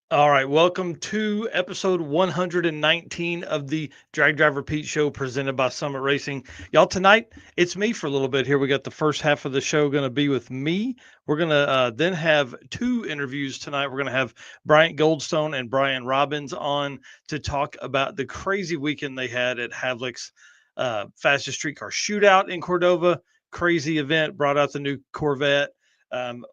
All right, welcome to episode 119 of the Drag Driver Pete Show presented by Summit Racing. Y'all, tonight it's me for a little bit here. We got the first half of the show going to be with me. We're going to then have two interviews tonight. We're going to have Bryant Goldstone and Brian Robbins on to talk about the crazy weekend they had at Havlik's fastest street car shootout in Cordova. Crazy event, brought out the new Corvette.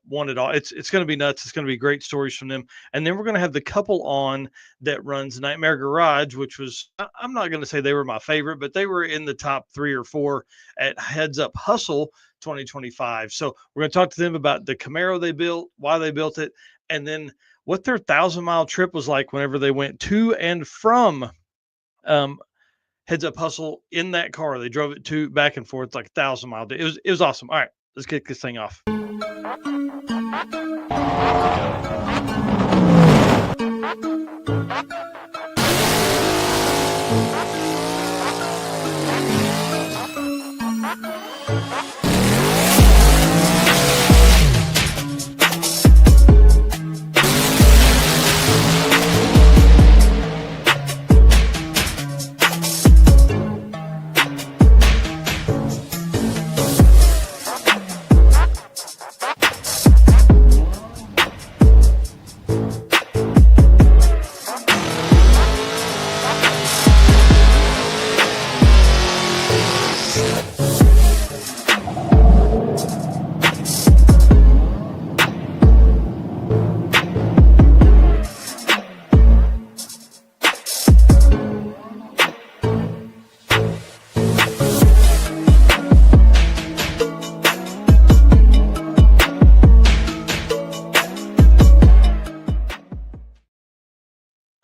Won it all. It's going to be nuts. It's going to be great stories from them. And then we're going to have the couple on that runs Nightmare Garage, which was, I'm not going to say they were my favorite, but they were in the top 3 or 4 at Heads Up Hustle 2025. So we're going to talk to them about the Camaro they built, why they built it, and then what their 1,000-mile trip was like whenever they went to and from um, Heads Up Hustle in that car. They drove it to back and forth like 1,000-mile day. It was awesome. All right, let's kick this thing off.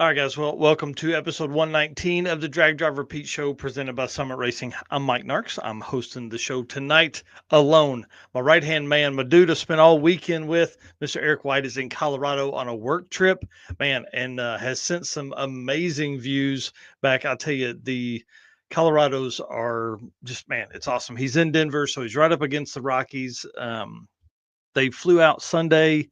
All right, guys. Well, welcome to episode 119 of the Drag Driver Pete Show presented by Summit Racing. I'm Mike Narks. I'm hosting the show tonight alone. My right hand man, my dude, I spent all weekend with. Mr. Eric White is in Colorado on a work trip, man, and has sent some amazing views back. I'll tell you, the Colorados are just, man, it's awesome. He's in Denver, so he's right up against the Rockies. They flew out Sunday,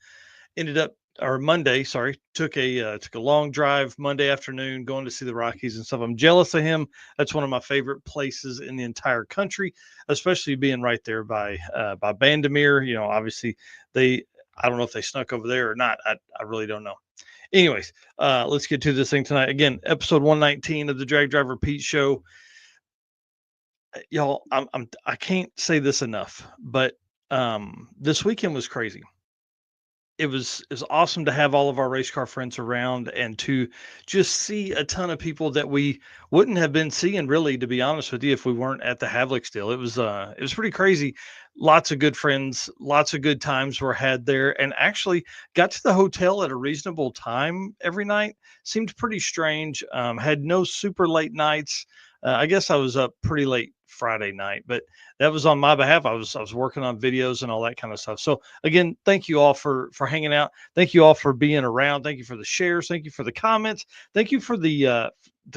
ended up or Monday, sorry, took a long drive Monday afternoon going to see the Rockies and stuff. I'm jealous of him. That's one of my favorite places in the entire country, especially being right there by Bandemere. You know, obviously they I don't know if they snuck over there or not. I really don't know. Anyways, let's get to this thing tonight. Again, episode 119 of the Drag Driver Pete Show. Y'all, I can't say this enough, but this weekend was crazy. It was awesome to have all of our race car friends around and to just see a ton of people that we wouldn't have been seeing, really, to be honest with you, if we weren't at the Havlik still. It was pretty crazy. Lots of good friends, lots of good times were had there, and actually got to the hotel at a reasonable time every night. Seemed pretty strange. Had no super late nights. I guess I was up pretty late Friday night, but that was on my behalf. I was working on videos and all that kind of stuff. So again, thank you all for hanging out. Thank you all for being around. Thank you for the shares. Thank you for the comments. Thank you for the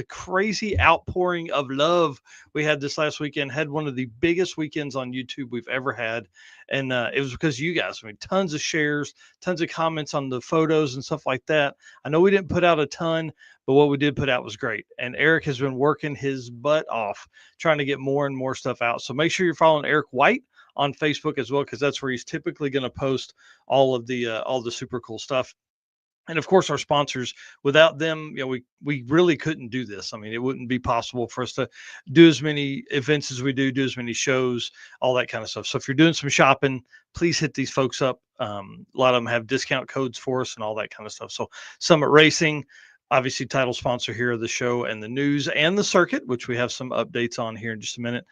crazy outpouring of love we had this last weekend. Had one of the biggest weekends on YouTube we've ever had, and it was because you guys. I mean, tons of shares, tons of comments on the photos and stuff like that. I know we didn't put out a ton, but what we did put out was great. And Eric has been working his butt off trying to get more and more stuff out. So make sure you're following Eric White on Facebook as well, because that's where he's typically going to post all the super cool stuff. And of course, our sponsors. Without them, you know, we really couldn't do this. I mean, it wouldn't be possible for us to do as many events as we do as many shows, all that kind of stuff. So if you're doing some shopping, please hit these folks up. A lot of them have discount codes for us and all that kind of stuff. So Summit Racing, obviously title sponsor here of the show and the news and the circuit, which we have some updates on here in just a minute.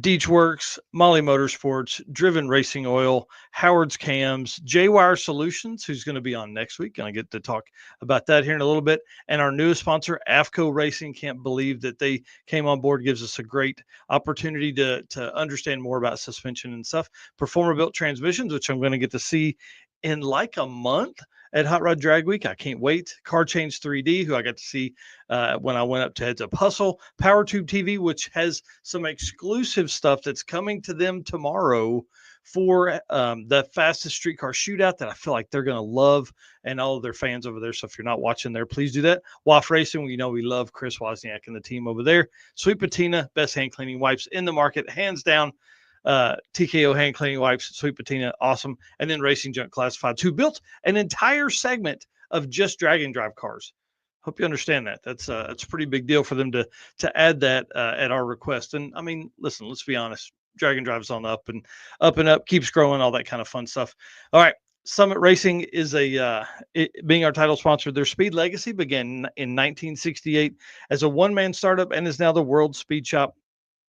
Deech Works, Molly Motorsports, Driven Racing Oil, Howard's Cams, J-Wire Solutions, who's going to be on next week. And I get to talk about that here in a little bit. And our newest sponsor, AFCO Racing. Can't believe that they came on board. Gives us a great opportunity to understand more about suspension and stuff. Performer Built Transmissions, which I'm going to get to see in like a month at Hot Rod Drag Week. I can't wait. Car Change 3D, who I got to see when I went up to Heads Up Hustle. PowerTube TV, which has some exclusive stuff that's coming to them tomorrow for the fastest streetcar shootout that I feel like they're going to love, and all of their fans over there. So if you're not watching there, please do that. WAF Racing, we know we love Chris Wozniak and the team over there. Sweet Patina, best hand cleaning wipes in the market, hands down. TKO hand cleaning wipes, Sweet Patina, awesome. And then Racing Junk Classifieds, who built an entire segment of just drag and drive cars. Hope you understand that. That's a pretty big deal for them to add that at our request. And I mean, listen, let's be honest. Drag and drive's on up and up, keeps growing, all that kind of fun stuff. All right. Summit Racing is being our title sponsor. Their speed legacy began in 1968 as a one-man startup and is now the world's speed shop.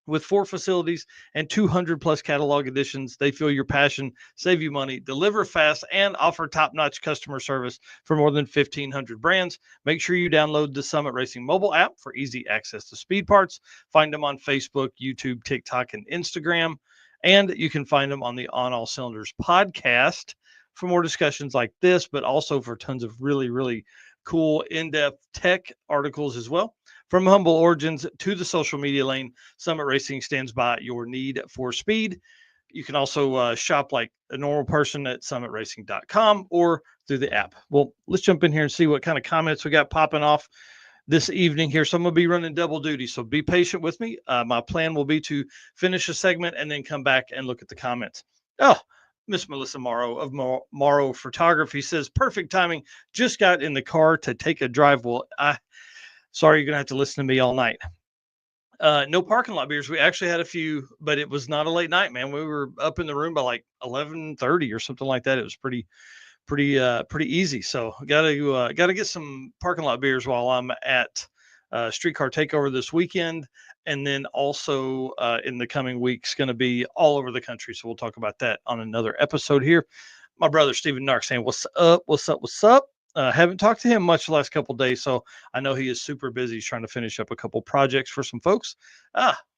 With 4 facilities and 200 plus catalog editions, they feel your passion, save you money, deliver fast, and offer top-notch customer service for more than 1,500 brands. Make sure you download the Summit Racing mobile app for easy access to speed parts. Find them on Facebook, YouTube, TikTok, and Instagram. And you can find them on the On All Cylinders podcast for more discussions like this, but also for tons of really, really cool in-depth tech articles as well. From humble origins to the social media lane, Summit Racing stands by your need for speed. You can also shop like a normal person at summitracing.com or through the app. Well, let's jump in here and see what kind of comments we got popping off this evening here. So I'm going to be running double duty, so be patient with me. My plan will be to finish a segment and then come back and look at the comments. Oh, Miss Melissa Morrow of Morrow Photography says, perfect timing. Just got in the car to take a drive. Well, sorry, you're going to have to listen to me all night. No parking lot beers. We actually had a few, but it was not a late night, man. We were up in the room by like 11:30 or something like that. It was pretty easy. So got to get some parking lot beers while I'm at Streetcar Takeover this weekend. And then also in the coming weeks, going to be all over the country. So we'll talk about that on another episode here. My brother, Stephen Nark, saying, what's up? What's up? What's up? Haven't talked to him much the last couple of days, so I know he is super busy. He's trying to finish up a couple projects for some folks.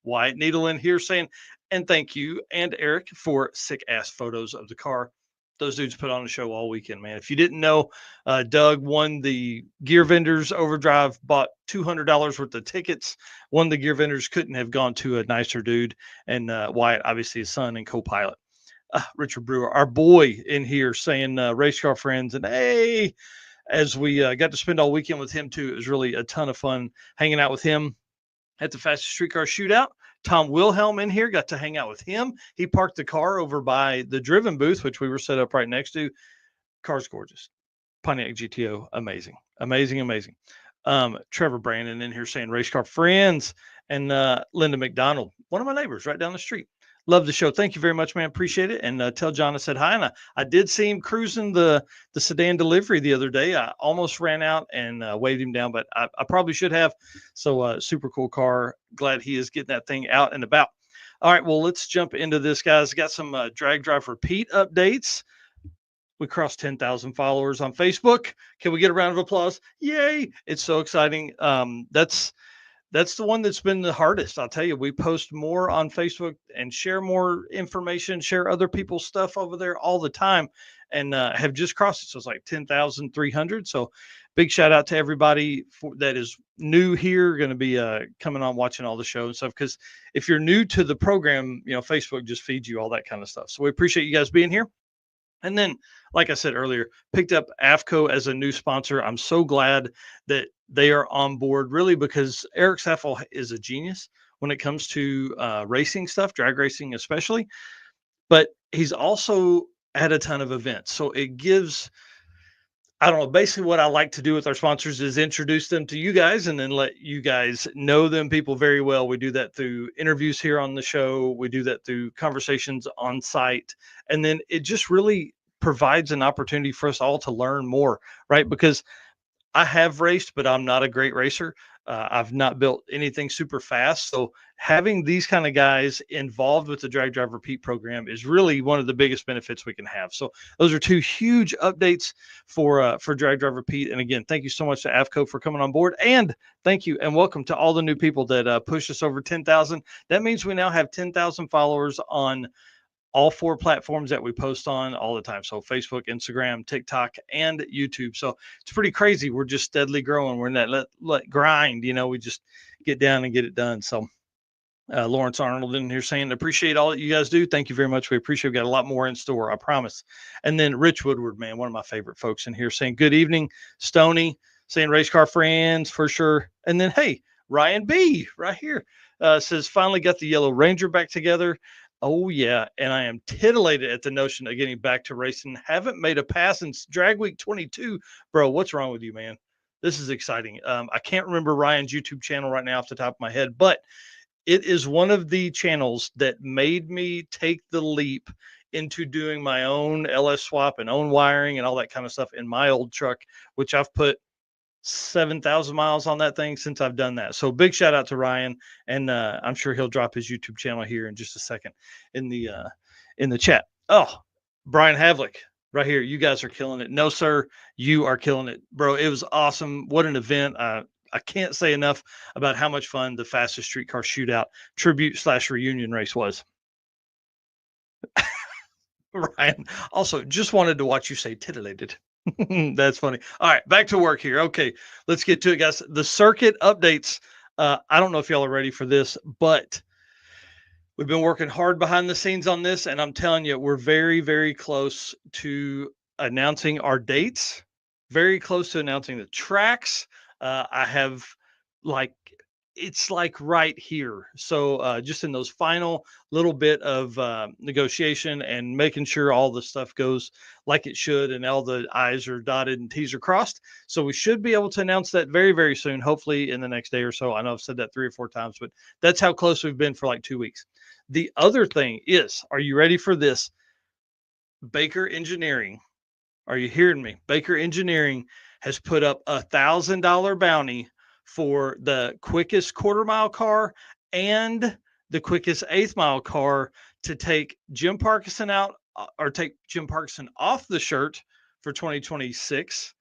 Wyatt Needle in here saying, and thank you and Eric for sick ass photos of the car. Those dudes put on a show all weekend, man. If you didn't know, Doug won the Gear Vendors Overdrive, bought $200 worth of tickets. One of the Gear Vendors couldn't have gone to a nicer dude, and Wyatt, obviously his son and co-pilot. Richard Brewer, our boy in here saying race car friends, and hey, as we got to spend all weekend with him too. It was really a ton of fun hanging out with him at the fastest streetcar shootout. Tom Wilhelm in here, got to hang out with him. He parked the car over by the driven booth, which we were set up right next to. Car's gorgeous. Pontiac GTO, amazing. Trevor Brandon in here saying race car friends, and Linda McDonald, one of my neighbors right down the street. Love the show. Thank you very much, man. Appreciate it. And tell John I said hi. And I did see him cruising the sedan delivery the other day. I almost ran out and waved him down, but I probably should have. So super cool car. Glad he is getting that thing out and about. All right, well, let's jump into this, guys. Got some drag drive repeat updates. We crossed 10,000 followers on Facebook. Can we get a round of applause? Yay. It's so exciting. That's the one that's been the hardest. I'll tell you, we post more on Facebook and share more information, share other people's stuff over there all the time, and have just crossed it. So it's like 10,300. So big shout out to everybody that is new here, going to be coming on, watching all the show and stuff. Because if you're new to the program, Facebook just feeds you all that kind of stuff. So we appreciate you guys being here. And then, like I said earlier, picked up AFCO as a new sponsor. I'm so glad that they are on board, really, because Eric Seffel is a genius when it comes to racing stuff, drag racing especially. But he's also had a ton of events. So it gives, I don't know, basically what I like to do with our sponsors is introduce them to you guys and then let you guys know them people very well. We do that through interviews here on the show. We do that through conversations on site. And then it just really provides an opportunity for us all to learn more, right? Because I have raced, but I'm not a great racer. I've not built anything super fast. So having these kind of guys involved with the Drag Drive Repeat program is really one of the biggest benefits we can have. So those are two huge updates for Drag Drive Repeat. And again, thank you so much to AFCO for coming on board. And thank you and welcome to all the new people that pushed us over 10,000. That means we now have 10,000 followers on all 4 platforms that we post on all the time. So Facebook, Instagram, TikTok, and YouTube. So it's pretty crazy. We're just steadily growing. We're in that let grind, we just get down and get it done. So Lawrence Arnold in here saying, appreciate all that you guys do. Thank you very much. We appreciate. We got a lot more in store, I promise. And then Rich Woodward, man, one of my favorite folks in here saying, good evening, Stony, saying race car friends for sure. And then, hey, Ryan B right here says, finally got the Yellow Ranger back together. Oh, yeah. And I am titillated at the notion of getting back to racing. Haven't made a pass since Drag Week 22. Bro, what's wrong with you, man? This is exciting. I can't remember Ryan's YouTube channel right now off the top of my head, but it is one of the channels that made me take the leap into doing my own LS swap and own wiring and all that kind of stuff in my old truck, which I've put 7,000 miles on that thing since I've done that. So big shout out to Ryan, and I'm sure he'll drop his YouTube channel here in just a second in the chat. Oh, Brian Havlik right here. You guys are killing it. No, sir, you are killing it, bro. It was awesome. What an event. I can't say enough about how much fun the fastest streetcar shootout tribute/reunion race was. Ryan also just wanted to watch you say titillated. That's funny. All right, back to work here. Okay, let's get to it, guys. The circuit updates. I don't know if y'all are ready for this, but we've been working hard behind the scenes on this, and I'm telling you, we're very, very close to announcing our dates. Very close to announcing the tracks. I have like it's like right here. So just in those final little bit of negotiation and making sure all the stuff goes like it should and all the I's are dotted and T's are crossed. So we should be able to announce that very, very soon, hopefully in the next day or so. I know I've said that 3 or 4 times, but that's how close we've been for like 2 weeks. The other thing is, are you ready for this? Baker Engineering. Are you hearing me? Baker Engineering has put up $1,000 bounty for the quickest quarter mile car and the quickest eighth mile car to take Jim Parkinson out or take Jim Parkinson off the shirt for 2026,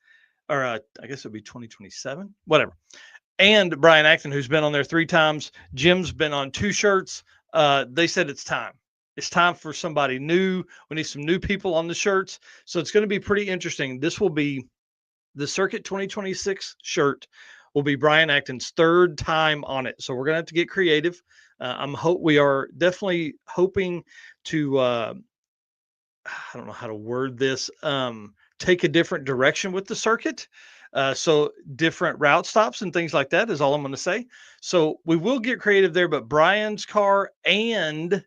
or I guess it'd be 2027, whatever. And Brian Acton, who's been on there 3 times. Jim's been on 2 shirts. They said it's time. It's time for somebody new. We need some new people on the shirts. So it's going to be pretty interesting. This will be the Circuit 2026 shirt will be Brian Acton's 3rd time on it. So we're going to have to get creative. We are definitely hoping to, I don't know how to word this, take a different direction with the circuit. So different route stops and things like that is all I'm going to say. So we will get creative there, but Brian's car and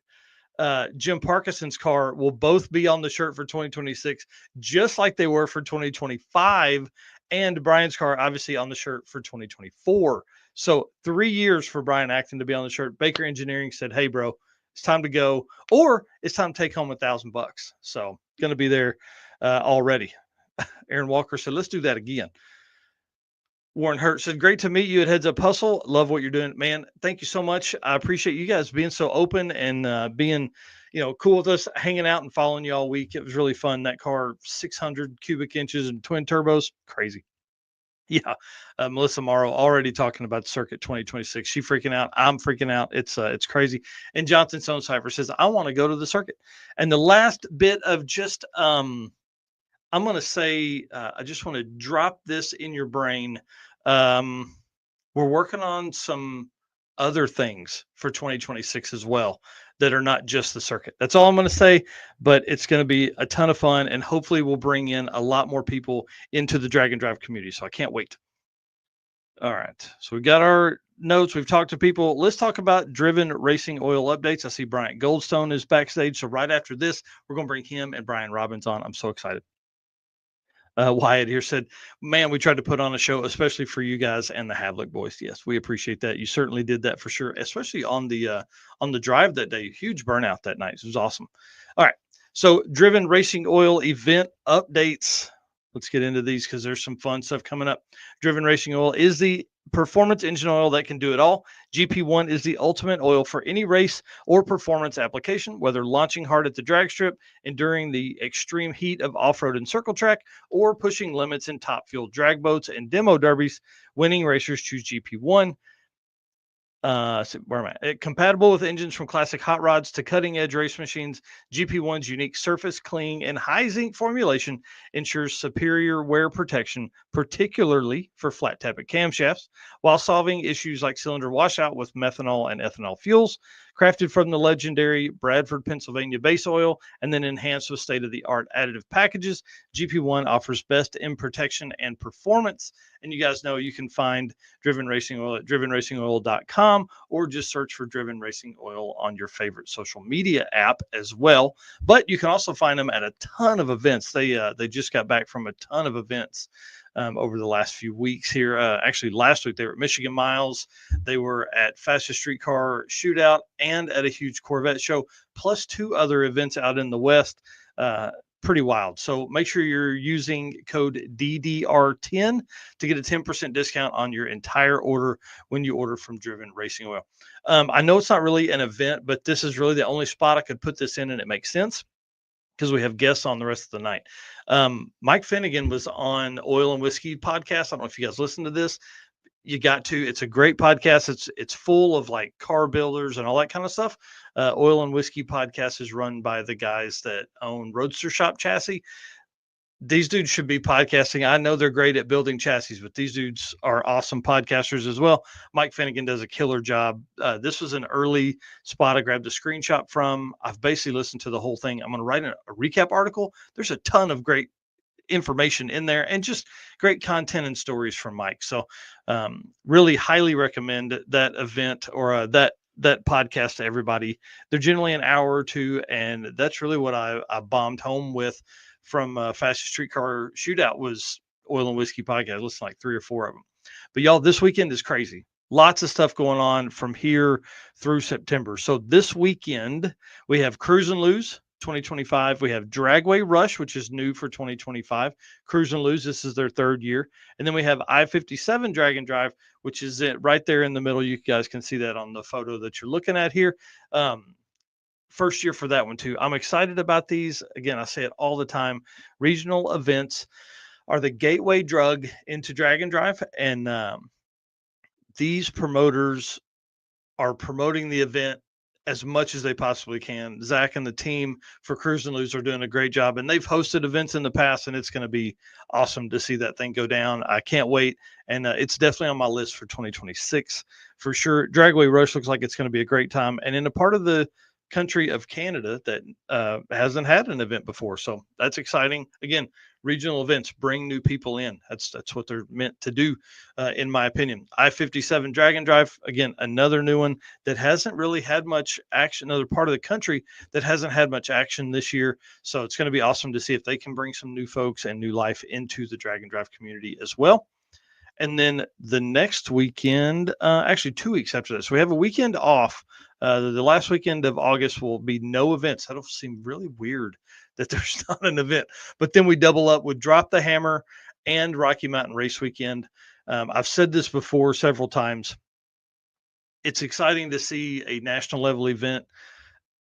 Jim Parkinson's car will both be on the shirt for 2026, just like they were for 2025. And Brian's car, obviously, on the shirt for 2024. So 3 years for Brian Acton to be on the shirt. Baker Engineering said, hey, bro, it's time to go, or it's time to take home $1,000. So going to be there already. Aaron Walker said, let's do that again. Warren Hurt said, great to meet you at Heads Up Hustle. Love what you're doing, man. Thank you so much. I appreciate you guys being so open and being, cool with us, hanging out and following you all week. It was really fun. That car, 600 cubic inches and twin turbos, crazy. Yeah. Melissa Morrow already talking about Circuit 2026. She freaking out. I'm freaking out. It's crazy. And Jonathan Stonecipher says, I want to go to the circuit. And the last bit of just, I'm going to say, I just want to drop this in your brain. We're working on some other things for 2026 as well that are not just the circuit. That's all I'm going to say, but it's going to be a ton of fun, and hopefully we'll bring in a lot more people into the Drag and Drive community. So I can't wait. All right. So we got our notes. We've talked to people. Let's talk about Driven Racing Oil updates. I see Bryant Goldstone is backstage. So right after this, we're going to bring him and Brian Robbins on. I'm so excited. Wyatt here said, man, we tried to put on a show, especially for you guys and the Havlik boys. Yes, we appreciate that. You certainly did that for sure, especially on the drive that day. Huge burnout that night. It was awesome. All right. So Driven Racing Oil event updates. Let's get into these because there's some fun stuff coming up. Driven Racing Oil is the performance engine oil that can do it all. GP1 is the ultimate oil for any race or performance application, whether launching hard at the drag strip, enduring the extreme heat of off-road and circle track, or pushing limits in top fuel drag boats and demo derbies. Winning racers choose GP1. Where am I? Compatible with engines from classic hot rods to cutting edge race machines, GP1's unique surface cleaning and high zinc formulation ensures superior wear protection, particularly for flat tappet camshafts, while solving issues like cylinder washout with methanol and ethanol fuels. Crafted from the legendary Bradford, Pennsylvania base oil and then enhanced with state of the art additive packages, GP1 offers best in protection and performance. And you guys know you can find Driven Racing Oil at drivenracingoil.com or just search for Driven Racing Oil on your favorite social media app as well. But you can also find them at a ton of events. They just got back from a ton of events over the last few weeks here. Actually, last week they were at Michigan Miles, they were at Fastest Streetcar Shootout, and at a huge Corvette show, plus 2 other events out in the West. Pretty wild. So make sure you're using code DDR10 to get a 10% discount on your entire order when you order from Driven Racing Oil. I know it's not really an event, but this is really the only spot I could put this in, and it makes sense because we have guests on the rest of the night. Mike Finnegan was on Oil and Whiskey podcast. I don't know if you guys listen to this. You got to. It's a great podcast. It's full of like car builders and all that kind of stuff. Oil and Whiskey podcast is run by the guys that own Roadster Shop Chassis. These dudes should be podcasting. I know they're great at building chassis, but these dudes are awesome podcasters as well. Mike Finnegan does a killer job. This was an early spot I grabbed a screenshot from. I've basically listened to the whole thing. I'm going to write a recap article. There's a ton of great information in there and just great content and stories from Mike. So really highly recommend that event or that podcast to everybody. They're generally an hour or two, and that's really what I bombed home with from Fastest Streetcar Shootout was Oil and Whiskey podcast. I listened to like 3 or 4 of them. But y'all, this weekend is crazy. Lots of stuff going on from here through September. So this weekend we have Cruise and Lose 2025. We have Dragway Rush, which is new for 2025. Cruise and Lose, this is their 3rd year. And then we have I-57 Drag and Drive, which is it right there in the middle. You guys can see that on the photo that you're looking at here. First year for that one too. I'm excited about these. Again, I say it all the time. Regional events are the gateway drug into Drag and Drive. And these promoters are promoting the event as much as they possibly can. Zach and the team for Cruise and Lose are doing a great job, and they've hosted events in the past, and it's going to be awesome to see that thing go down. I can't wait, and it's definitely on my list for 2026 for sure. Dragway Rush looks like it's going to be a great time, and in a part of the country of Canada that hasn't had an event before, so that's exciting. Again, regional events bring new people in. That's what they're meant to do, in my opinion. I-57 Drag and Drive, again, another new one that hasn't really had much action. Another part of the country that hasn't had much action this year. So it's going to be awesome to see if they can bring some new folks and new life into the Drag and Drive community as well. And then the next weekend, actually 2 weeks after this, we have a weekend off. The last weekend of August will be no events. That'll seem really weird that there's not an event. But then we double up with Drop the Hammer and Rocky Mountain Race Weekend. I've said this before several times. It's exciting to see a national level event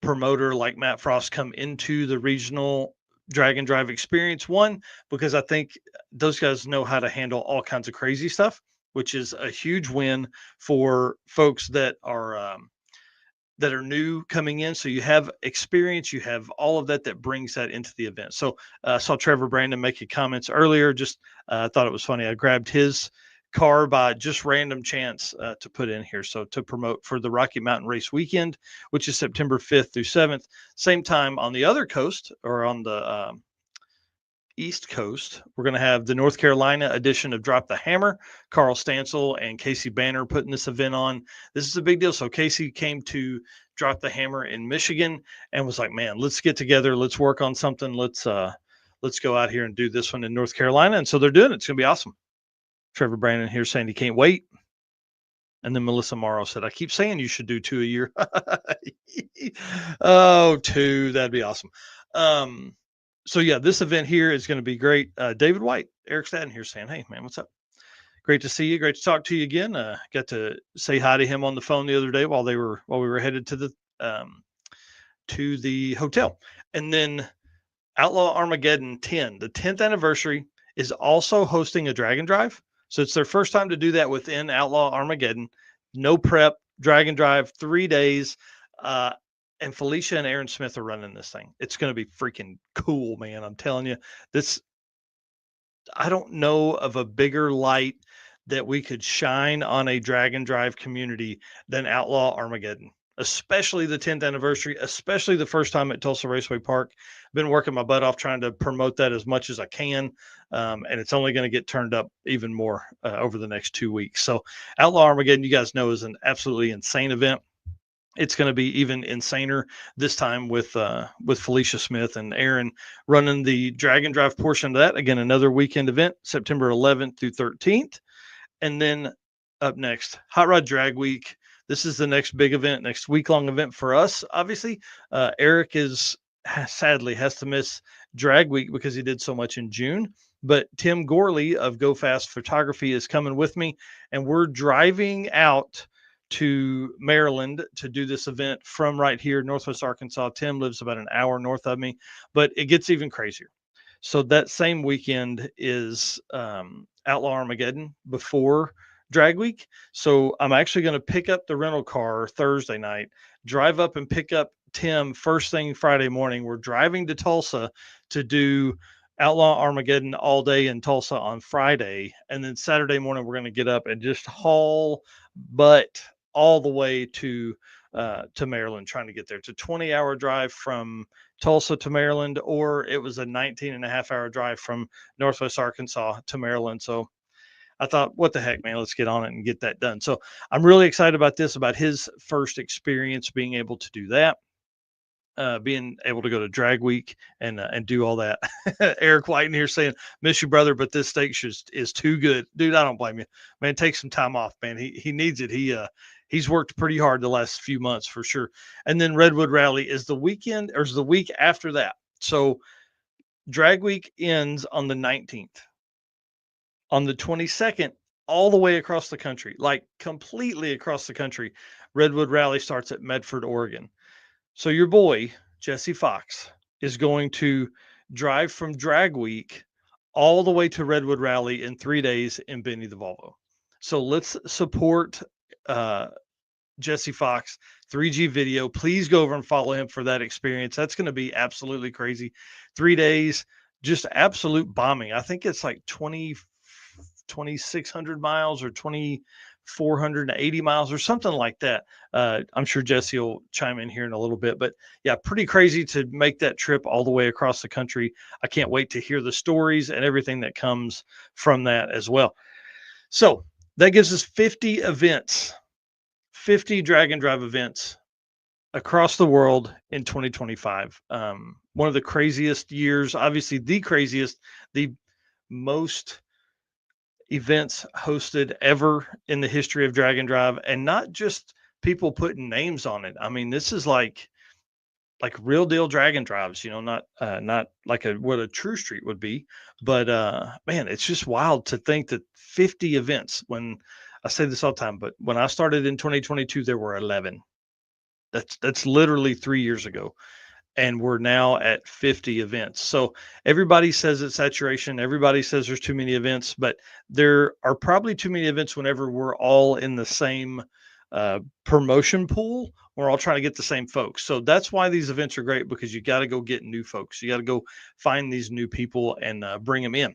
promoter like Matt Frost come into the regional Drag and Drive experience. One, because I think those guys know how to handle all kinds of crazy stuff, which is a huge win for folks that are new coming in. So you have experience, you have all of that brings that into the event. So I saw Trevor Brandon make comments earlier. Just thought it was funny. I grabbed his car by just random chance to put in here. So to promote for the Rocky Mountain Race Weekend, which is September 5th through 7th, same time on the other coast or on the East Coast, we're going to have the North Carolina edition of Drop the Hammer. Carl Stansel and Casey Banner putting this event on. This is a big deal. So Casey came to Drop the Hammer in Michigan and was like, man, let's get together. Let's work on something. Let's go out here and do this one in North Carolina. And so they're doing it. It's going to be awesome. Trevor Brandon here saying he can't wait. And then Melissa Morrow said, I keep saying you should do 2 a year. Oh, 2. That'd be awesome. So yeah, this event here is going to be great. David White, Eric Stadden here saying, hey man, what's up? Great to see you. Great to talk to you again. Got to say hi to him on the phone the other day while we were headed to the hotel. And then Outlaw Armageddon 10, the 10th anniversary, is also hosting a Drag and Drive. So it's their first time to do that within Outlaw Armageddon. No prep, drag and drive, 3 days. Uh, and Felicia and Aaron Smith are running this thing. It's going to be freaking cool, man. I'm telling you, this, I don't know of a bigger light that we could shine on a drag and drive community than Outlaw Armageddon, especially the 10th anniversary, especially the first time at Tulsa Raceway Park. Been working my butt off trying to promote that as much as I can. And it's only going to get turned up even more over the next 2 weeks. So Outlaw Armageddon, you guys know, is an absolutely insane event. It's going to be even insaner this time with Felicia Smith and Aaron running the drag and drive portion of that. Again, another weekend event, September 11th through 13th. And then up next, Hot Rod Drag Week. This is the next big event, next week-long event for us. Obviously, Eric sadly has to miss Drag Week because he did so much in June. But Tim Gorley of Go Fast Photography is coming with me, and we're driving out to Maryland to do this event from right here, Northwest Arkansas. Tim lives about an hour north of me, but it gets even crazier. So that same weekend is Outlaw Armageddon before Drag Week. So I'm actually going to pick up the rental car Thursday night, drive up and pick up Tim first thing Friday morning. We're driving to Tulsa to do Outlaw Armageddon all day in Tulsa on Friday. And then Saturday morning, we're going to get up and just haul butt all the way to Maryland, trying to get there. It's a 20-hour drive from Tulsa to Maryland, or it was a 19.5-hour drive from Northwest Arkansas to Maryland. So I thought, what the heck, man, let's get on it and get that done. So I'm really excited about this, about his first experience being able to do that. Being able to go to Drag Week and do all that. Eric White in here saying, "Miss you, brother, but this steak is too good, dude." I don't blame you, man. Take some time off, man. He needs it. He's worked pretty hard the last few months for sure. And then Redwood Rally is the weekend, or is the week after that. So Drag Week ends on the 19th. On the 22nd, all the way across the country, like completely across the country, Redwood Rally starts at Medford, Oregon. So your boy, Jesse Fox, is going to drive from Drag Week all the way to Redwood Rally in 3 days in Benny the Volvo. So let's support Jesse Fox, 3G Video. Please go over and follow him for that experience. That's going to be absolutely crazy. 3 days, just absolute bombing. I think it's like 2,600 miles or 2,480 miles or something like that. I'm sure Jesse will chime in here in a little bit, but yeah, pretty crazy to make that trip all the way across the country. I can't wait to hear the stories and everything that comes from that as well. So that gives us 50 events, 50 drag and drive events across the world in 2025. One of the craziest years, obviously the craziest, the most events hosted ever in the history of drag and drive, and not just people putting names on it. I mean, this is like real deal drag and drives, not like what a true street would be, but man, it's just wild to think that 50 events. When I say this all the time, but when I started in 2022, there were 11. That's literally 3 years ago, and we're now at 50 events. So everybody says it's saturation. Everybody says there's too many events, but there are probably too many events whenever we're all in the same promotion pool. We're all trying to get the same folks. So that's why these events are great, because you got to go get new folks. You got to go find these new people and bring them in.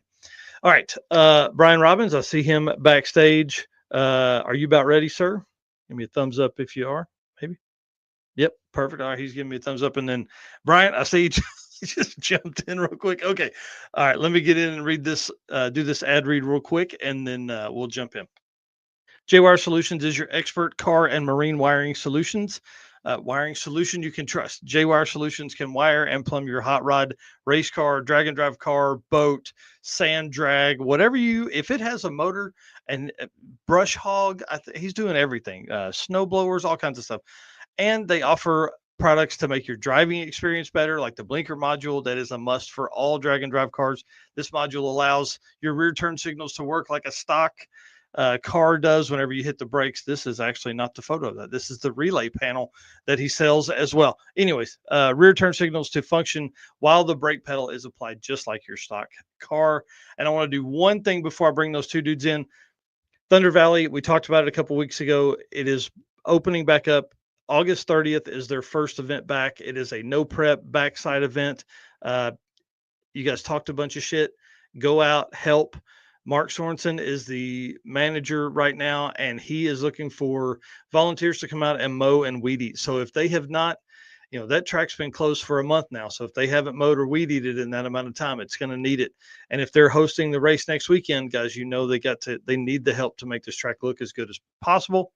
All right. Brian Robbins, I see him backstage. Are you about ready, sir? Give me a thumbs up if you are, maybe. Yep, perfect. All right, he's giving me a thumbs up. And then Bryant, I see he just jumped in real quick. Okay. All right, let me get in and read this, do this ad read real quick, and then we'll jump in. J-Wire Solutions is your expert car and marine wiring solutions. Wiring solution you can trust. J-Wire Solutions can wire and plumb your hot rod, race car, drag and drive car, boat, sand drag, whatever if it has a motor and brush hog, he's doing everything. Snow blowers, all kinds of stuff. And they offer products to make your driving experience better, like the blinker module that is a must for all drag and drive cars. This module allows your rear turn signals to work like a stock car does whenever you hit the brakes. This is actually not the photo of that. This is the relay panel that he sells as well. Anyways, rear turn signals to function while the brake pedal is applied, just like your stock car. And I want to do one thing before I bring those two dudes in. Thunder Valley, we talked about it a couple weeks ago. It is opening back up. August 30th is their first event back. It is a no prep backside event. You guys talked a bunch of shit. Go out, help. Mark Sorensen is the manager right now, and he is looking for volunteers to come out and mow and weed eat. So if they have not, that track's been closed for a month now. So if they haven't mowed or weed eated in that amount of time, it's going to need it. And if they're hosting the race next weekend, guys, they need the help to make this track look as good as possible.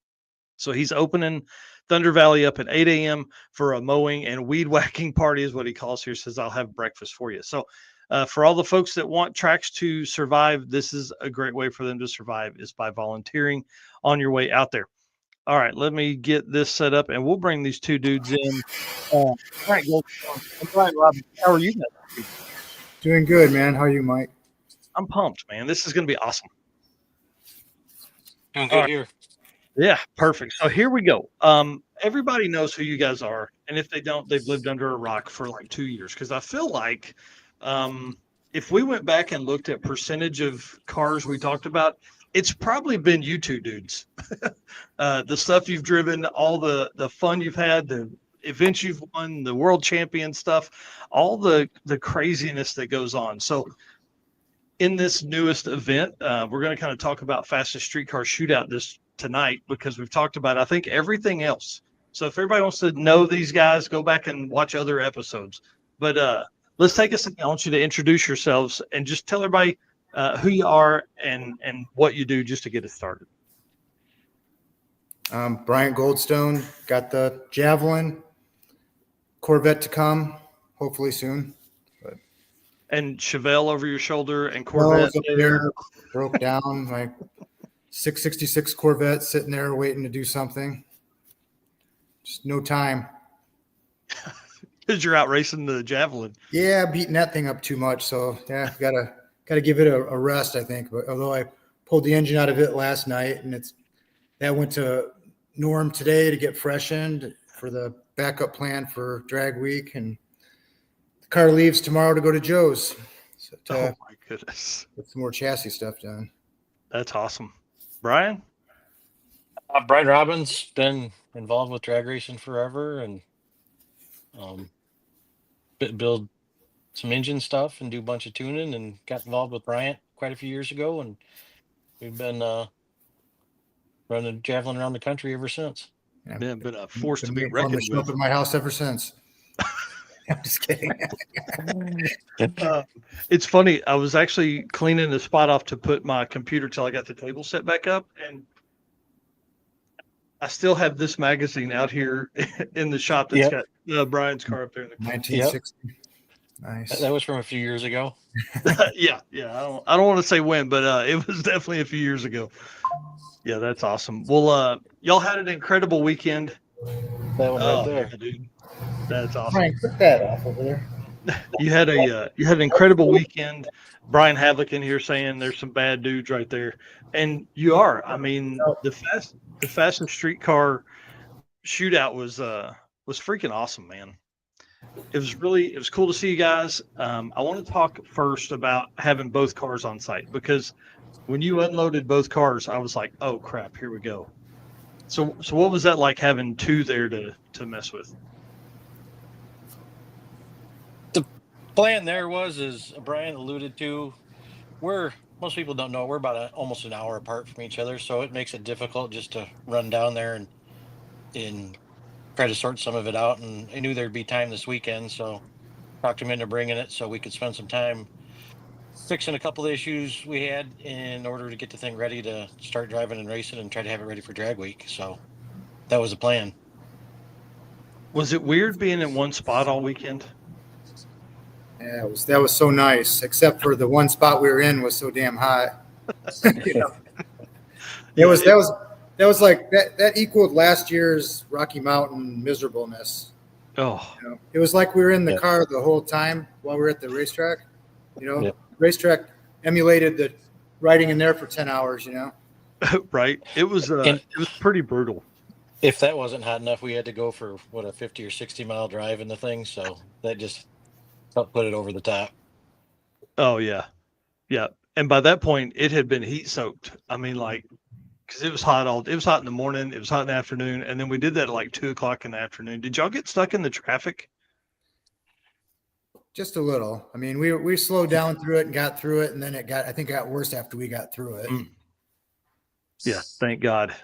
So he's opening Thunder Valley up at 8 a.m. for a mowing and weed whacking party is what he calls here. Says, I'll have breakfast for you. So for all the folks that want tracks to survive, this is a great way for them to survive, is by volunteering on your way out there. All right, let me get this set up, and we'll bring these two dudes in. All right, Goldstone and Bryant, Robbins, how are you guys? Doing good, man. How are you, Mike? I'm pumped, man. This is going to be awesome. Doing good here. Yeah, perfect. So here we go. Everybody knows who you guys are, and if they don't, they've lived under a rock for like 2 years. Because I feel like if we went back and looked at percentage of cars we talked about, it's probably been you two dudes. The stuff you've driven, all the fun you've had, the events you've won, the world champion stuff, all the craziness that goes on. So in this newest event, we're going to kind of talk about fastest streetcar shootout tonight, because we've talked about, I think, everything else. So if everybody wants to know these guys, go back and watch other episodes. But let's take a second. I want you to introduce yourselves and just tell everybody who you are and what you do, just to get it started. Bryant Goldstone, got the Javelin, Corvette to come, hopefully soon. And Chevelle over your shoulder and Corvette up there, broke down. My 666 Corvette sitting there waiting to do something. Just no time. Because you're out racing the Javelin. Yeah, beating that thing up too much. So yeah, gotta give it a rest, I think. But although I pulled the engine out of it last night, and that went to Norm today to get freshened for the backup plan for drag week, and the car leaves tomorrow to go to Joe's. So Oh my goodness. Get some more chassis stuff done. That's awesome. Brian? Brian Robbins, been involved with drag racing forever, and build some engine stuff and do a bunch of tuning, and got involved with Bryant quite a few years ago, and we've been running Javelin around the country ever since. Yeah, been a force to be reckoned with. At my house ever since. I'm just kidding. It's funny. I was actually cleaning the spot off to put my computer till I got the table set back up, and I still have this magazine out here in the shop that's got Brian's car up there. In the 1960. Yep. Nice. That was from a few years ago. Yeah. I don't want to say when, but it was definitely a few years ago. Yeah, that's awesome. Well, y'all had an incredible weekend. That one right there, dude. That's awesome. Brian, put that off over there. You had an incredible weekend. Brian Havlik in here saying there's some bad dudes right there, and you are. I mean, the fastest streetcar shootout was freaking awesome, man. It was cool to see you guys. I want to talk first about having both cars on site, because when you unloaded both cars, I was like, oh crap, here we go. So what was that like, having two there to mess with? The plan there was, as Brian alluded to, most people don't know, we're about almost an hour apart from each other, so it makes it difficult just to run down there and try to sort some of it out. And I knew there'd be time this weekend, so talked him into bringing it so we could spend some time fixing a couple of issues we had in order to get the thing ready to start driving and racing and try to have it ready for drag week. So that was the plan. Was it weird being in one spot all weekend? Yeah, that was so nice, except for the one spot we were in was so damn hot. That was like that equaled last year's Rocky Mountain miserableness. Oh, it was like we were in the car the whole time while we were at the racetrack. Racetrack emulated the riding in there for 10 hours. Right. It was pretty brutal. If that wasn't hot enough, we had to go for a 50 or 60 mile drive in the thing. So that just helped put it over the top. Oh yeah. Yeah. And by that point it had been heat soaked. I mean, like because it was hot it was hot in the morning, it was hot in the afternoon, and then we did that at like 2 o'clock in the afternoon. Did y'all get stuck in the traffic? Just a little. I mean, we slowed down through it and got through it, and then I think it got worse after we got through it. Yeah, thank God.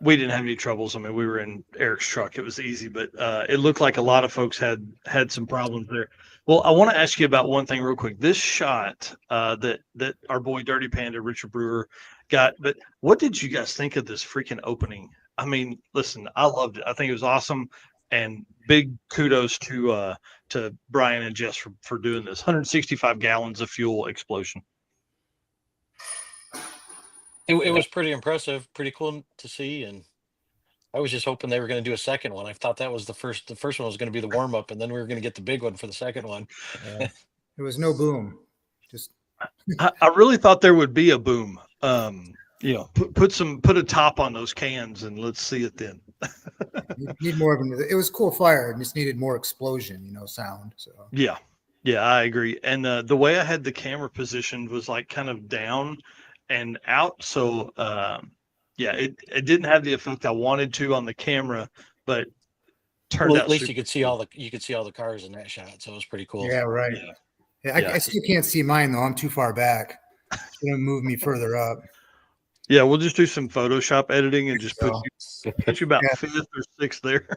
We didn't have any troubles. I mean, we were in Eric's truck. It was easy, but it looked like a lot of folks had some problems there. Well, I want to ask you about one thing real quick. This shot that our boy Dirty Panda Richard Brewer got, but what did you guys think of this freaking opening? I mean, listen, I loved it. I think it was awesome, and big kudos to Brian and Jess for doing this. 165 gallons of fuel explosion. It was pretty impressive, pretty cool to see, and I was just hoping they were going to do a second one. I thought that was the first. The first one was going to be the warm up, and then we were going to get the big one for the second one. Yeah. There was no boom. Just I really thought there would be a boom. Put a top on those cans and let's see it then. need more of them. It was cool fire. It just needed more explosion, sound. So yeah, I agree. And the way I had the camera positioned was like kind of down and out. So it didn't have the effect I wanted to on the camera, but turned out at least you could see all the cars in that shot. So it was pretty cool. Yeah, right. Yeah. I still can't see mine though. I'm too far back. It's gonna move me further up. Yeah, we'll just do some Photoshop editing and just put you about fifth or sixth there.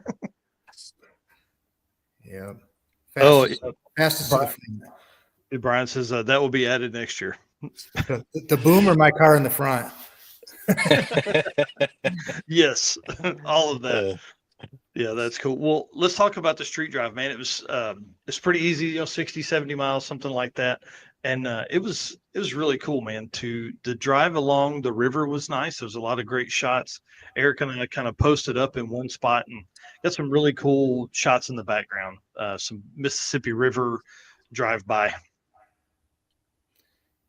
Yeah. Fastest to the front. Brian says that will be added next year. The boom or my car in the front? Yes, all of that. Yeah, that's cool. Well, let's talk about the street drive, man. It's pretty easy, 60, 70 miles, something like that. And it was really cool, man. The drive along the river was nice. There was a lot of great shots. Eric and I kind of posted up in one spot and got some really cool shots in the background. Some Mississippi River drive by.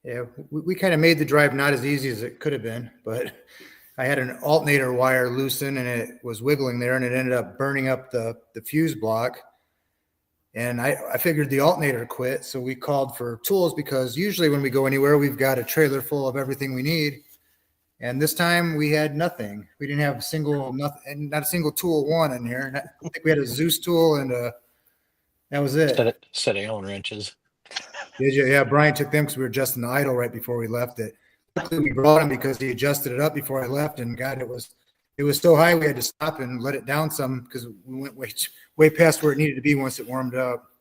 Yeah, we kind of made the drive not as easy as it could have been, but I had an alternator wire loosen and it was wiggling there and it ended up burning up the fuse block. And I figured the alternator quit. So we called for tools because usually when we go anywhere, we've got a trailer full of everything we need. And this time we had nothing. We didn't have not a single tool one in here. And I think we had a Zeus tool and that was it. Set of Allen wrenches. Yeah, Bryant took them because we were adjusting the idle right before we left it. Luckily, we brought him because he adjusted it up before I left, and God, it was so high we had to stop and let it down some because we went way past where it needed to be once it warmed up.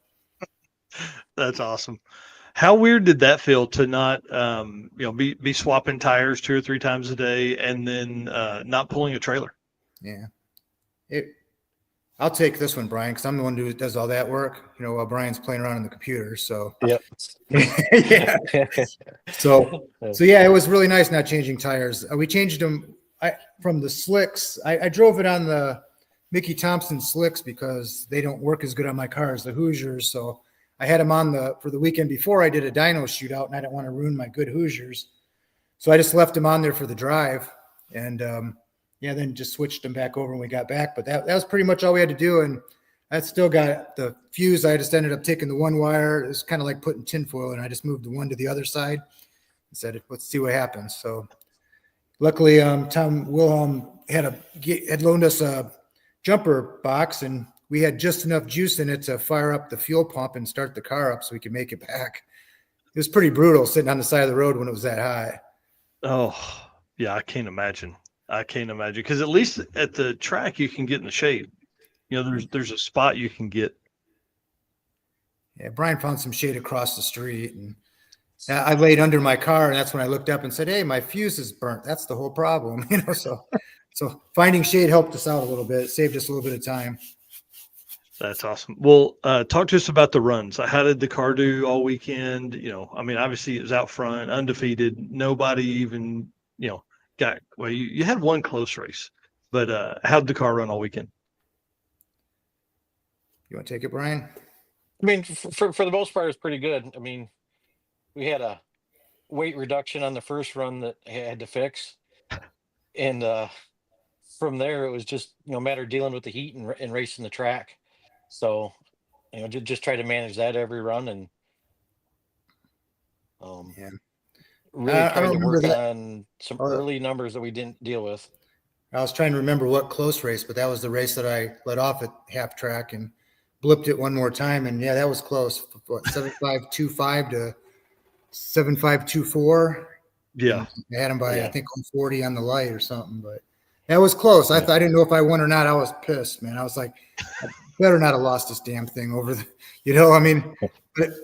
That's awesome. How weird did that feel to not be swapping tires 2 or 3 times a day and then not pulling a trailer? Yeah, I'll take this one, Brian, because I'm the one who does all that work. While Brian's playing around on the computer. So yep. Yeah. So yeah, it was really nice not changing tires. We changed them from the slicks. I drove it on the Mickey Thompson slicks because they don't work as good on my cars, the Hoosiers. So I had them on for the weekend before I did a dyno shootout, and I didn't want to ruin my good Hoosiers. So I just left them on there for the drive, and then just switched them back over when we got back. But that was pretty much all we had to do. And I still got the fuse. I just ended up taking the one wire. It was kind of like putting tinfoil, and I just moved the one to the other side and said, let's see what happens. So luckily, Tom Wilhelm had loaned us a jumper box, and we had just enough juice in it to fire up the fuel pump and start the car up so we could make it back. It was pretty brutal sitting on the side of the road when it was that high. Oh, yeah, I can't imagine. Because at least at the track you can get in the shade. There's a spot you can get. Yeah, Brian found some shade across the street, and I laid under my car, and that's when I looked up and said, "Hey, my fuse is burnt." That's the whole problem, So finding shade helped us out a little bit. It saved us a little bit of time. That's awesome. Well, talk to us about the runs. How did the car do all weekend? Obviously it was out front, undefeated. Nobody even, you had one close race, but how did the car run all weekend? You want to take it, Brian? I mean, for the most part, it's pretty good. I mean, we had a weight reduction on the first run that I had to fix. And from there, it was just, a matter of dealing with the heat and racing the track. So, just try to manage that every run and really try to work on some Oh, early numbers that we didn't deal with. I was trying to remember what close race, but that was the race that I let off at half track and blipped it one more time. And yeah, that was close. What, 7525 to 7524. Yeah. And I had him by, Yeah. I think, 40 on the light or something, but that was close. I didn't know if I won or not. I was pissed, man. I was like, I better not have lost this damn thing over the, I mean,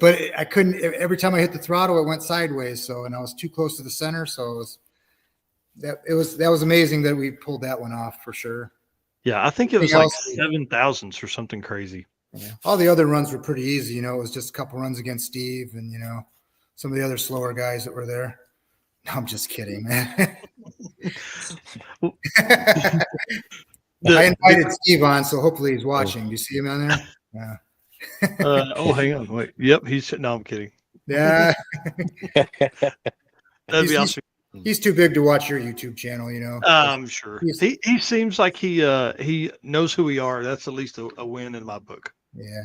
but I couldn't, every time I hit the throttle, it went sideways. So, and I was too close to the center. So that was amazing that we pulled that one off for sure. Yeah. I think it was like 7,000s or something crazy. Yeah. All the other runs were pretty easy. It was just a couple runs against Steve and, some of the other slower guys that were there. No, I'm just kidding, man. I invited Steve on, so hopefully he's watching. Do you see him on there? Yeah. Hang on. Wait. Yep. No, I'm kidding. Yeah. That'd be awesome. He's too big to watch your YouTube channel, I'm sure. He seems like he knows who we are. That's at least a win in my book. Yeah.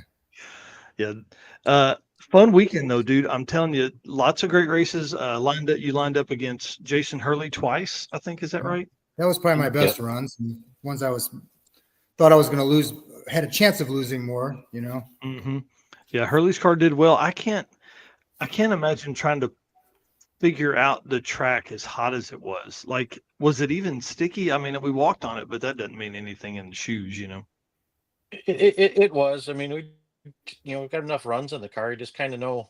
Yeah. Fun weekend though, dude. I'm telling you, lots of great races. You lined up against Jason Hurley twice, I think. Is that right? That was probably my best runs. And ones thought I was going to lose, had a chance of losing more, Mm-hmm. Yeah, Hurley's car did well. I can't imagine trying to figure out the track as hot as it was. Like, was it even sticky? I mean, we walked on it, but that doesn't mean anything in the shoes, It was. I mean, we've got enough runs in the car. You just kind of know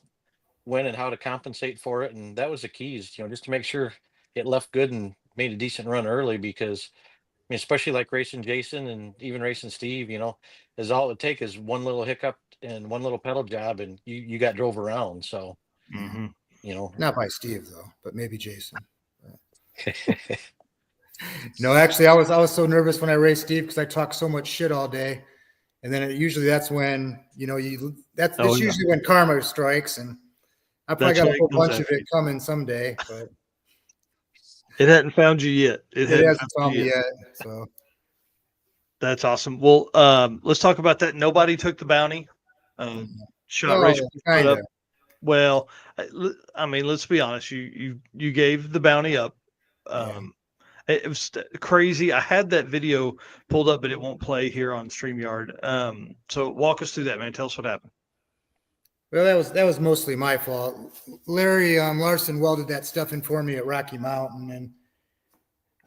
when and how to compensate for it. And that was the keys, just to make sure it left good and made a decent run early, because I mean, especially like racing Jason and even racing Steve, is all it would take is one little hiccup and one little pedal job and you got drove around. So, not by Steve though, but maybe Jason. No, actually I was so nervous when I raced Steve because I talk so much shit all day. And then usually that's when, that's usually when karma strikes, and I probably got a whole bunch of it coming someday, but it hadn't found you yet. It hasn't found me yet. So that's awesome. Well, let's talk about that. Nobody took the bounty. Race put up. Well, I mean, let's be honest. You gave the bounty up. It was crazy. I had that video pulled up, but it won't play here on StreamYard. So walk us through that, man. Tell us what happened. Well, that was mostly my fault. Larry Larson welded that stuff in for me at Rocky Mountain, and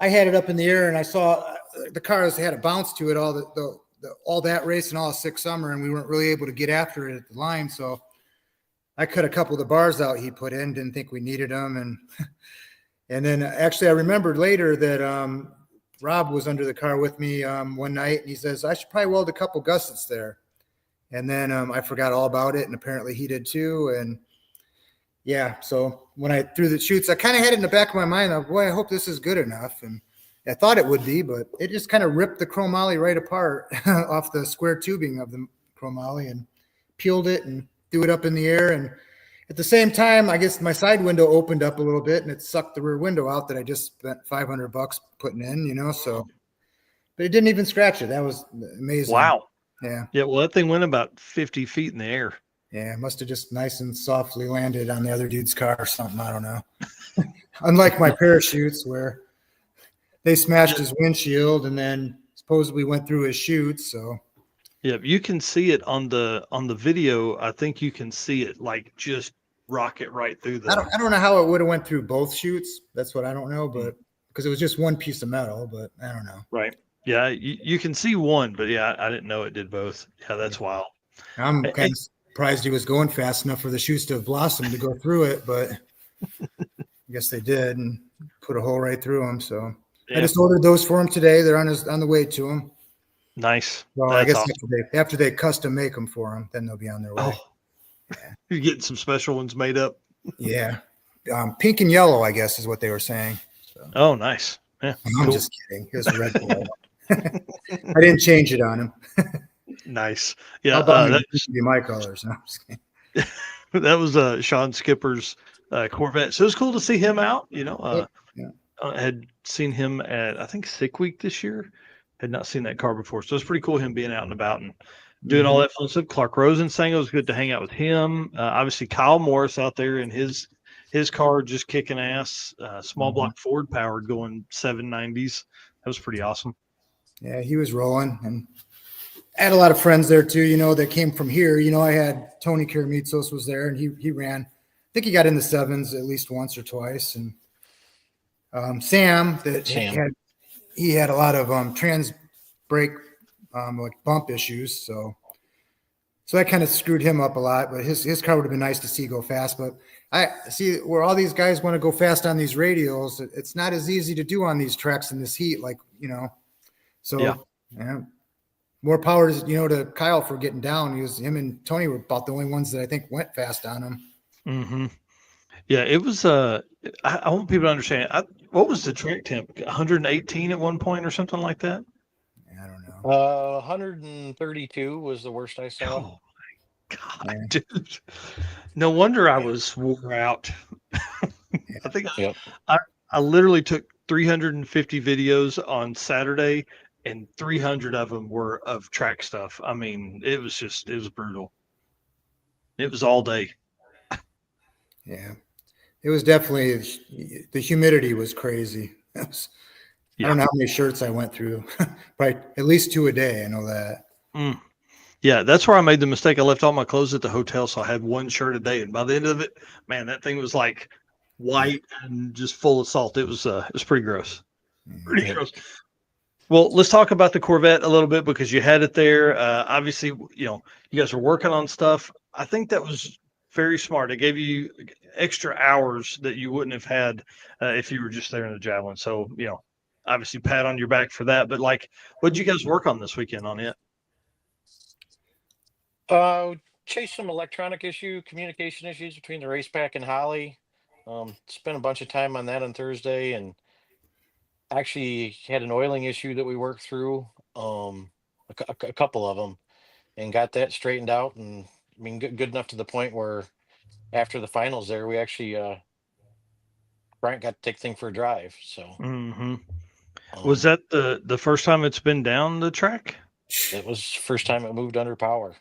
I had it up in the air, and I saw the cars had a bounce to it all that race and all 6 summer, and we weren't really able to get after it at the line. So I cut a couple of the bars out he put in. Didn't think we needed them, and then actually I remembered later that Rob was under the car with me one night, and he says, I should probably weld a couple gussets there. And then I forgot all about it, and apparently he did too. And yeah, so when I threw the chutes, I kind of had it in the back of my mind, boy, I hope this is good enough. And I thought it would be, but it just kind of ripped the chromoly right apart off the square tubing of the chromoly and peeled it and threw it up in the air. And at the same time, I guess my side window opened up a little bit and it sucked the rear window out that I just spent $500 putting in, so, but it didn't even scratch it. That was amazing. Wow. Yeah. Yeah. Well, that thing went about 50 feet in the air. Yeah. It must've just nice and softly landed on the other dude's car or something. I don't know. Unlike my parachutes where they smashed his windshield and then supposedly went through his chutes. So yeah, you can see it on the video. I think you can see it like just rocket right through the. I don't know how it would have went through both chutes. That's what I don't know, but because it was just one piece of metal, but I don't know. Right. Yeah, you can see one, but yeah, I didn't know it did both. Yeah, that's wild. I'm kind of surprised he was going fast enough for the chutes to have blossomed to go through it, but I guess they did and put a hole right through them. So yeah. I just ordered those for him today. They're on the way to him. Nice. Well, I guess awesome. after they custom make them for him, then they'll be on their way. Oh. Yeah. You're getting some special ones made up. Yeah. Pink and yellow, I guess, is what they were saying. So. Oh, nice. Yeah. I'm just kidding. It was a red ball. I didn't change it on him. Nice. Yeah. That should be my colors. No, I'm just kidding. That was Sean Skipper's Corvette. So it was cool to see him out. I had seen him at, I think, Sick Week this year. Had not seen that car before. So it's pretty cool him being out and about and doing all that fun stuff. Clark Rosen sang it was good to hang out with him. Obviously, Kyle Morris out there in his his car just kicking ass. Small block Ford powered, going 790s. That was pretty awesome. Yeah, he was rolling, and I had a lot of friends there too, that came from here. I had Tony Karamitsos was there, and he ran. I think he got in the sevens at least once or twice. And Sam he had a lot of trans brake like bump issues, so that kind of screwed him up a lot. But his car would have been nice to see go fast. But I see where all these guys want to go fast on these radials. It's not as easy to do on these tracks in this heat, So yeah. More power to Kyle for getting down. Him and Tony were about the only ones that I think went fast on him. Mm-hmm. Yeah, it was. I want people to understand. What was the track temp? 118 at one point or something like that. I don't know. 132 was the worst I saw. Oh my God, dude! No wonder I was wore out. I think I literally took 350 videos on Saturday, and 300 of them were of track stuff. I mean, it was brutal. It was all day. Yeah, it was definitely, the humidity was crazy. I don't know how many shirts I went through, probably at least 2 a day. I know that. Yeah, that's where I made the mistake. I left all my clothes at the hotel, so I had one shirt a day, and by the end of it, man, that thing was like white and just full of salt. It was pretty gross. Pretty gross. Well, let's talk about the Corvette a little bit because you had it there. Obviously, you guys were working on stuff. I think that was very smart. It gave you extra hours that you wouldn't have had if you were just there in the Javelin. So, obviously pat on your back for that. But what did you guys work on this weekend on it? Chased some electronic communication issues between the race pack and Holly. Spent a bunch of time on that on Thursday, and actually had an oiling issue that we worked through, a couple of them, and got that straightened out. And I mean, good enough to the point where after the finals there, we actually Bryant got to take the thing for a drive. So was that the first time it's been down the track? It was first time it moved under power.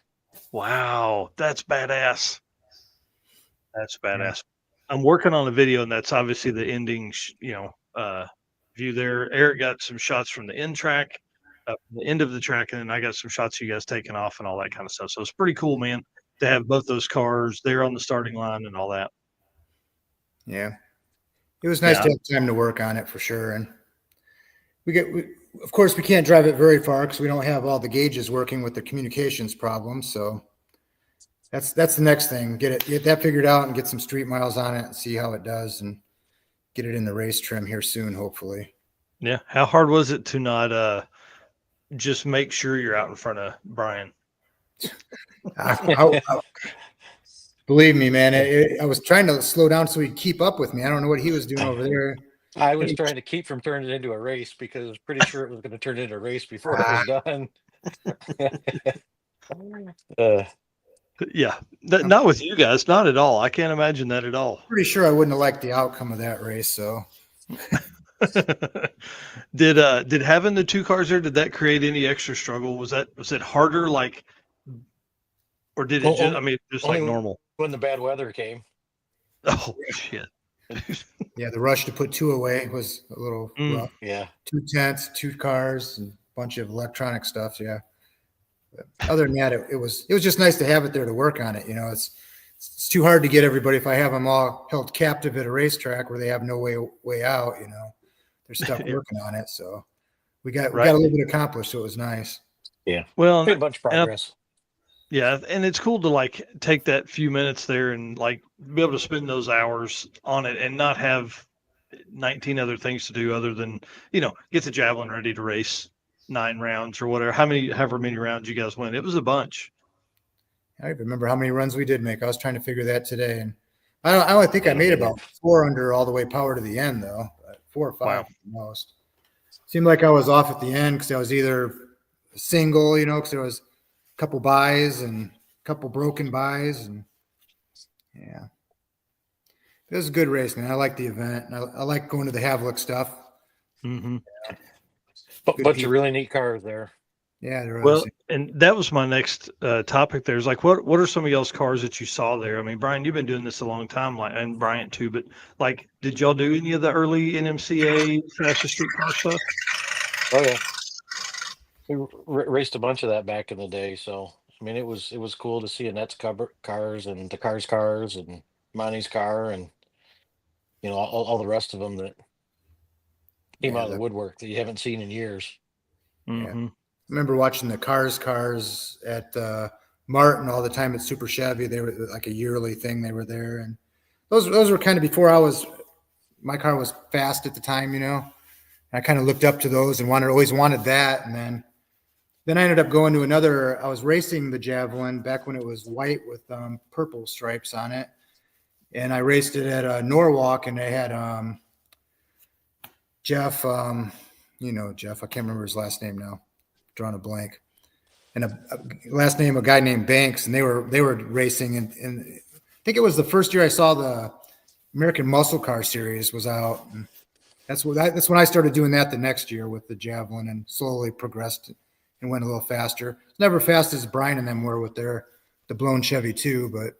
Wow, that's badass. That's badass. I'm working on a video, and that's obviously the ending, view there. Eric got some shots from the end track, the end of the track, and then I got some shots of you guys taking off and all that kind of stuff. So it's pretty cool, man, to have both those cars there on the starting line and all that. Yeah, it was nice to have time to work on it for sure. And of course, we can't drive it very far because we don't have all the gauges working with the communications problem. So that's the next thing. Get that figured out and get some street miles on it and see how it does, and get it in the race trim here soon, hopefully. Yeah. How hard was it to not just make sure you're out in front of Brian? Believe me, man, I was trying to slow down so he'd keep up with me. I don't know what he was doing over there. I was trying to keep from turning it into a race because I was pretty sure it was going to turn into a race before it was done. Yeah, not with you guys, not at all. I can't imagine that at all. Pretty sure I wouldn't have liked the outcome of that race. So, did having the two cars there, did that create any extra struggle? Was it harder, or did it just like normal when the bad weather came? Oh shit! Yeah, the rush to put two away was a little rough. Yeah, 2 tents, 2 cars, and a bunch of electronic stuff. Yeah. But other than that, it was just nice to have it there to work on it. It's too hard to get everybody if I have them all held captive at a racetrack where they have no way out. They're stuck working on it. So we got a little bit accomplished. So it was nice. Yeah. Well, a bunch of progress. Yeah, and it's cool to take that few minutes there and be able to spend those hours on it and not have 19 other things to do other than get the Javelin ready to race 9 rounds or whatever. However many rounds you guys went. It was a bunch. I don't remember how many runs we did make. I was trying to figure that today, and I only think I made about 4 under all the way power to the end, though. 4 or 5 at the most. Seemed like I was off at the end because I was either single, because there was a couple buys and a couple broken buys, and yeah, it was a good race, man. I like the event. I like going to the Havlik stuff. Mm-hmm. Bunch of really neat cars there. Yeah, they're Well, obviously. and that was my next topic. There's like, what are some of y'all's cars that you saw there? I mean, Brian, you've been doing this a long time, like, and Bryant too. But like, did y'all do any of the early NMCA fastest street car stuff? Oh yeah, we raced a bunch of that back in the day. So I mean, it was cool to see Annette's cars and the cars and Monty's car and all the rest of them that came Yeah, out of the woodwork that you haven't seen in years. yeah. Mm-hmm. I remember watching the cars at Martin all the time at Super Chevy. They were like a yearly thing. They were there, and those were kind of before my car was fast at the time. I kind of looked up to those and always wanted that. And then I ended up going to another. I was racing the Javelin back when it was white with purple stripes on it, and I raced it at Norwalk, and they had Jeff. Jeff. I can't remember his last name now. Drawing a blank. And a last name, a guy named Banks, and they were racing, and I think it was the first year I saw the American Muscle Car Series was out. And that's when I started doing that the next year with the Javelin, and slowly progressed and went a little faster. It's never fast as Brian and them were with the blown Chevy too, but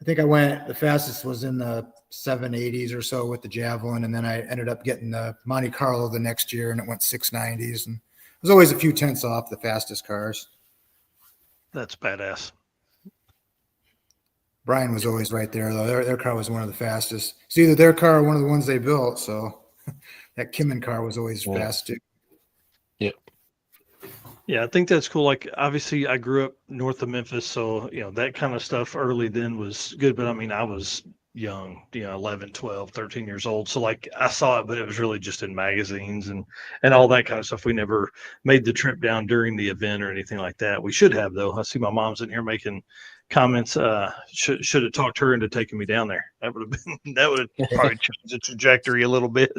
I think the fastest was in the 780s or so with the Javelin, and then I ended up getting the Monte Carlo the next year, and it went 690s, and it was always a few tenths off the fastest cars. That's badass. Brian was always right there, though. Their car was one of the fastest. It's either their car or one of the ones they built. So that Kimmin car was always fast too. Yep. Yeah, I think that's cool. Like, obviously, I grew up north of Memphis, so that kind of stuff early then was good. But I mean, I was young, 11, 12, 13 years old. So like, I saw it, but it was really just in magazines and all that kind of stuff. We never made the trip down during the event or anything like that. We should have, though. I see my mom's in here making comments. Should have talked her into taking me down there. That would have probably changed the trajectory a little bit.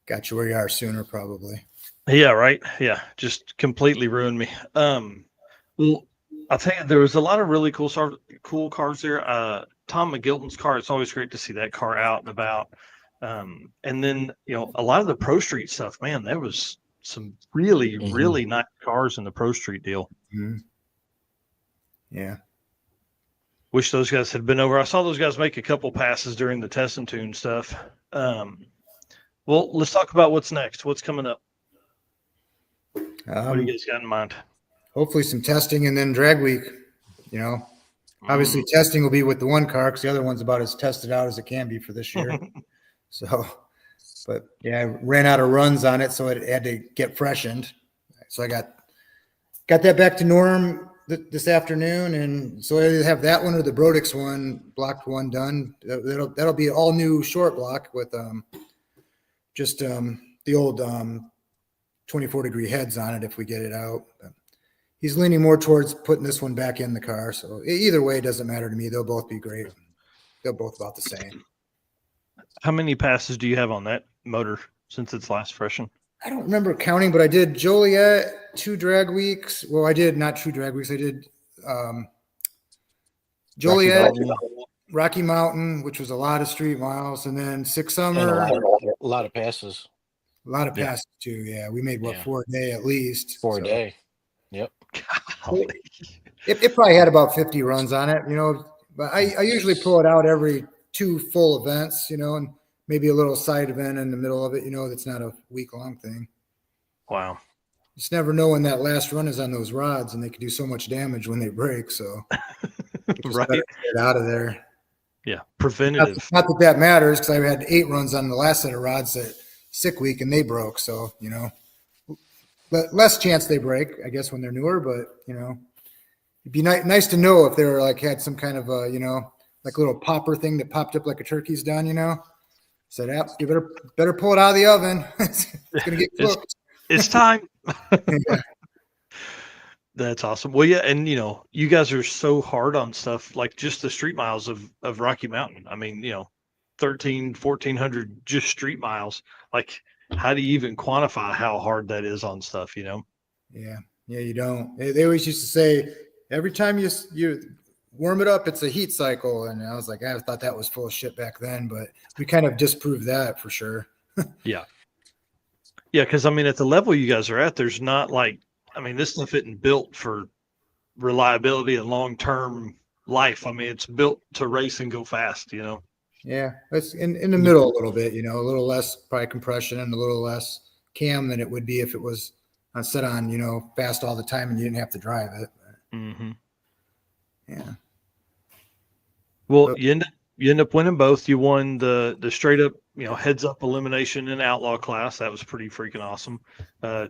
Got you where you are sooner, probably. Yeah, right. Yeah, just completely ruined me. Well, I'll tell you, there was a lot of really cool cars there. Tom McGilton's car. It's always great to see that car out and about. And then a lot of the Pro Street stuff. Man, there was some really really nice cars in the Pro Street deal. Mm-hmm. Yeah. Wish those guys had been over. I saw those guys make a couple passes during the test and tune stuff. Well, let's talk about what's next. What's coming up? What do you guys got in mind? Hopefully some testing and then drag week. Obviously testing will be with the one car because the other one's about as tested out as it can be for this year. But yeah, I ran out of runs on it, so it had to get freshened. So I got that back to Norm this afternoon, and so I either have that one or the Brodix one, blocked one done. That'll be all new short block with just the old 24-degree heads on it if we get it out. But he's leaning more towards putting this one back in the car. So either way, it doesn't matter to me. They'll both be great. They're both about the same. How many passes do you have on that motor since it's last freshened? I don't remember counting, but I did Joliet 2 drag weeks. Well, I did not 2 drag weeks. I did Joliet, Rocky Mountain, which was a lot of street miles, and then Six Summer. And a lot of passes. A lot of passes too. Yeah, we made 4 a day at least. 4 a day. Yep. It probably had about 50 runs on it, But I usually pull it out every 2 full events, and maybe a little side event in the middle of it, that's not a week-long thing. Wow. You just never know when that last run is on those rods, and they can do so much damage when they break. So just right. Get out of there. Yeah, preventative. Not that matters because I had 8 runs on the last set of rods at sick week, and they broke. So but less chance they break, I guess, when they're newer. But it'd be nice to know if they were had some kind of like a little popper thing that popped up like a turkey's done. Said, you better pull it out of the oven. It's gonna get cooked. It's time. Yeah. That's awesome. Well, yeah, and you guys are so hard on stuff like just the street miles of Rocky Mountain. I mean, 1,400 just street miles. Like, how do you even quantify how hard that is on stuff? Yeah, you don't. They always used to say every time you warm it up, it's a heat cycle, and I was like, I thought that was full of shit back then, but we kind of disproved that for sure. Yeah. Yeah, because I mean, at the level you guys are at, there's not like, I mean, this stuff isn't built for reliability and long term life. I mean, it's built to race and go fast. Yeah, it's in the middle a little bit, a little less probably compression and a little less cam than it would be if it was set on, fast all the time and you didn't have to drive it. Mm-hmm. Yeah. Well, you end up winning both. You won the straight up, heads up elimination in outlaw class. That was pretty freaking awesome.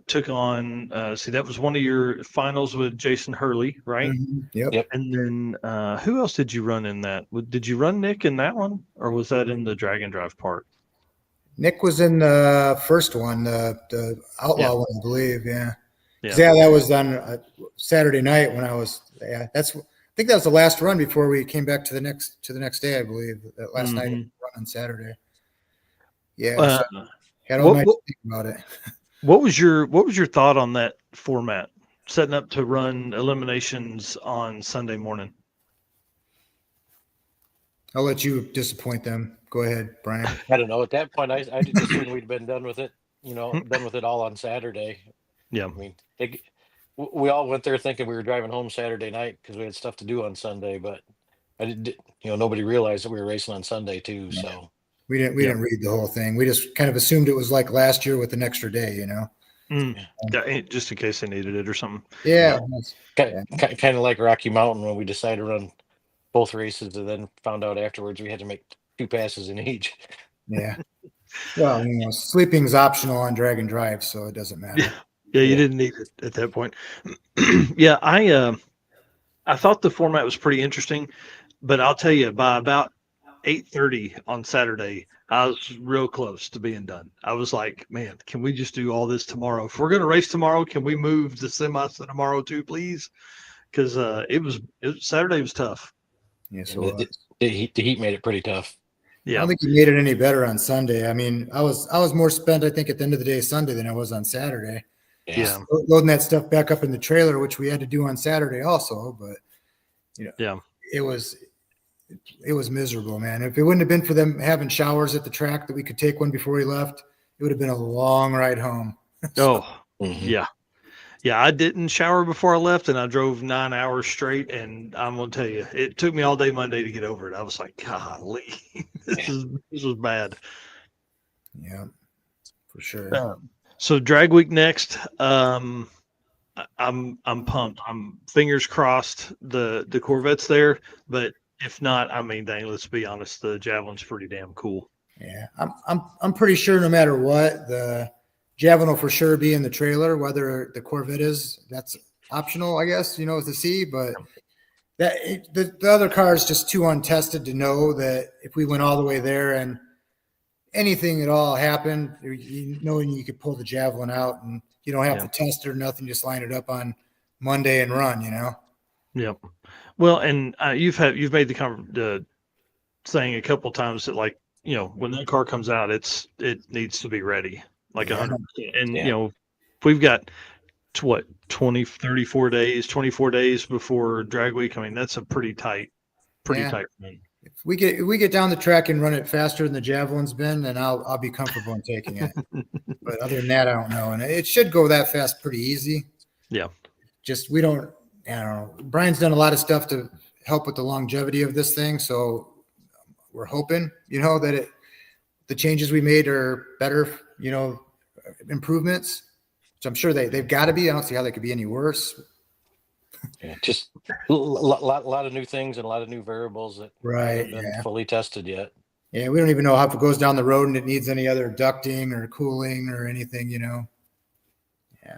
Took on that was one of your finals with Jason Hurley, right? Mm-hmm. Yep. And then who else did you run in that? Did you run Nick in that one, or was that in the drag and drive part? Nick was in the first one, the outlaw one, I believe. Yeah. Yeah. That was on Saturday night when I was. Yeah, I think that was the last run before we came back to the next day. I believe that last night run on Saturday. Yeah, so had all night to think about it. What was your thought on that format? Setting up to run eliminations on Sunday morning. I'll let you disappoint them. Go ahead, Brian. I don't know. At that point, I just assumed we'd been done with it. Done with it all on Saturday. Yeah. I mean, we all went there thinking we were driving home Saturday night because we had stuff to do on Sunday, but I didn't. Nobody realized that we were racing on Sunday too. Yeah. So we didn't read the whole thing. We just kind of assumed it was like last year with an extra day. Yeah, just in case they needed it or something. Yeah. Kind of like Rocky Mountain when we decided to run both races and then found out afterwards we had to make 2 passes in each. Yeah. Well, sleeping's optional on drag and drive, so it doesn't matter. Yeah, you didn't need it at that point. Yeah, I thought the format was pretty interesting, but I'll tell you, by about 8:30 on Saturday, I was real close to being done. I was like, man, can we just do all this tomorrow? If we're going to race tomorrow, can we move the semis to tomorrow too, please? Because Saturday was tough. Yeah, so the heat made it pretty tough. Yeah, I don't think you made it any better on Sunday. I mean, I was more spent, I think, at the end of the day Sunday than I was on Saturday. Yeah, loading that stuff back up in the trailer, which we had to do on Saturday also. But it was miserable, man. If it wouldn't have been for them having showers at the track that we could take one before we left, it would have been a long ride home. Yeah. Yeah, I didn't shower before I left, and I drove 9 hours straight. And I'm gonna tell you, it took me all day Monday to get over it. I was like, golly, this was bad. Yeah, for sure. So drag week next. I'm pumped. I'm fingers crossed the Corvette's there, but if not, I mean, dang, let's be honest, the Javelin's pretty damn cool. Yeah, I'm pretty sure no matter what, the Javelin will for sure be in the trailer. Whether the Corvette is, that's optional, I guess, to see. But the other car is just too untested to know that if we went all the way there and anything at all happened, knowing you could pull the Javelin out and you don't have to test it or nothing, just line it up on Monday and run, Yep. Well, and you've made the saying a couple times that, like, when that car comes out, it needs to be ready. Like 100%. And, we've got 24 days before drag week. I mean, that's a pretty tight run. If we get down the track and run it faster than the Javelin's been, then I'll be comfortable in taking it. But other than that, I don't know. And it should go that fast pretty easy. Yeah. Just, I don't know. Brian's done a lot of stuff to help with the longevity of this thing. So we're hoping, that the changes we made are better, improvements. So I'm sure they've got to be. I don't see how they could be any worse. Yeah, just a lot of new things and a lot of new variables that haven't been fully tested yet. Yeah, we don't even know how if it goes down the road and it needs any other ducting or cooling or anything,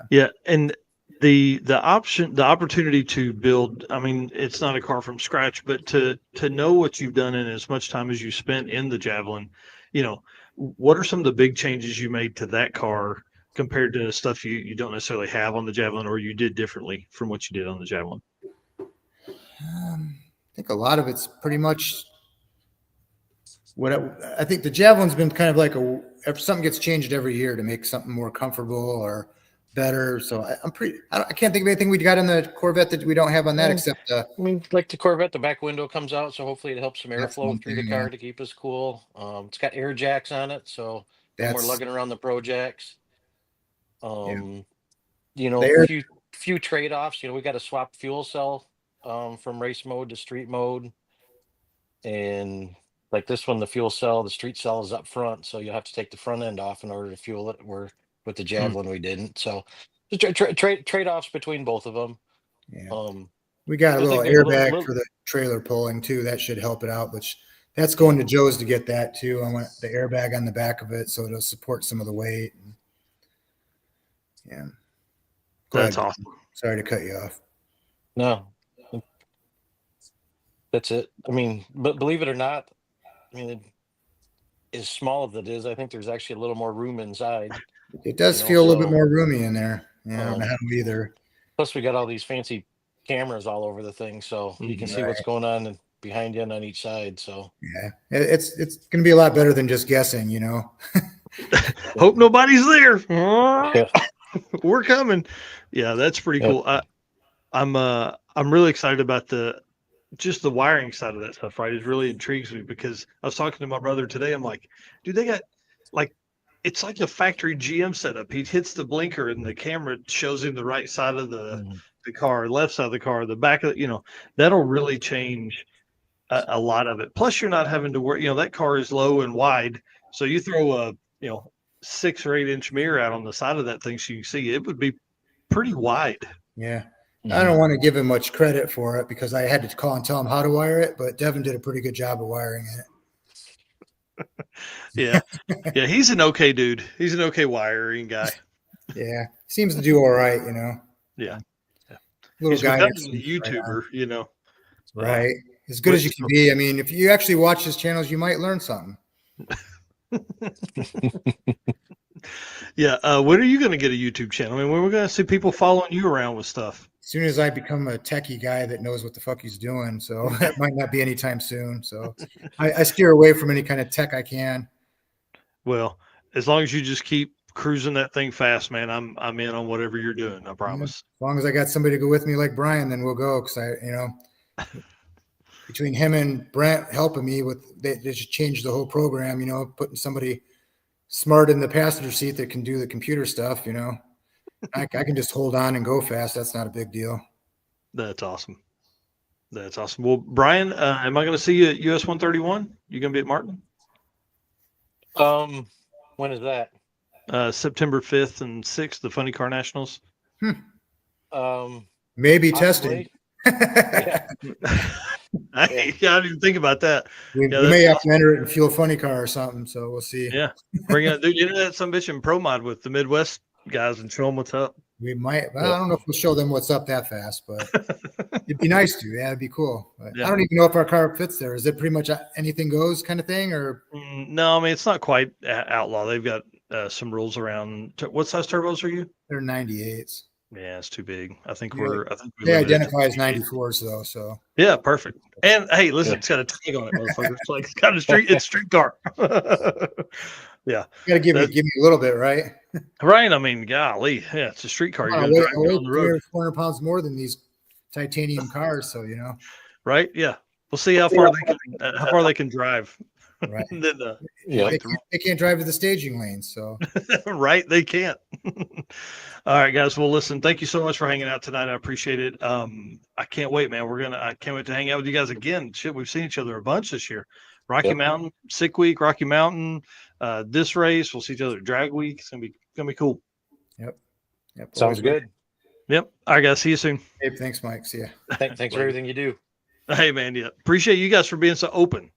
Yeah, and the opportunity to build, I mean, it's not a car from scratch, but to know what you've done in as much time as you spent in the Javelin, what are some of the big changes you made to that car compared to stuff you don't necessarily have on the Javelin, or you did differently from what you did on the Javelin? I think a lot of it's pretty much I think the Javelin's been kind of like if something gets changed every year to make something more comfortable or better. So I can't think of anything we got in the Corvette that we don't have on that except. I mean, like the Corvette, the back window comes out, so hopefully it helps some airflow through the car to keep us cool. It's got air jacks on it, so we're lugging around the Pro Jacks. You know, There, few trade-offs. You know, we got to swap fuel cell from race mode to street mode, and like this one, the fuel cell, the street cell is up front, so you have to take the front end off in order to fuel it. Where with the Mm. Javelin we didn't. So the trade-offs between both of them. yeah. Um, We got a I little think there's a airbag for the trailer pulling too. That should help it out, which that's going to Joe's to get that too. I want the airbag on the back of it so it'll support some of the weight. Yeah. Go That's ahead. awesome. Sorry to cut you off. No, that's it. I mean, but believe it or not, I mean, as small as it is, I think there's actually a little more room inside. It does You know, feel a little bit so, more roomy in there. Yeah, I don't know how either. Plus, we got all these fancy cameras all over the thing, so you can see what's going on behind you and on each side. So yeah, it's going to be a lot better than just guessing, you know. Hope nobody's there. yeah. We're coming. Yeah, that's pretty Yep. cool. I'm really excited about just the wiring side of that stuff, right? It really intrigues me because I was talking to my brother today. I'm like, dude, they got like it's like a factory GM setup. He hits the blinker and the camera shows him the right side of the car, left side of the car, the back of it, that'll really change a lot of it. Plus you're not having to worry, that car is low and wide. So you throw a, 6 or 8 inch mirror out on the side of that thing so you can see it would be pretty wide. Yeah. I don't want to give him much credit for it because I had to call and tell him how to wire it, but Devin did a pretty good job of wiring it. Yeah. Yeah. He's an okay dude. He's an okay wiring guy. Yeah. Seems to do all right, Yeah. Little He's guy. becoming a YouTuber, Right. As good as you can be. I mean, if you actually watch his channels, you might learn something. Yeah. When are you going to get a YouTube channel? I mean, when we're going to see people following you around with stuff? As soon as I become a techie guy that knows what the fuck he's doing. So that might not be anytime soon. So I steer away from any kind of tech I can. Well, as long as you just keep cruising that thing fast, man, I'm in on whatever you're doing. I promise. As long as I got somebody to go with me like Brian, then we'll go. Cause between him and Bryant helping me they just changed the whole program, putting somebody smart in the passenger seat that can do the computer stuff, I can just hold on and go fast. That's not a big deal. That's awesome. That's awesome. Well, Brian, am I going to see you at US 131? You going to be at Martin? When is that? September 5th and 6th, the Funny Car Nationals. Maybe testing. Yeah. I didn't even think about that. We may have to enter it in Fuel Funny Car or something, so we'll see. Yeah, bring it, dude. That some bitch in Pro Mod with the Midwest guys and show them what's up. We might. Well, I don't know if we'll show them what's up that fast, but it'd be nice to. Yeah, it'd be cool. But I don't even know if our car fits there. Is it pretty much anything goes kind of thing, or? No, I mean it's not quite outlaw. They've got some rules around. What size turbos are you? They're 98s. Yeah, it's too big. I think they identify as 94s though. So yeah, perfect. And hey, listen, it's got a tag on it, motherfucker. It's like it's got a street car. Yeah, you got to give me a little bit, right? Right. I mean, golly, yeah, it's a street car. You're gonna drive down the road. 400 pounds more than these titanium cars, so Right? Yeah, we'll see how far they can drive. Right. Then, they can't drive to the staging lanes, so right, they can't. All right, guys. Well, listen, thank you so much for hanging out tonight. I appreciate it. I can't wait, man. I can't wait to hang out with you guys again. Shit, we've seen each other a bunch this year. Rocky Mountain, Sick Week, Rocky Mountain, this race. We'll see each other at Drag Week. It's gonna be cool. Yep. Sounds good. Yep. All right, guys. See you soon. Hey, thanks, Mike. See ya. Thanks for everything you do. Hey, man. Yeah. Appreciate you guys for being so open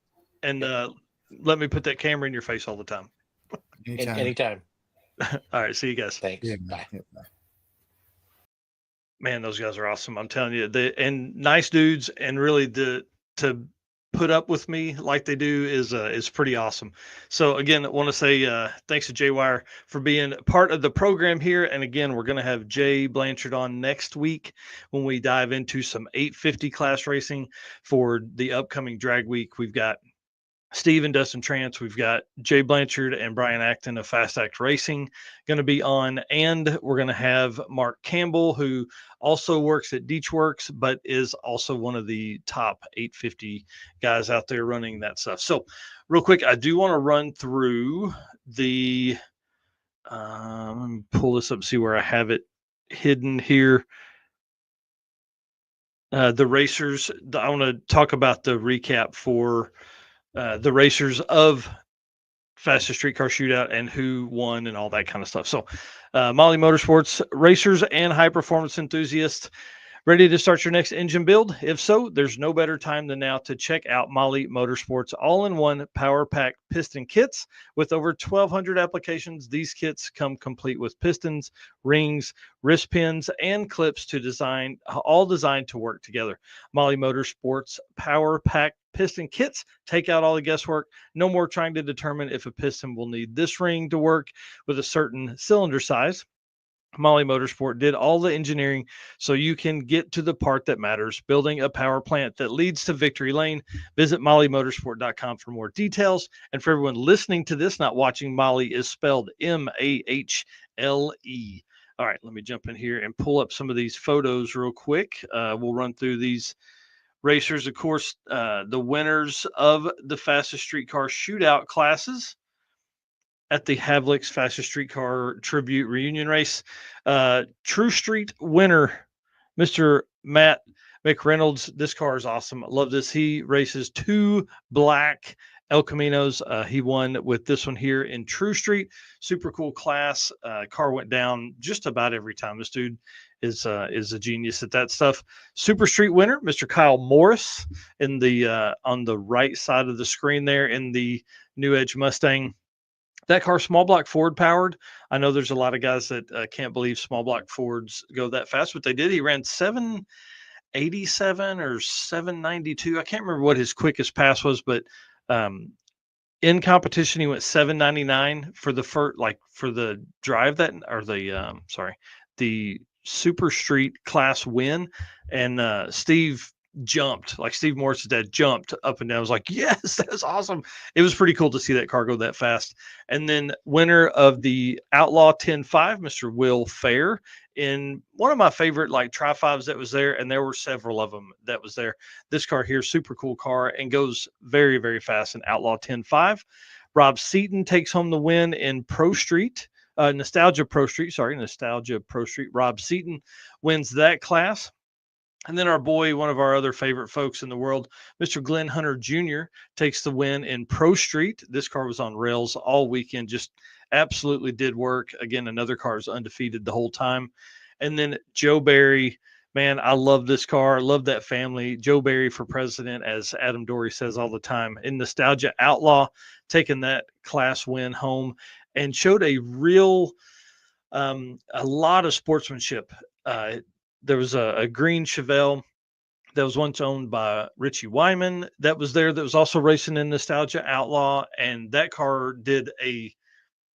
and let me put that camera in your face all the time. Anytime. All right. See you guys. Thanks. Yeah, Bye. bye. Man, those guys are awesome. I'm telling you, and nice dudes, and really to put up with me like they do is pretty awesome. So again, I want to say thanks to Jay Wire for being part of the program here. And again, we're going to have Jay Blanchard on next week when we dive into some 850 class racing for the upcoming drag week. We've got Steve and Dustin Trance, we've got Jay Blanchard and Brian Acton of Fast Act Racing going to be on, and we're going to have Mark Campbell, who also works at Deechworks, but is also one of the top 850 guys out there running that stuff. So real quick, I do want to run through the let me me pull this up, see where I have it hidden here. The racers, I want to talk about the recap for the racers of Fastest Streetcar Shootout and who won and all that kind of stuff. So, Molly Motorsports racers and high performance enthusiasts, ready to start your next engine build? If so, there's no better time than now to check out Molly Motorsports all-in-one power pack piston kits. With over 1,200 applications, these kits come complete with pistons, rings, wrist pins, and clips to design, all designed to work together. Molly Motorsports power pack piston kits take out all the guesswork. No more trying to determine if a piston will need this ring to work with a certain cylinder size. Molly Motorsport did all the engineering so you can get to the part that matters, building a power plant that leads to victory lane. Visit mollymotorsport.com for more details. And for everyone listening to this, not watching, Molly is spelled Mahle. All right, let me jump in here and pull up some of these photos real quick. We'll run through these racers. Of course, the winners of the Fastest Streetcar Shootout classes at the Havlik's Fastest Streetcar Tribute Reunion Race. True Street winner, Mr. Matt McReynolds. This car is awesome. I love this. He races 2 black El Caminos. He won with this one here in True Street. Super cool class. Car went down just about every time. This dude is a genius at that stuff. Super Street winner, Mr. Kyle Morris, in the on the right side of the screen there in the New Edge Mustang. That car, small block Ford powered. I know there's a lot of guys that can't believe small block Fords go that fast, but they did. He ran 787 or 792. I can't remember what his quickest pass was, but in competition, he went 799 for the for the drive that, or the Super Street class win. And Steve jumped, like Steve Morris's dad jumped up and down. I was like, yes, that's awesome. It was pretty cool to see that car go that fast. And then winner of the Outlaw 10-5, Mr. Will Fair, in one of my favorite like tri-5s that was there, and there were several of them that was there. This car here, super cool car, and goes very, very fast in Outlaw 10-5. Rob Seaton takes home the win in Pro Street. Nostalgia Pro Street. Rob Seaton wins that class. And then our boy, one of our other favorite folks in the world, Mr. Glenn Hunter Jr., takes the win in Pro Street. This car was on rails all weekend, just absolutely did work. Again, another car is undefeated the whole time. And then Joe Barry, man, I love this car. I love that family. Joe Barry for president, as Adam Dory says all the time. In Nostalgia Outlaw, taking that class win home and showed a real, a lot of sportsmanship. There was a green Chevelle that was once owned by Richie Wyman that was there, that was also racing in Nostalgia Outlaw. And that car did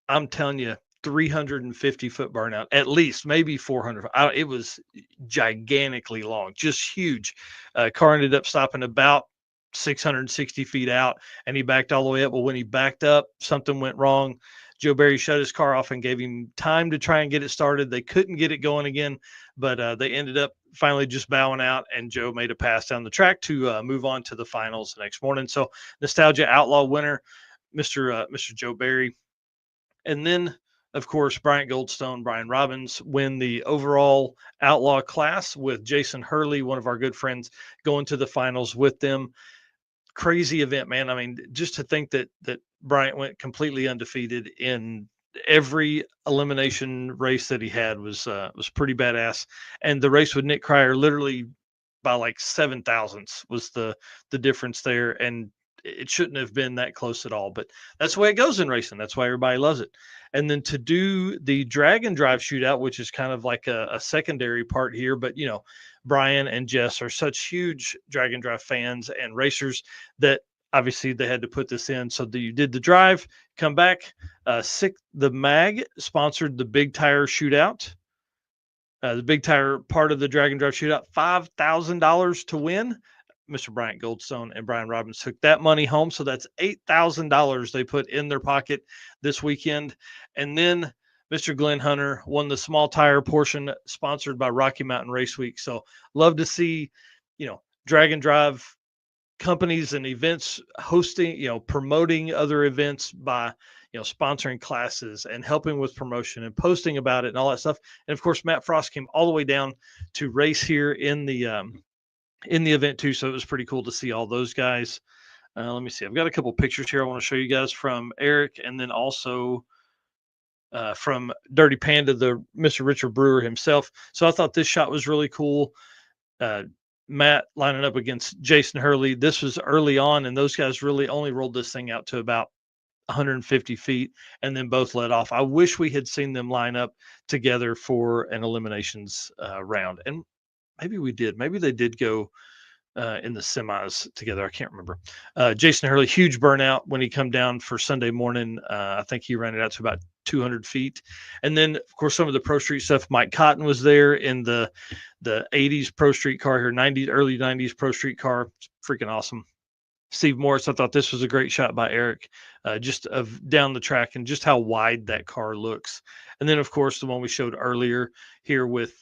I'm telling you, 350-foot burnout, at least, maybe 400. It was gigantically long, just huge. Car ended up stopping about 660 feet out, and he backed all the way up. Well, when he backed up, something went wrong. Joe Barry shut his car off and gave him time to try and get it started. They couldn't get it going again, but they ended up finally just bowing out, and Joe made a pass down the track to move on to the finals the next morning. So Nostalgia Outlaw winner, Mr. Joe Barry. And then, of course, Bryant Goldstone, Brian Robbins win the overall Outlaw class with Jason Hurley, one of our good friends, going to the finals with them. Crazy event, man. I mean, just to think that Bryant went completely undefeated in every elimination race that he had was pretty badass. And the race with Nick Cryer, literally by like 7 thousandths was the difference there. And it shouldn't have been that close at all, but that's the way it goes in racing. That's why everybody loves it. And then to do the drag and drive shootout, which is kind of like a secondary part here, but you know, Brian and Jess are such huge drag and drive fans and racers that obviously they had to put this in. So you did the drive, come back. The Mag sponsored the Big Tire Shootout. The Big Tire part of the drag and drive shootout, $5,000 to win. Mr. Bryant Goldstone and Brian Robbins took that money home. So that's $8,000 they put in their pocket this weekend. And then Mr. Glenn Hunter won the small tire portion sponsored by Rocky Mountain Race Week. So love to see, you know, drag and drive companies and events hosting, you know, promoting other events by, sponsoring classes and helping with promotion and posting about it and all that stuff. And of course, Matt Frost came all the way down to race here in the event too. So it was pretty cool to see all those guys. Let me see. I've got a couple pictures here I want to show you guys from Eric, and then also from Dirty Panda, the Mr. Richard Brewer himself. So I thought this shot was really cool. Matt lining up against Jason Hurley. This was early on, and those guys really only rolled this thing out to about 150 feet and then both let off. I wish we had seen them line up together for an eliminations round. And maybe we did. Maybe they did go in the semis together. I can't remember. Jason Hurley, huge burnout when he come down for Sunday morning. I think he ran it out to about 200 feet. And then, of course, some of the Pro Street stuff. Mike Cotton was there in the 80s Pro Street car here, early 90s Pro Street car. It's freaking awesome. Steve Morris, I thought this was a great shot by Eric, just of down the track and just how wide that car looks. And then, of course, the one we showed earlier here with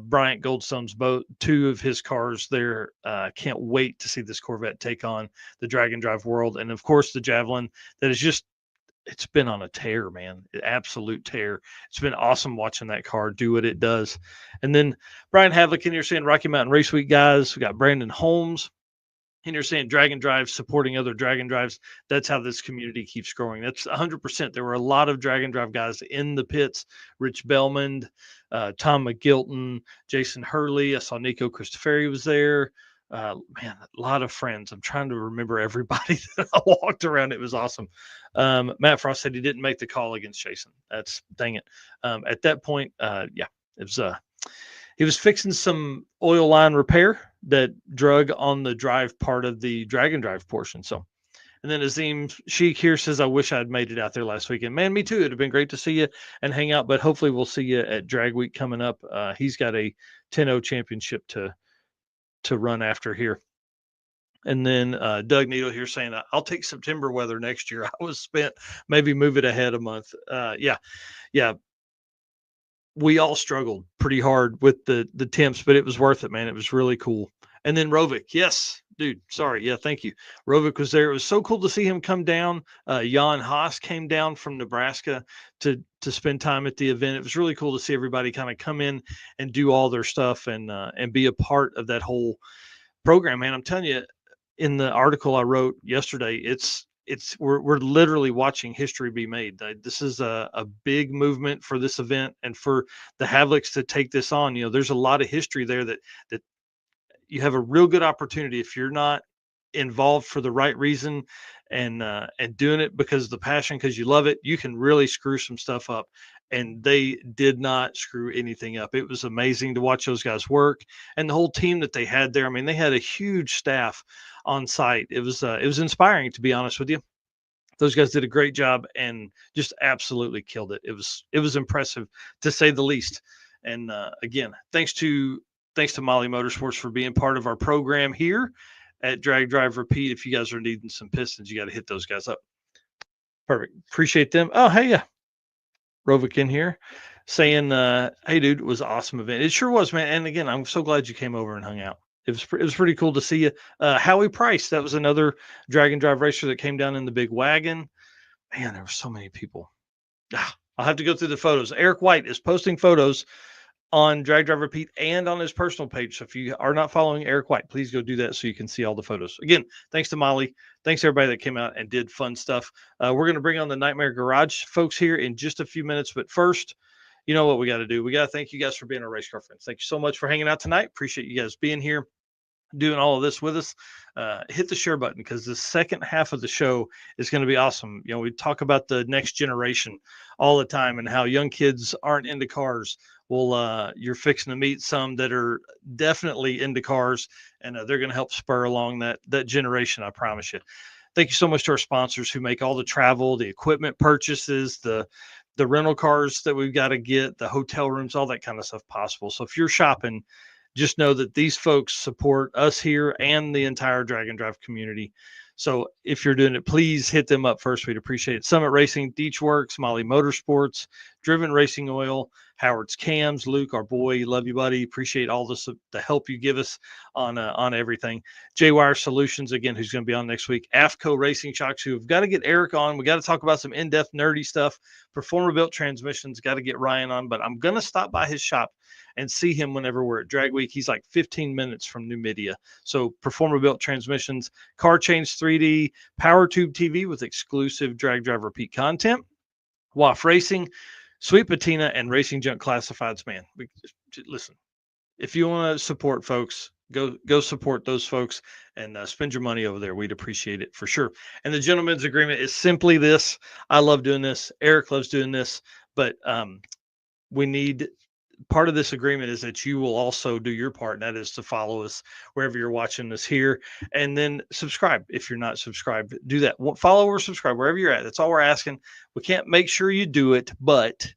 Bryant Goldstone's boat, two of his cars there. Can't wait to see this Corvette take on the drag and drive world. And of course, the Javelin that is just, it's been on a tear, man, an absolute tear. It's been awesome watching that car do what it does. And then Brian Havlik in here saying Rocky Mountain Race Week guys. We got Brandon Holmes. And you're saying drag and drive, supporting other drag and drives. That's how this community keeps growing. That's 100%. There were a lot of drag and drive guys in the pits. Rich Bellmond, Tom McGilton, Jason Hurley. I saw Nico Cristoferi was there. Man, a lot of friends. I'm trying to remember everybody that I walked around. It was awesome. Matt Frost said he didn't make the call against Jason. That's dang it. At that point, yeah, it was he was fixing some oil line repair that drug on the drive part of the drag and drive portion. So, and then Azim Sheik here says, I wish I'd made it out there last weekend. Man, me too. It'd have been great to see you and hang out, but hopefully we'll see you at Drag Week coming up. He's got a 10-0 championship to run after here. And then Doug Needle here saying, I'll take September weather next year. I was spent, maybe move it ahead a month. Yeah. We all struggled pretty hard with the temps, but it was worth it, man. It was really cool. And then Rovik, yes, dude, sorry. Yeah, thank you. Rovik was there. It was so cool to see him come down. Jan Haas came down from Nebraska to spend time at the event. It was really cool to see everybody kind of come in and do all their stuff and be a part of that whole program, man. I'm telling you, in the article I wrote yesterday, we're literally watching history be made. This is a big movement for this event and for the Havliks to take this on. There's a lot of history there that you have a real good opportunity if you're not involved for the right reason and doing it because of the passion, because you love it. You can really screw some stuff up, and they did not screw anything up. It was amazing to watch those guys work and the whole team that they had there. I mean, they had a huge staff on site. It was inspiring, to be honest with you. Those guys did a great job and just absolutely killed it. It was impressive, to say the least. And again, thanks to Molly Motorsports for being part of our program here at Drag Drive Repeat. If you guys are needing some pistons, you got to hit those guys up. Perfect. Appreciate them. Oh, hey, yeah. Rovik in here saying, hey, dude, it was an awesome event. It sure was, man. And again, I'm so glad you came over and hung out. It was pretty cool to see you. Howie Price, that was another drag and drive racer that came down in the big wagon. Man, there were so many people. I'll have to go through the photos. Eric White is posting photos on Drag Drive Repeat and on his personal page. So if you are not following Eric White, please go do that so you can see all the photos. Again, thanks to Molly. Thanks to everybody that came out and did fun stuff. We're going to bring on the Nightmare Garage folks here in just a few minutes. But first, you know what we got to do. We got to thank you guys for being our race car friends. Thank you so much for hanging out tonight. Appreciate you guys being here, doing all of this with us. Hit the share button, because the second half of the show is going to be awesome. We talk about the next generation all the time and how young kids aren't into cars. Well, you're fixing to meet some that are definitely into cars, and they're going to help spur along that generation. I promise you. Thank you so much to our sponsors who make all the travel, the equipment purchases, the rental cars that we've got to get, the hotel rooms, all that kind of stuff possible. So if you're shopping, just know that these folks support us here and the entire Drag and Drive community. So if you're doing it, please hit them up first. We'd appreciate it. Summit Racing, Deech Works, Molly Motorsports, Driven Racing Oil, Howard's cams, Luke, our boy, love you, buddy. Appreciate all the help you give us on everything. J-Wire Solutions, again, who's going to be on next week. AFCO Racing Shocks, who have got to get Eric on. We got to talk about some in-depth nerdy stuff. Performer Built Transmissions, got to get Ryan on, but I'm going to stop by his shop and see him whenever we're at Drag Week. He's like 15 minutes from New Media. So Performer Built Transmissions, Car Change 3D, Power Tube TV with exclusive Drag Drive Repeat content, WAF Racing, Sweet Patina, and Racing Junk Classifieds. Man, listen, if you want to support folks, go support those folks and spend your money over there. We'd appreciate it for sure. And the gentleman's agreement is simply this. I love doing this. Eric loves doing this, but we need part of this agreement is that you will also do your part, and that is to follow us wherever you're watching this here, and then subscribe. If you're not subscribed, do that. Follow or subscribe wherever you're at. That's all we're asking. We can't make sure you do it, but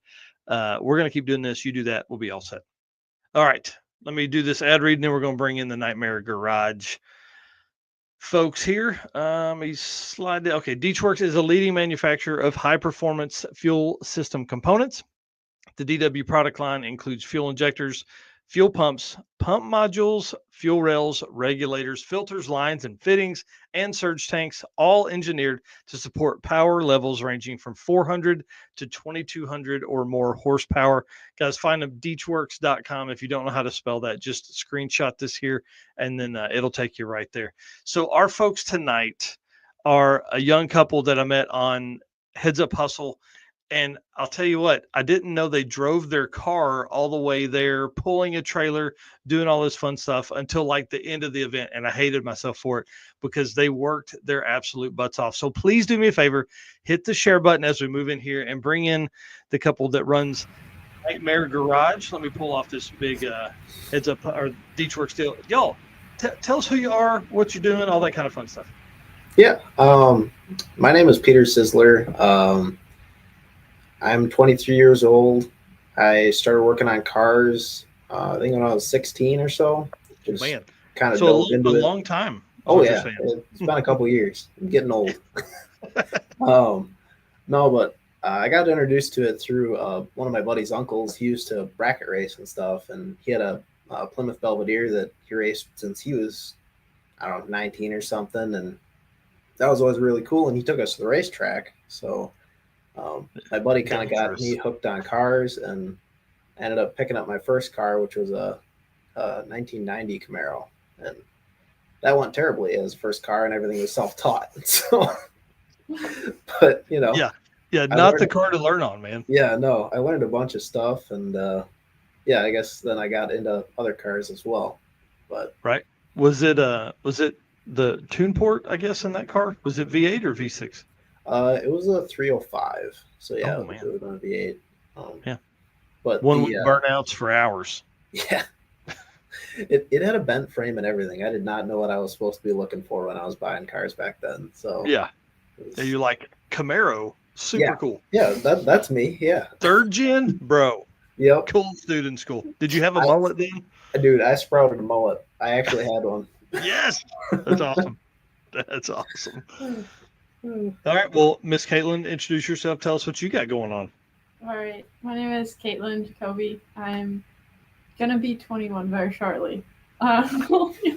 we're going to keep doing this. You do that, we'll be all set. All right, let me do this ad read, and then we're going to bring in the Nightmare Garage folks here. He's slide down. Okay, Deechworks is a leading manufacturer of high performance fuel system components. The DW product line includes fuel injectors, fuel pumps, pump modules, fuel rails, regulators, filters, lines, and fittings, and surge tanks, all engineered to support power levels ranging from 400 to 2200 or more horsepower. Guys, find them deechworks.com. If you don't know how to spell that, just screenshot this here, and then it'll take you right there. So our folks tonight are a young couple that I met on Heads Up Hustle. And I'll tell you what, I didn't know they drove their car all the way there, pulling a trailer, doing all this fun stuff until like the end of the event. And I hated myself for it because they worked their absolute butts off. So please do me a favor, hit the share button as we move in here and bring in the couple that runs Nightmare Garage. Let me pull off this big Heads Up or Deechworks deal. Y'all, tell us who you are, what you're doing, all that kind of fun stuff. Yeah. My name is Peter Sisler. I'm 23 years old. I started working on cars, I think when I was 16 or so. Just Man, kind of so dove into it. a long time. Oh yeah, it's been a couple years. I'm getting old. No, but I got introduced to it through one of my buddy's uncles. He used to bracket race and stuff, and he had a Plymouth Belvedere that he raced since he was, I don't know, 19 or something, and that was always really cool. And he took us to the racetrack, so. My buddy kind of got me hooked on cars, and ended up picking up my first car, which was a 1990 Camaro, and that went terribly as first car, and everything was self-taught. So, but not the car to learn on, man. Yeah, no, I learned a bunch of stuff, and I guess then I got into other cars as well. But right, was it the tune port? I guess in that car was it V8 or V6? It was a 305. So yeah, oh, man. It was on a V8. Yeah, but one with burnouts for hours. Yeah, it had a bent frame and everything. I did not know what I was supposed to be looking for when I was buying cars back then. So yeah, you like Camaro, super cool. Yeah, that's me. Yeah, third gen, bro. Yep, coolest dude in school. Did you have a mullet then? Dude, I sprouted a mullet. I actually had one. Yes, that's awesome. That's awesome. All right, well, Miss Caitlin, introduce yourself. Tell us what you got going on. All right, my name is Caitlin Jacoby. I'm gonna be 21 very shortly. I kind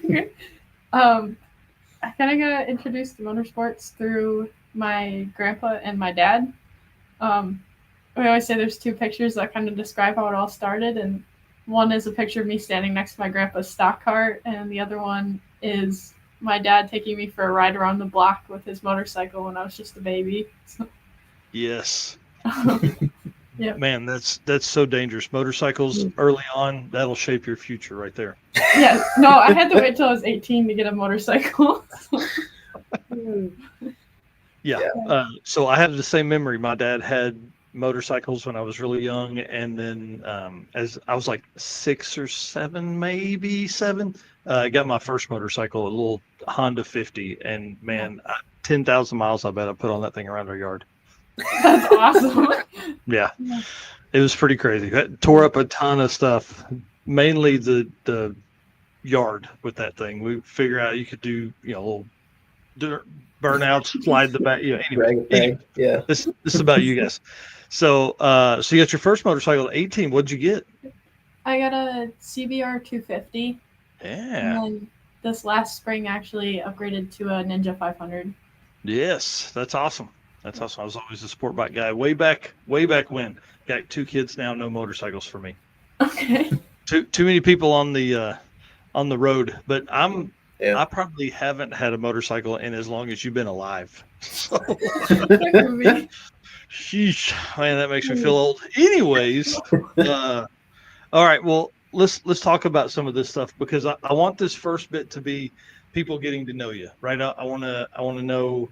of got introduced to motorsports through my grandpa and my dad. We always say there's two pictures that kind of describe how it all started, and one is a picture of me standing next to my grandpa's stock car, and the other one is my dad taking me for a ride around the block with his motorcycle when I was just a baby. So. Yes. Yep. Man, that's so dangerous. Motorcycles early on, that'll shape your future right there. Yeah. No, I had to wait till I was 18 to get a motorcycle. Yeah. So I have the same memory. My dad had motorcycles when I was really young, and then as I was like 6 or 7, maybe 7, I got my first motorcycle, a little Honda 50, and man, 10,000 miles I bet I put on that thing around our yard. That's awesome. Yeah, it was pretty crazy. It tore up a ton of stuff, mainly the yard with that thing. We figured out you could do little dirt burnouts, slide the back. Anyway, yeah. This is about you guys. So so you got your first motorcycle at 18. What'd you get? I got a CBR 250, and Yeah. then this last spring actually upgraded to a Ninja 500. Yes, that's awesome. That's awesome. I was always a sport bike guy way back when. Got 2 kids now, no motorcycles for me. Okay. Too many people on the road, but Yeah. I probably haven't had a motorcycle in as long as you've been alive. So, That could be. sheesh, man, that makes me feel old. Anyways, all right, well, let's talk about some of this stuff because I want this first bit to be people getting to know you, right? I want to know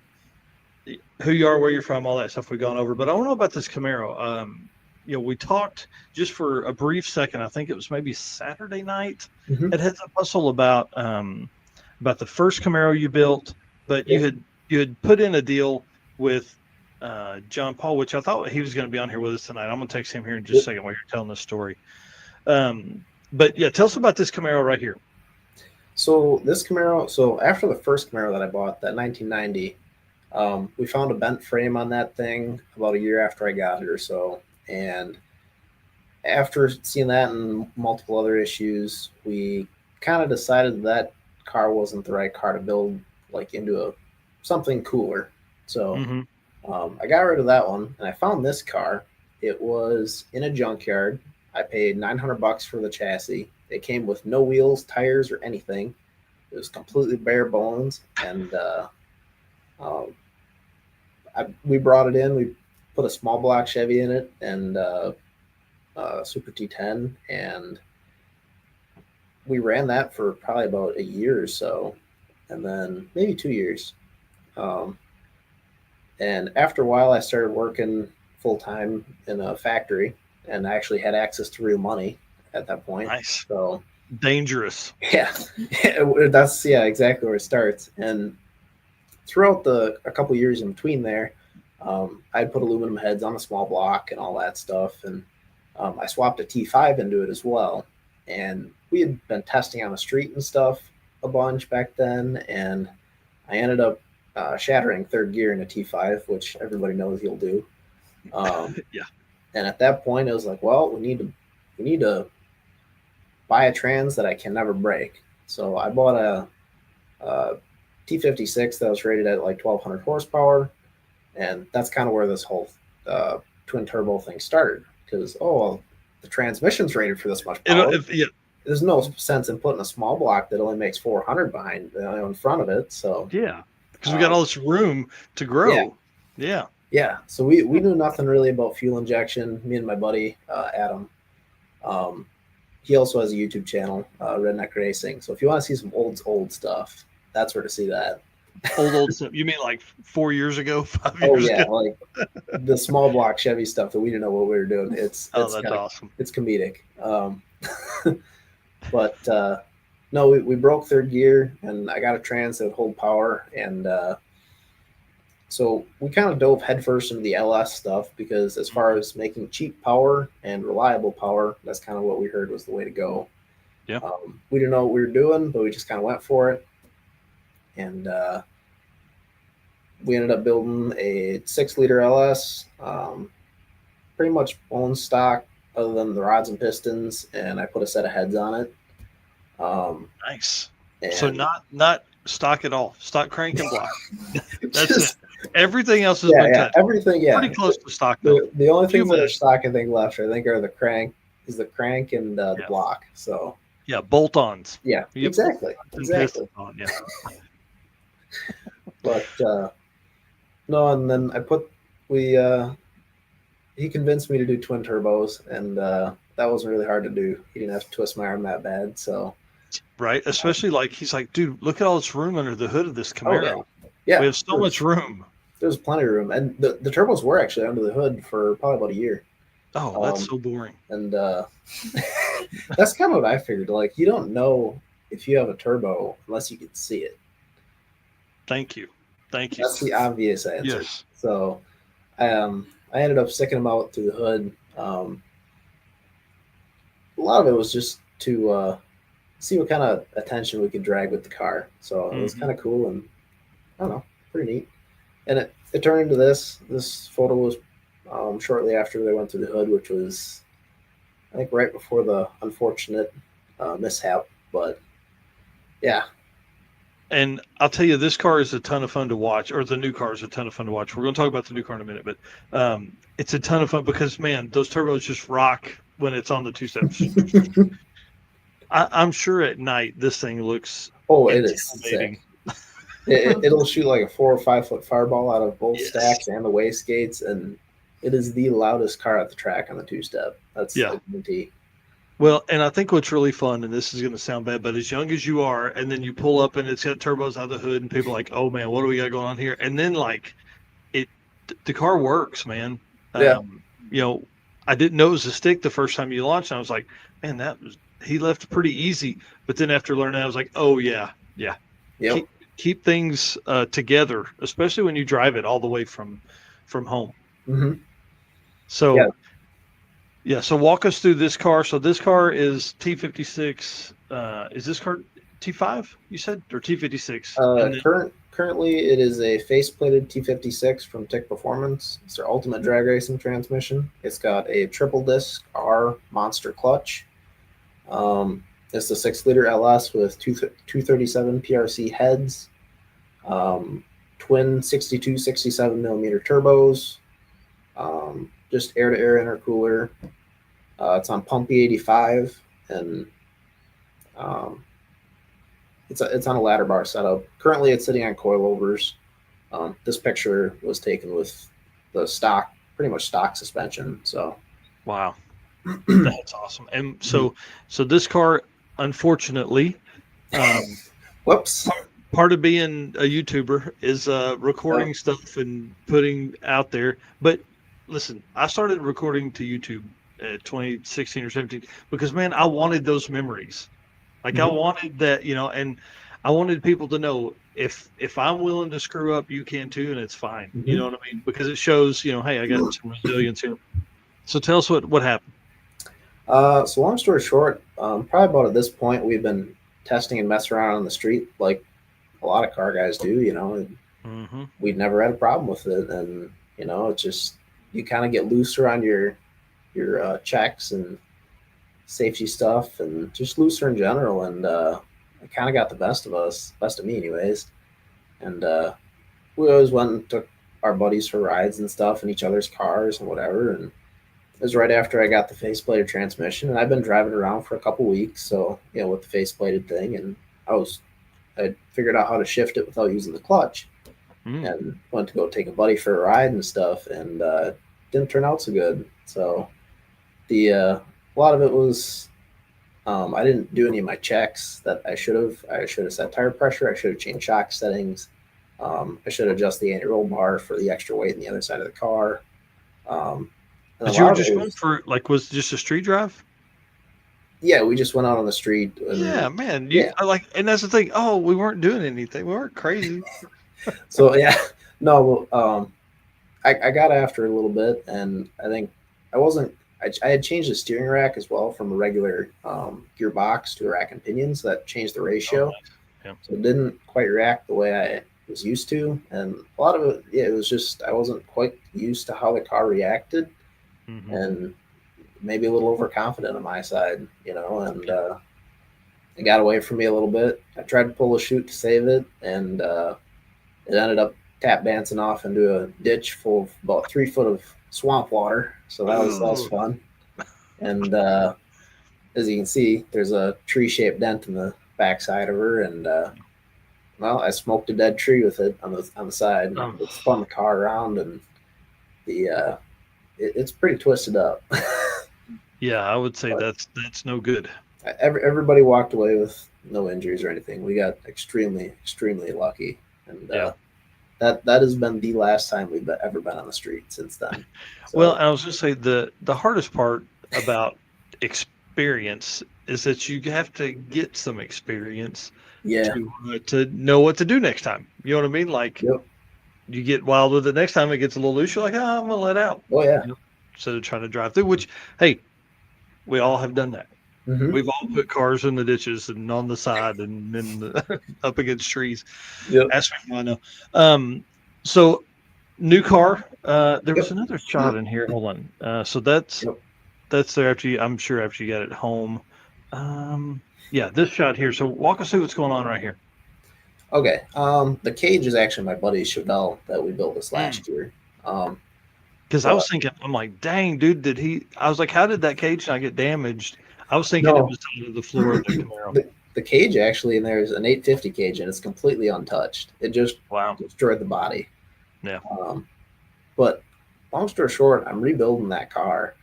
who you are, where you're from, all that stuff we've gone over. But I want to know about this Camaro. We talked just for a brief second. I think it was maybe Saturday night Mhm. at Heads Up Hustle about the first Camaro you built, but you had put in a deal with John Paul, which I thought he was going to be on here with us tonight. I'm going to text him here in just a second while you're telling this story. But yeah, tell us about this Camaro right here. So this Camaro, so after the first Camaro that I bought, that 1990, we found a bent frame on that thing about a year after I got it or so. And after seeing that and multiple other issues, we kind of decided that car wasn't the right car to build like into something cooler. So Mm-hmm. I got rid of that one and I found this car. It was in a junkyard. I paid $900 for the chassis. It came with no wheels, tires, or anything. It was completely bare bones, and we brought it in. We put a small block Chevy in it and Super T10, and we ran that for probably about a year or so, and then maybe 2 years. And after a while, I started working full time in a factory, and I actually had access to real money at that point. Nice. So dangerous. Yeah, that's exactly where it starts. And throughout a couple years in between there, I'd put aluminum heads on a small block and all that stuff, and I swapped a T5 into it as well. And we had been testing on the street and stuff a bunch back then, and I ended up shattering third gear in a T5, which everybody knows you'll do. Yeah. And at that point, it was like, well, we need to buy a trans that I can never break. So I bought a T56 that was rated at like 1,200 horsepower, and that's kind of where this whole twin turbo thing started. Because the transmission's rated for this much power. There's no sense in putting a small block that only makes 400 behind in front of it. So yeah, because we got all this room to grow. Yeah. So we knew nothing really about fuel injection. Me and my buddy Adam. He also has a YouTube channel, Redneck Racing. So if you want to see some old stuff, that's where to see that. Old stuff. You mean like 4 years ago, 5 years ago? Like the small block Chevy stuff that we didn't know what we were doing. It's that's awesome. It's comedic. But no, we broke third gear, and I got a trans that would hold power, and so we kind of dove headfirst into the LS stuff because as far as making cheap power and reliable power, that's kind of what we heard was the way to go. Yeah. We didn't know what we were doing, but we just kind of went for it. And we ended up building a 6-liter LS, pretty much bone stock other than the rods and pistons, and I put a set of heads on it. Nice. So not stock at all. Stock crank and block. That's just, it. Everything else has been touched. Everything, pretty close to stock though. The only things that are stock I think left, I think, are the crank and the block. So yeah, bolt-ons. Yeah, exactly. On, yeah. But no, and then he convinced me to do twin turbos, and that wasn't really hard to do. He didn't have to twist my arm that bad. So right, especially like he's like, dude, look at all this room under the hood of this Camaro. Yeah, we have so much room. There's plenty of room, and the turbos were actually under the hood for probably about a year. Oh, that's so boring. And that's kind of what I figured. Like, you don't know if you have a turbo unless you can see it. Thank you. That's the obvious answer. Yes. So I ended up sticking them out through the hood. A lot of it was just to see what kind of attention we could drag with the car. So it was kind of cool, and I don't know, pretty neat. And it turned into this. This photo was shortly after they went through the hood, which was, I think, right before the unfortunate mishap. But yeah. And I'll tell you, this car is a ton of fun to watch, or the new car is a ton of fun to watch. We're going to talk about the new car in a minute, but it's a ton of fun because, man, those turbos just rock when it's on the two steps. I'm sure at night this thing looks It is intimidating. Sick. It'll shoot like a 4 or 5 foot fireball out of both Yes. stacks and the wastegates, and it is the loudest car at the track on the two step. That's Yeah. a guarantee. Well, and I think what's really fun, and this is going to sound bad, but as young as you are, and then you pull up and it's got turbos out of the hood, and people are like, "Oh man, what do we got going on here?" And then like the car works, man. Yeah. You know, I didn't know it was a stick the first time you launched. And I was like, "Man, he left pretty easy." But then after learning, I was like, "Oh yeah. Yep. Keep things together, especially when you drive it all the way from home." Mm-hmm. So. Yeah, so walk us through this car. So this car is T56. Is this car T5, you said, or T56? Currently, it is a face-plated T56 from Tick Performance. It's their ultimate drag racing transmission. It's got a triple disc R monster clutch. It's a 6-liter LS with 237 PRC heads, twin 62, 67 millimeter turbos, just air-to-air intercooler. It's on pump E85, and it's on a ladder bar setup. Currently, it's sitting on coilovers. This picture was taken with the stock, pretty much stock suspension. So, Wow, that's awesome. And so this car, unfortunately, whoops. part of being a YouTuber is recording stuff and putting out there. But listen, I started recording to YouTube at 2016 or 17 because, man, I wanted those memories. Like I wanted that, and I wanted people to know if I'm willing to screw up, you can too, and it's fine. You know what I mean? Because it shows, hey, I got some resilience here. So tell us what happened. So long story short, probably about at this point, we've been testing and messing around on the street like a lot of car guys do, and we'd never had a problem with it. And, it's just, you kind of get looser on your checks and safety stuff, and just looser in general. And it kind of got the best of me anyways. And we always went and took our buddies for rides and stuff in each other's cars and whatever. And it was right after I got the faceplated transmission, and I've been driving around for a couple weeks. So, with the faceplated thing, and I figured out how to shift it without using the clutch, and went to go take a buddy for a ride and stuff, and didn't turn out so good. So a lot of it was I didn't do any of my checks that I should have. I should have set tire pressure. I should have changed shock settings. I should adjust the anti-roll bar for the extra weight on the other side of the car. But you were just going for, was it just a street drive? Yeah, we just went out on the street. And, yeah, man. And that's the thing. Oh, we weren't doing anything. We weren't crazy. So yeah, no. I got after it a little bit, and I think I had changed the steering rack as well from a regular gearbox to a rack and pinion, so that changed the ratio. Oh, nice. Yeah. So it didn't quite react the way I was used to, and a lot of it, it was just I wasn't quite used to how the car reacted, and maybe a little overconfident on my side, and it got away from me a little bit. I tried to pull a chute to save it, and it ended up tap dancing off into a ditch full of about 3 foot of swamp water. So that was fun. And as you can see, there's a tree-shaped dent in the backside of her, and I smoked a dead tree with it on the side. It spun the car around, and it's pretty twisted up. Yeah, I would say that's no good. Everybody walked away with no injuries or anything. We got extremely, extremely lucky, and that has been the last time we've ever been on the street since then. So, well, I was going to say the hardest part about experience is that you have to get some experience to know what to do next time. You know what I mean? Like, you get wild with it next time, it gets a little loose. You're like, I'm going to let out. Oh, yeah. Instead of trying to drive through, which, hey, we all have done that. We've all put cars in the ditches and on the side and then up against trees. Ask me if I know. So, new car, There was another shot in here. Hold on. So that's there after you. I'm sure after you got it home. Yeah, this shot here. So walk us through what's going on right here. Okay. The cage is actually my buddy Shootout that we built this last year. Because I was thinking, I'm like, dang, dude, I was like, how did that cage not get damaged? I was thinking it was under the floor of the Camaro. The cage actually, and there's an 850 cage, and it's completely untouched. It just destroyed the body. Yeah. But long story short, I'm rebuilding that car.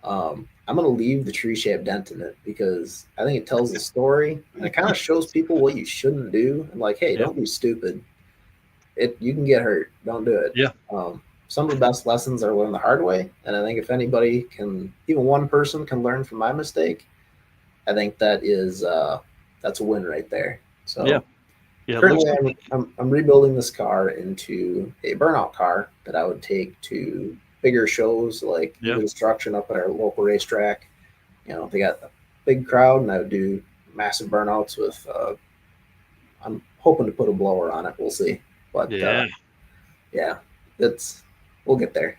I'm going to leave the tree-shaped dent in it because I think it tells the story, and it kind of shows people what you shouldn't do. And like, hey, don't be stupid. You can get hurt. Don't do it. Yeah. Some of the best lessons are learned the hard way, and I think if anybody can, even one person can learn from my mistake, I think that's a win right there. So currently I'm rebuilding this car into a burnout car that I would take to bigger shows like the Destruction up at our local racetrack. They got a big crowd, and I would do massive burnouts with. I'm hoping to put a blower on it. We'll see, but we'll get there.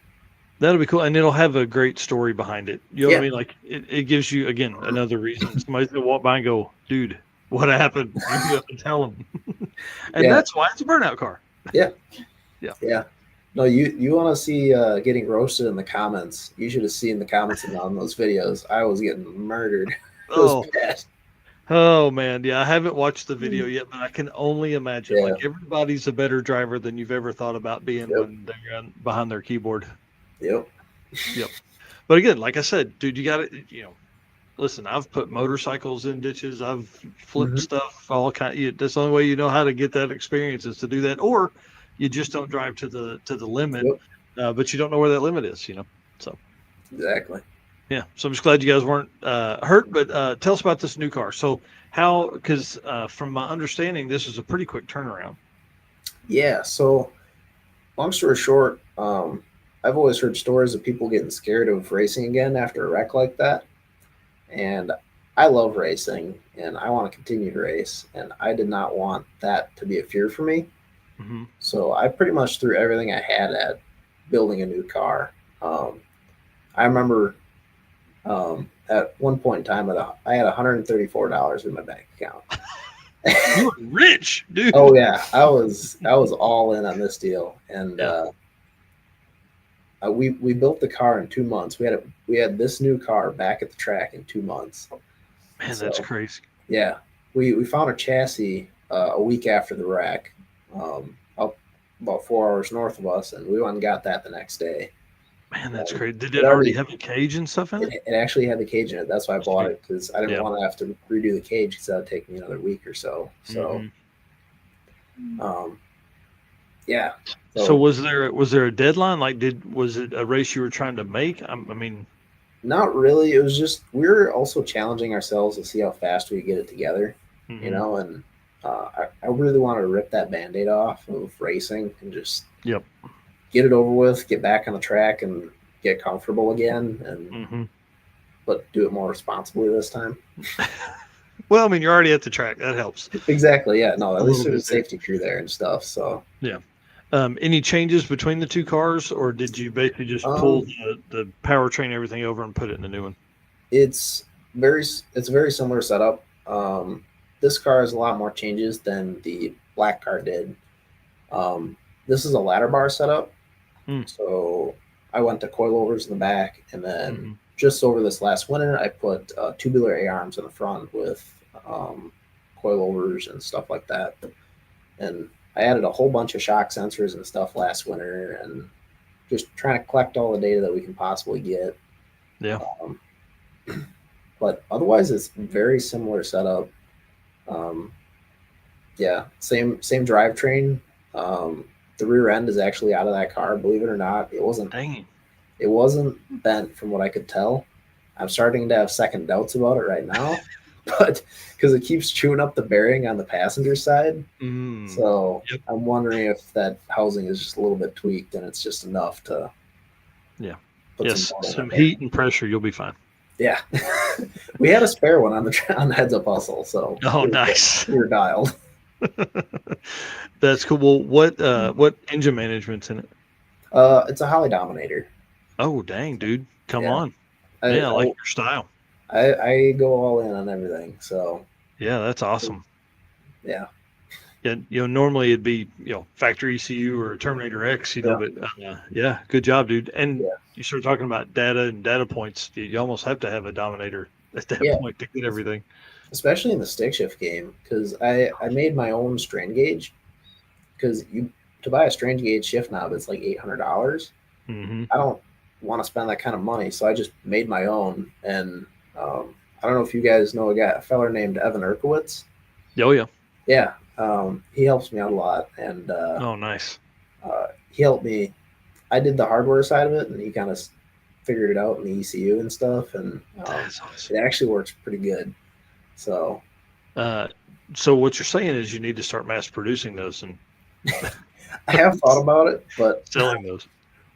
That'll be cool, and it'll have a great story behind it. You know what I mean? Like it gives you again another reason. Somebody's gonna walk by and go, "Dude, what happened?" You have to tell them, and that's why it's a burnout car. Yeah. No, you want to see getting roasted in the comments? You should have seen the comments on those videos. I was getting murdered. It was bad. Oh man, yeah, I haven't watched the video yet, but I can only imagine. Like everybody's a better driver than you've ever thought about being when they're behind their keyboard. Yep. But again, like I said, dude, you got to, listen. I've put motorcycles in ditches. I've flipped stuff. All kind. That's the only way you know how to get that experience is to do that, or you just don't drive to the limit, but you don't know where that limit is. So exactly. Yeah, so I'm just glad you guys weren't hurt. But tell us about this new car. So because from my understanding, this is a pretty quick turnaround. Yeah. So long story short, I've always heard stories of people getting scared of racing again after a wreck like that. And I love racing, and I want to continue to race. And I did not want that to be a fear for me. Mm-hmm. So I pretty much threw everything I had at building a new car. I remember at one point in time, I had $134 in my bank account. You were rich, dude. Oh yeah, I was all in on this deal, and we built the car in 2 months. We had this new car back at the track in 2 months. Man, that's crazy. Yeah, we found a chassis a week after the wreck, up about 4 hours north of us, and we went and got that the next day. Man, that's crazy. Did it already have a cage and stuff in it? It actually had the cage in it. That's why I bought it, because I didn't want to have to redo the cage, because that would take me another week or so. So, yeah. So was there a deadline? Like, was it a race you were trying to make? I mean, not really. It was just we were also challenging ourselves to see how fast we could get it together. And I really wanted to rip that Band-Aid off of racing and just get it over with, get back on the track, and get comfortable again, and but do it more responsibly this time. Well, I mean, you're already at the track. That helps. Exactly. Yeah. No, at least there's a safety crew there and stuff. So yeah. Any changes between the two cars, or did you basically just pull the powertrain, everything over, and put it in the new one? It's a very similar setup. This car has a lot more changes than the black car did. This is a ladder bar setup. So I went to coilovers in the back, and then just over this last winter, I put tubular A-arms in the front with coilovers and stuff like that. And I added a whole bunch of shock sensors and stuff last winter, and just trying to collect all the data that we can possibly get. Yeah. But otherwise, it's very similar setup. Yeah, same drivetrain. The rear end is actually out of that car. Believe it or not, it wasn't. Dang. It wasn't bent from what I could tell. I'm starting to have second doubts about it right now, but because it keeps chewing up the bearing on the passenger side. So I'm wondering if that housing is just a little bit tweaked, and it's just enough to. Put some heat and pressure. You'll be fine. Yeah, we had a spare one on the Heads Up Hustle. So nice. We were dialed. That's cool. Well, what engine management's in it? It's a Holly Dominator. Oh, dang, dude. Come Yeah. on. Yeah, I like your style. I go all in on everything. So Yeah, that's awesome. yeah. Yeah, normally it'd be, factory ECU or Terminator X, Yeah. but yeah, good job, dude. And Yeah. you start talking about data and data points. You almost have to have a Dominator at that Yeah. point to get everything. Especially in the stick shift game, because I made my own strain gauge. Because to buy a strain gauge shift knob, it's like $800. Mm-hmm. I don't want to spend that kind of money, so I just made my own. And I don't know if you guys know a feller named Evan Erkowitz. Oh, yeah. Yeah, he helps me out a lot, and Oh, nice. he helped me. I did the hardware side of it, and he kind of figured it out in the ECU and stuff, and That's awesome. it actually works pretty good. So what you're saying is you need to start mass producing those and I have thought about it, but selling those.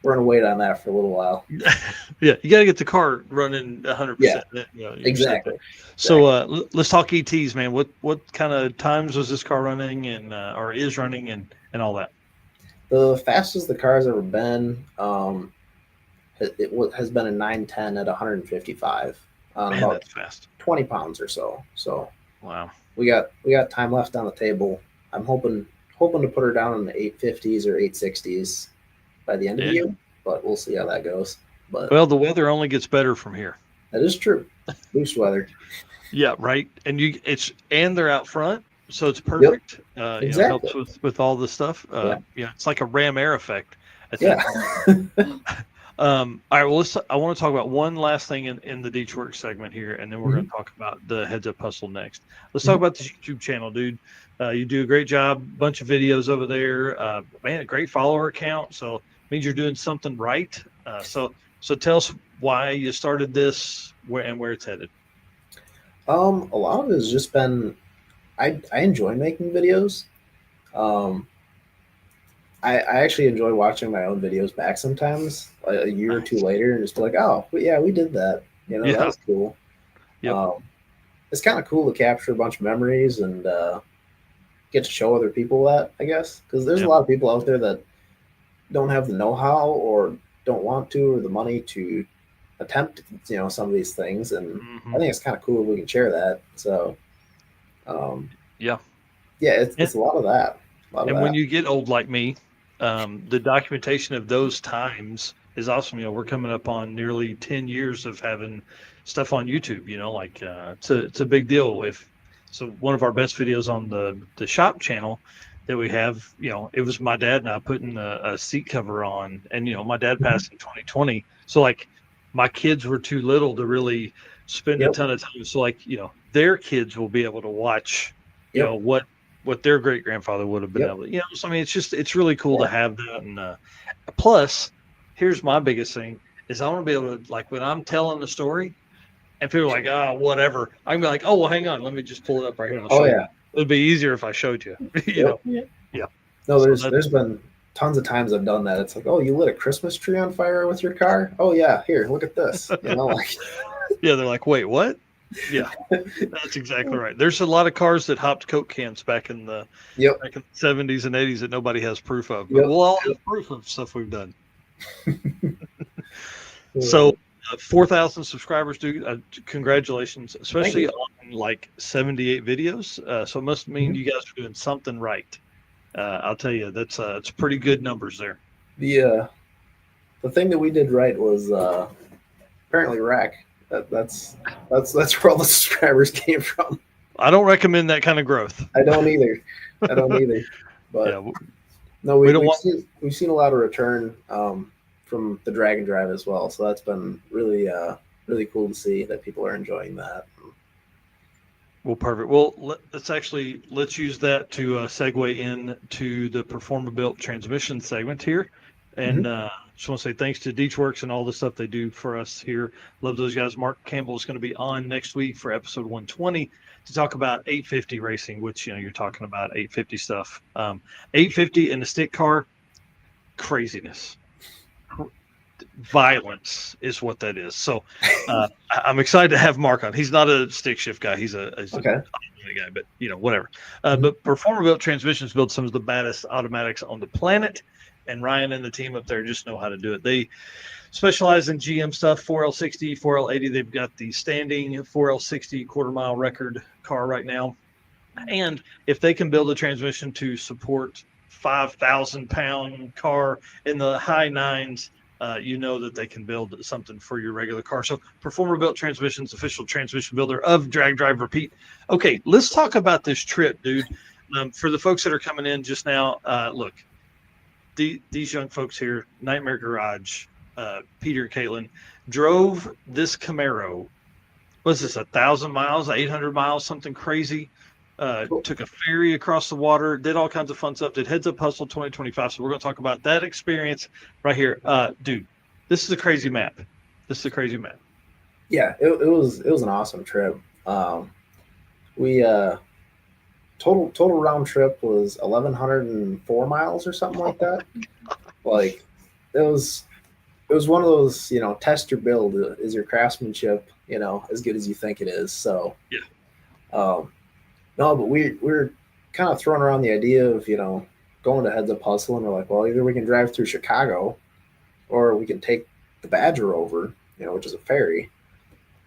we're gonna wait on that for a little while. Yeah, you got to get the car running 100%. Yeah, you're exactly. So let's talk ETs, man. What kind of times was this car running and or is running and all that? The fastest the car's ever been, has been a 910 at 155 on Man, about that's fast. 20 pounds or so. So Wow. we got time left on the table. I'm hoping to put her down in the 850s or 860s by the end of the year, but we'll see how that goes. But well, the weather only gets better from here. that is true. Boost weather. Yeah, right. And they're out front, so it's perfect. Exactly. It helps with all the stuff. It's like a Ram Air effect. Yeah. All right. Well, I want to talk about one last thing in the Detroit segment here, and then we're going to talk about the Heads Up Hustle next. Let's talk about this YouTube channel, dude. You do a great job. Bunch of videos over there. Man, a great follower account. So it means you're doing something right. So tell us why you started this, where it's headed. A lot of it has just been I enjoy making videos. I actually enjoy watching my own videos back sometimes, a year or two later, and just be like, oh, yeah, we did that. That was cool. Yep. It's kind of cool to capture a bunch of memories and get to show other people that, I guess, because there's a lot of people out there that don't have the know-how or don't want to or the money to attempt, some of these things, and I think it's kind of cool if we can share that. So, it's a lot of that. When you get old like me, the documentation of those times is awesome. We're coming up on nearly 10 years of having stuff on YouTube. It's a big deal. So one of our best videos on the shop channel that we have, it was my dad and I putting a seat cover on, and my dad passed in 2020. So my kids were too little to really spend a ton of time. So their kids will be able to watch, what their great grandfather would have been able to, so I mean, it's really cool to have that. And plus, here's my biggest thing is I want to be able to, when I'm telling the story and people are like, oh, whatever, I can be like, oh, well, hang on, let me just pull it up right here. I'll show you. It'd be easier if I showed you, Yeah. No, there's been tons of times I've done that. It's like, oh, you lit a Christmas tree on fire with your car? Oh yeah, here, look at this. Yeah, they're like, wait, what? Yeah, that's exactly right. There's a lot of cars that hopped Coke cans back in the 70s and 80s that nobody has proof of. But we'll all have proof of stuff we've done. So 4,000 subscribers, dude. Congratulations, especially on 78 videos. So it must mean you guys are doing something right. I'll tell you, it's pretty good numbers there. The thing that we did right was apparently rack. That's where all the subscribers came from. I don't recommend that kind of growth. I don't either. But no, we've seen a lot of return from the drag and drive as well. So that's been really really cool to see that people are enjoying that. Well, perfect. Well, let's use that to segue into the Performa-Built transmission segment here. And just want to say thanks to Deechworks and all the stuff they do for us here. Love those guys. Mark Campbell is going to be on next week for episode 120 to talk about 850 racing, which, you're talking about 850 stuff. 850 in the stick car, craziness. Violence is what that is. So I'm excited to have Mark on. He's not a stick shift guy. He's a guy, but whatever. But Performa-Built transmissions build some of the baddest automatics on the planet. and Ryan and the team up there just know how to do it. They specialize in GM stuff, 4L60, 4L80. They've got the standing 4L60 quarter-mile record car right now. And if they can build a transmission to support 5,000-pound car in the high nines, you know that they can build something for your regular car. So Performer Built Transmissions, official transmission builder of Drag Drive Repeat. Okay, let's talk about this trip, dude. For the folks that are coming in just now, look, these young folks here, Nightmare Garage, Peter and Caitlin, drove this Camaro. Was this 1,000 miles, 800 miles, something crazy? Took a ferry across the water, did all kinds of fun stuff, did Heads Up Hustle 2025. So we're going to talk about that experience right here. Dude, this is a crazy map. Yeah, it was an awesome trip. We total round trip was 1,104 miles or something like that. Like it was one of those, test your build. Is your craftsmanship, as good as you think it is? So yeah. No, but we're kind of throwing around the idea of, going to Heads Up Hustle, and we're like, well, either we can drive through Chicago or we can take the Badger over, which is a ferry.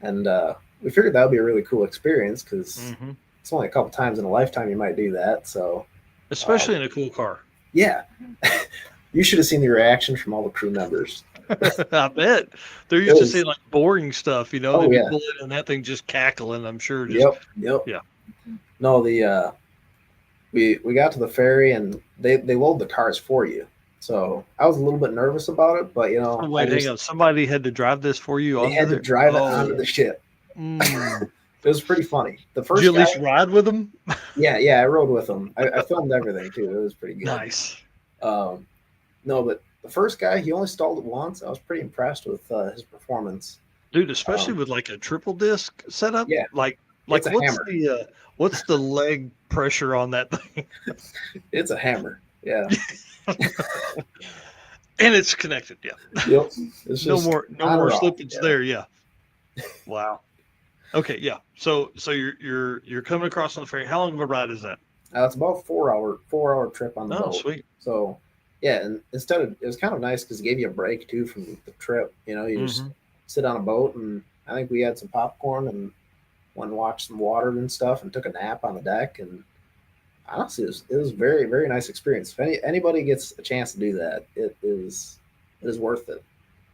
And we figured that would be a really cool experience because it's only a couple times in a lifetime you might do that. So, especially in a cool car. Yeah. You should have seen the reaction from all the crew members. I bet. They're used to seeing like boring stuff, they'd be pulling and that thing just cackling, I'm sure. Yep. Yeah. No, we got to the ferry and they load the cars for you. So I was a little bit nervous about it, but hang on. Somebody had to drive this for you. They had to drive it onto the ship. It was pretty funny. The first Did you at least ride with them? Yeah, I rode with them. I filmed everything too. It was pretty good. Nice. No, but the first guy, he only stalled it once. I was pretty impressed with his performance. Dude, especially with like a triple disc setup. Yeah. Like what's the leg pressure on that thing? It's a hammer. Yeah. And it's connected. Yeah. Yep. It's no more slippage there. Yeah. Wow. Okay. Yeah. So you're coming across on the ferry. How long of a ride is that? It's about a 4-hour trip on the boat. Oh, sweet. So yeah, and it was kind of nice because it gave you a break too from the trip. You just sit on a boat, and I think we had some popcorn and went and watched some water and stuff, and took a nap on the deck. And honestly, it was very, very nice experience. If anybody gets a chance to do that, it is worth it.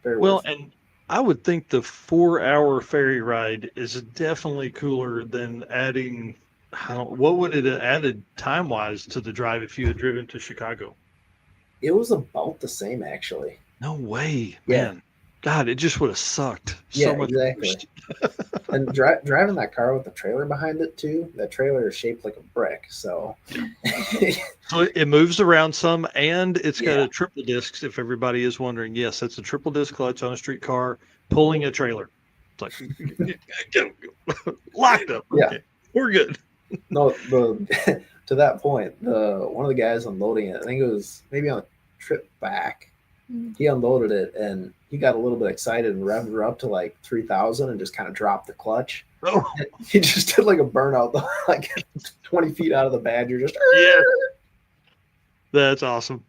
Very well, worth it. And I would think the 4-hour ferry ride is definitely cooler than adding. What would it have added time wise to the drive if you had driven to Chicago? It was about the same, actually. No way, Yeah. man. God, it just would have sucked Yeah, so much. exactly. And driving that car with the trailer behind it too. That trailer is shaped like a brick, so So it moves around some, and it's got a triple disc. If everybody is wondering, yes, it's a triple disc clutch on a street car pulling a trailer. It's like go. Locked up. Yeah, okay. We're good. No, to that point, one of the guys unloading it, I think it was maybe on a trip back, he unloaded it and he got a little bit excited and revved her up to like 3,000 and just kind of dropped the clutch. Oh. And he just did like a burnout, like 20 feet out of the Badger. Just yeah, that's awesome.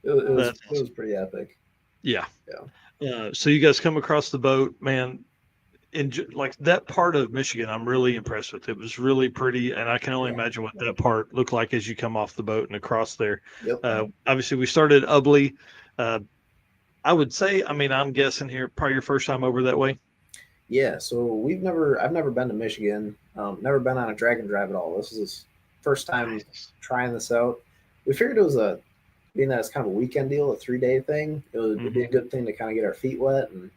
It was pretty epic. Yeah. So you guys come across the boat, man. Like that part of Michigan, I'm really impressed with. It was really pretty, and I can only imagine what that part looked like as you come off the boat and across there. Yep. Obviously, we started at Ubley. I would say, I'm guessing here, probably your first time over that way. Yeah. So I've never been to Michigan. Never been on a drag and drive at all. This is his first time trying this out. We figured it was being that it's kind of a weekend deal, a 3-day thing. It'd be a good thing to kind of get our feet wet, and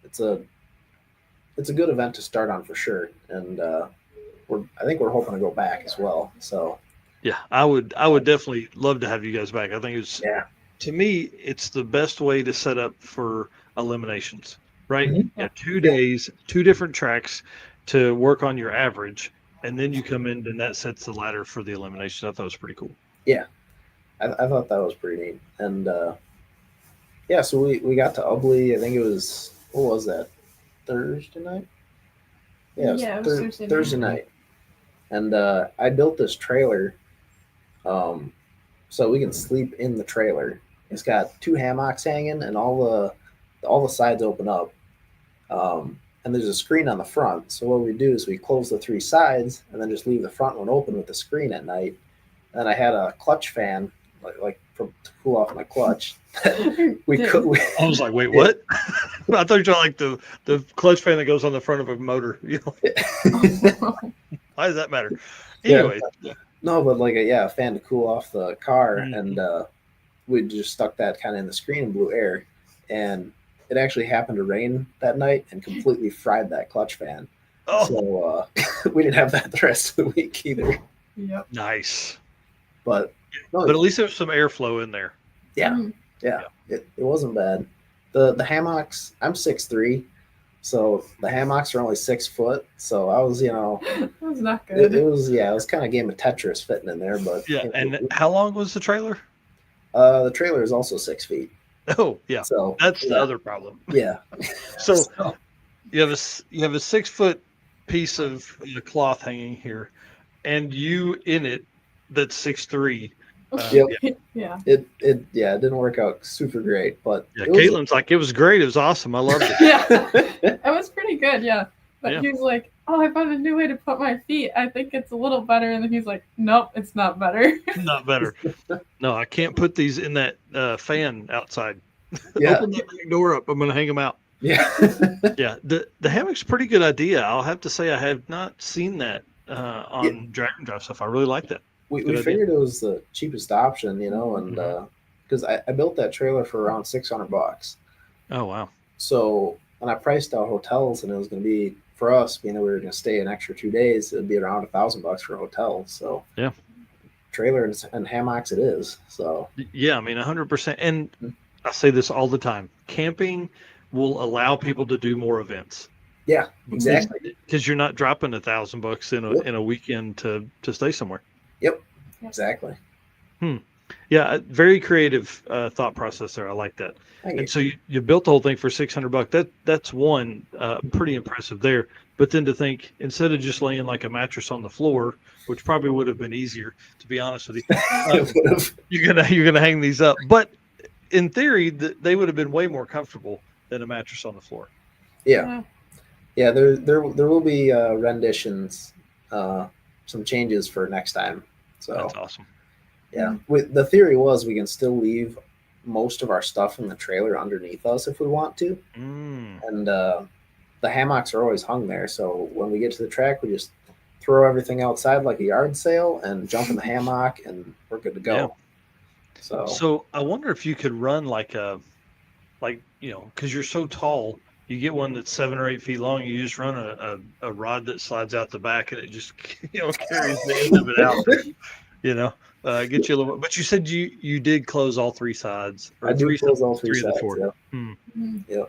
it's a good event to start on for sure. And I think we're hoping to go back as well. So yeah, I would definitely love to have you guys back. I think to me, it's the best way to set up for eliminations, right? Mm-hmm. Yeah, 2 days, 2 different tracks to work on your average, and then you come in and that sets the ladder for the elimination. I thought it was pretty cool. Yeah, I thought that was pretty neat. And so we got to Ubley. I think it was, what was that? Thursday night? Yeah, it was Thursday night. And I built this trailer so we can sleep in the trailer. It's got 2 hammocks hanging, and all the sides open up. And there's a screen on the front. So what we do is we close the 3 sides and then just leave the front one open with the screen at night. And I had a clutch fan, to cool off my clutch. I was like, wait, what? I thought you were talking like the clutch fan that goes on the front of a motor. Why does that matter? Anyway. Yeah. No, but a fan to cool off the car. And we just stuck that kind of in the screen and blew air. And it actually happened to rain that night and completely fried that clutch fan. Oh. So we didn't have that the rest of the week either. Yep. Nice. But at least there was some airflow in there. Yeah. It wasn't bad. The hammocks, I'm 6'3", so the hammocks are only 6 foot. So I was, That was not good. It was kind of a game of Tetris fitting in there. But yeah. And how long was the trailer? The trailer is also 6 feet. Oh yeah. So that's the other problem. Yeah. So you have a 6 foot piece of cloth hanging here, and you in it that's 6'3". Yeah. It didn't work out super great, but Caitlin's like, it was great. It was awesome. I loved it. Yeah, it was pretty good. Yeah, but he was like, "Oh, I found a new way to put my feet. I think it's a little better." And then he's like, "Nope, it's not better." Not better. No, I can't put these in that fan outside. Yeah. Open that back door up. I'm going to hang them out. Yeah. Yeah. The hammock's a pretty good idea. I'll have to say I have not seen that on Drag and Drive stuff. I really like that. We figured it was the cheapest option, and because I built that trailer for around $600. Oh wow! So when I priced out hotels, and it was going to be for us, being that we were going to stay an extra 2 days, it'd be around $1,000 for a hotel. So yeah, trailer and hammocks it is. So yeah, I mean 100%. And I say this all the time: camping will allow people to do more events. Yeah, exactly. Because you're not dropping $1,000 in a weekend to stay somewhere. Yep, exactly. Yeah, very creative thought process there. I like that. And so you built the whole thing for $600. That's one pretty impressive there. But then to think, instead of just laying like a mattress on the floor, which probably would have been easier, to be honest with you, you're gonna hang these up. But in theory, they would have been way more comfortable than a mattress on the floor. Yeah. There will be renditions, some changes for next time. So that's awesome. Yeah, the theory was we can still leave most of our stuff in the trailer underneath us if we want to, and the hammocks are always hung there. So when we get to the track, we just throw everything outside like a yard sale and jump in the hammock, and we're good to go. Yeah. So I wonder if you could run because you're so tall. You get one that's 7 or 8 feet long. You just run a rod that slides out the back, and it just carries the end of it out. Get you a little. But you said you did close all 3 sides. I do close all 3 sides. Yeah. Yep. You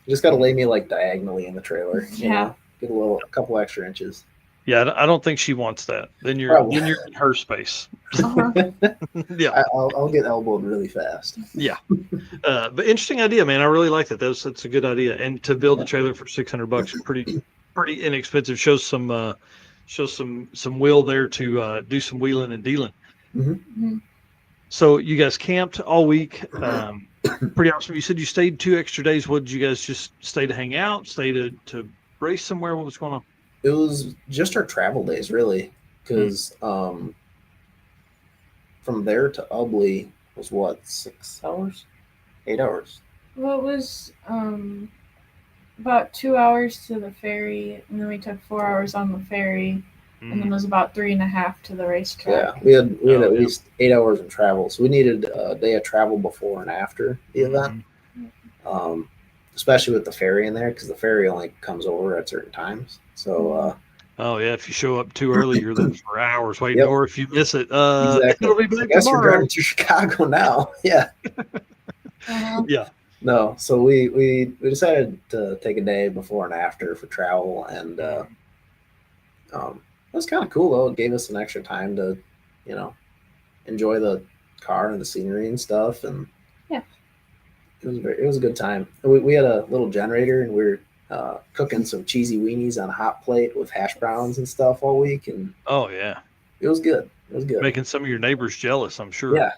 just got to lay me diagonally in the trailer. Yeah. Get a couple extra inches. Yeah, I don't think she wants that. Then you're in her space. Yeah, I'll get elbowed really fast. Yeah, but interesting idea, man. I really like that. That's a good idea. And to build a trailer for $600, pretty inexpensive. Shows some will there to do some wheeling and dealing. Mm-hmm. So you guys camped all week. Pretty awesome. You said you stayed 2 extra days. What did you guys just stay to hang out? Stay to race somewhere? What was going on? It was just our travel days, really, because from there to Ubley was 6 hours, 8 hours. Well, it was about 2 hours to the ferry, and then we took 4 hours on the ferry, and then it was about 3.5 to the racetrack. Yeah, we had at least 8 hours in travel, so we needed a day of travel before and after the event. Especially with the ferry in there, because the ferry only comes over at certain times. So, if you show up too early, you're there for hours waiting, or if you miss it, exactly. It'll be back I guess tomorrow. we're driving to Chicago now. Yeah. Yeah. No, so we decided to take a day before and after for travel, and it was kind of cool though. It gave us an extra time to, enjoy the car and the scenery and stuff, and it was a good time. We had a little generator, and we were cooking some cheesy weenies on a hot plate with hash browns and stuff all week, and it was good. It was good. Making some of your neighbors jealous, I'm sure. Yeah.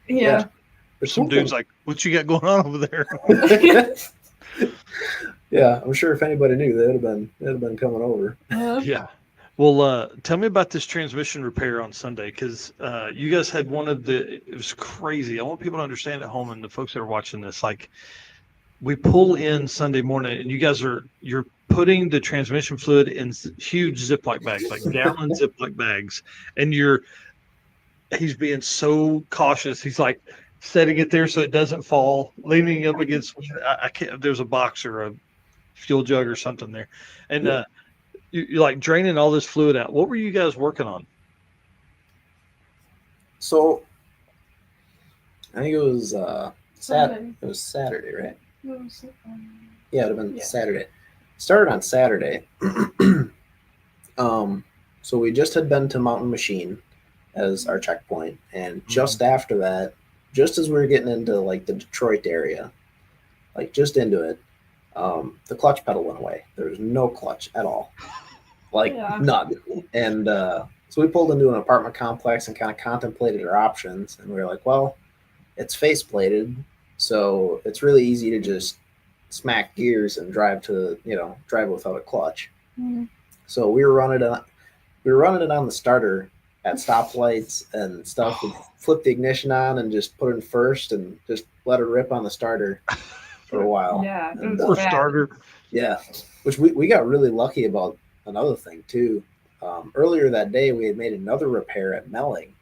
Yeah. Some dude's like, "What you got going on over there?" Yeah, I'm sure if anybody knew, they'd have been coming over. Yeah. Well, tell me about this transmission repair on Sunday, because you guys had it was crazy. I want people to understand at home and the folks that are watching this, like we pull in Sunday morning and you're putting the transmission fluid in huge Ziploc bags, like gallon Ziploc bags. And he's being so cautious. He's like setting it there so it doesn't fall, leaning up against, I can't, there's a box or a fuel jug or something there. And, you're like draining all this fluid out. What were you guys working on? So I think it was Sunday. It was Saturday, right? What was it? Yeah, it would have been Yeah. Saturday. Started on Saturday. So we just had been to Mountain Machine as our checkpoint, and just after that, just as we were getting into like the Detroit area, like just into it, the clutch pedal went away. There was no clutch at all, like none. And so we pulled into an apartment complex and kind of contemplated our options, and we were like, well, it's faceplated, so it's really easy to just smack gears and drive without a clutch. Mhm. So we were running it on the starter at stoplights and stuff. We flipped the ignition on and just put it in first and just let it rip on the starter for a while. Yeah, it And, was Poor bad. starter. yeah, which we got really lucky about another thing too. Earlier that day, we had made another repair at Melling.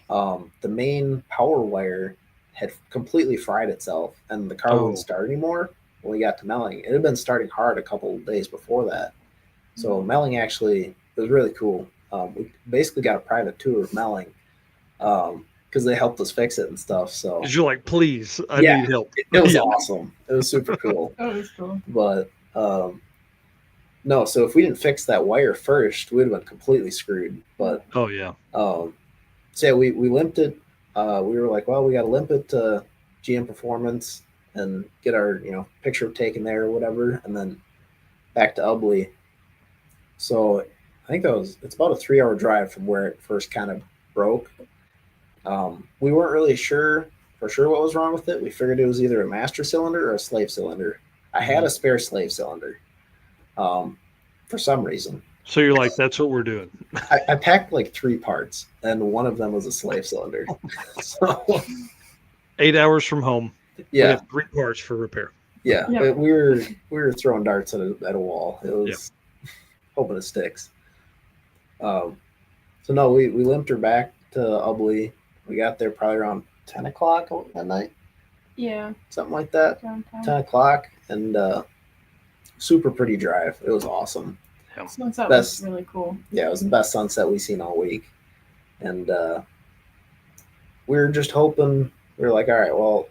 The main power wire had completely fried itself, and the car wouldn't start anymore when we got to Melling. It had been starting hard a couple of days before that. So Melling actually, it was really cool. We basically got a private tour of Melling because they helped us fix it and stuff. So Because you're like, please, I need help. it was awesome. It was super cool. That was cool. But no, so if we didn't fix that wire first, we'd have been completely screwed. But Oh yeah. so yeah, we limped it. We were like, well, we got to limp it to GM Performance and get our picture taken there or whatever, and then back to Ubley. So I think it's about a 3-hour drive from where it first kind of broke. We weren't really sure what was wrong with it. We figured it was either a master cylinder or a slave cylinder. I had a spare slave cylinder for some reason. So you're like, that's what we're doing. I packed like 3 parts, and one of them was a slave cylinder. So 8 hours from home. We yeah, have 3 parts for repair. yeah. Yeah. But we were throwing darts at a wall. It was hoping it sticks. So no, we limped her back to Ubley. We got there probably around 10 o'clock that night, Yeah, something like that. downtown. 10 o'clock, and super pretty drive. It was awesome. Sunset Best- was really cool. Yeah, it was the best sunset we've seen all week. And we were just hoping, we were like, all right, well,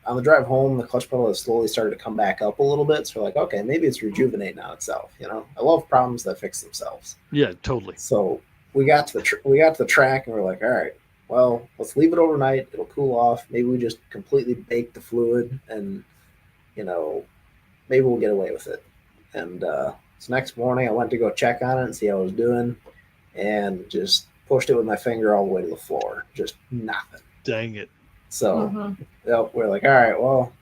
on the drive home, the clutch pedal has slowly started to come back up a little bit. So we're like, okay, maybe it's rejuvenating on itself. I love problems that fix themselves. Yeah, totally. So we got to the track, and we're like, all right, well, let's leave it overnight. It'll cool off. Maybe we just completely bake the fluid, and maybe we'll get away with it. And so next morning, I went to go check on it and see how it was doing, and just pushed it with my finger all the way to the floor. Just nothing. Dang it. So we're like, all right, well,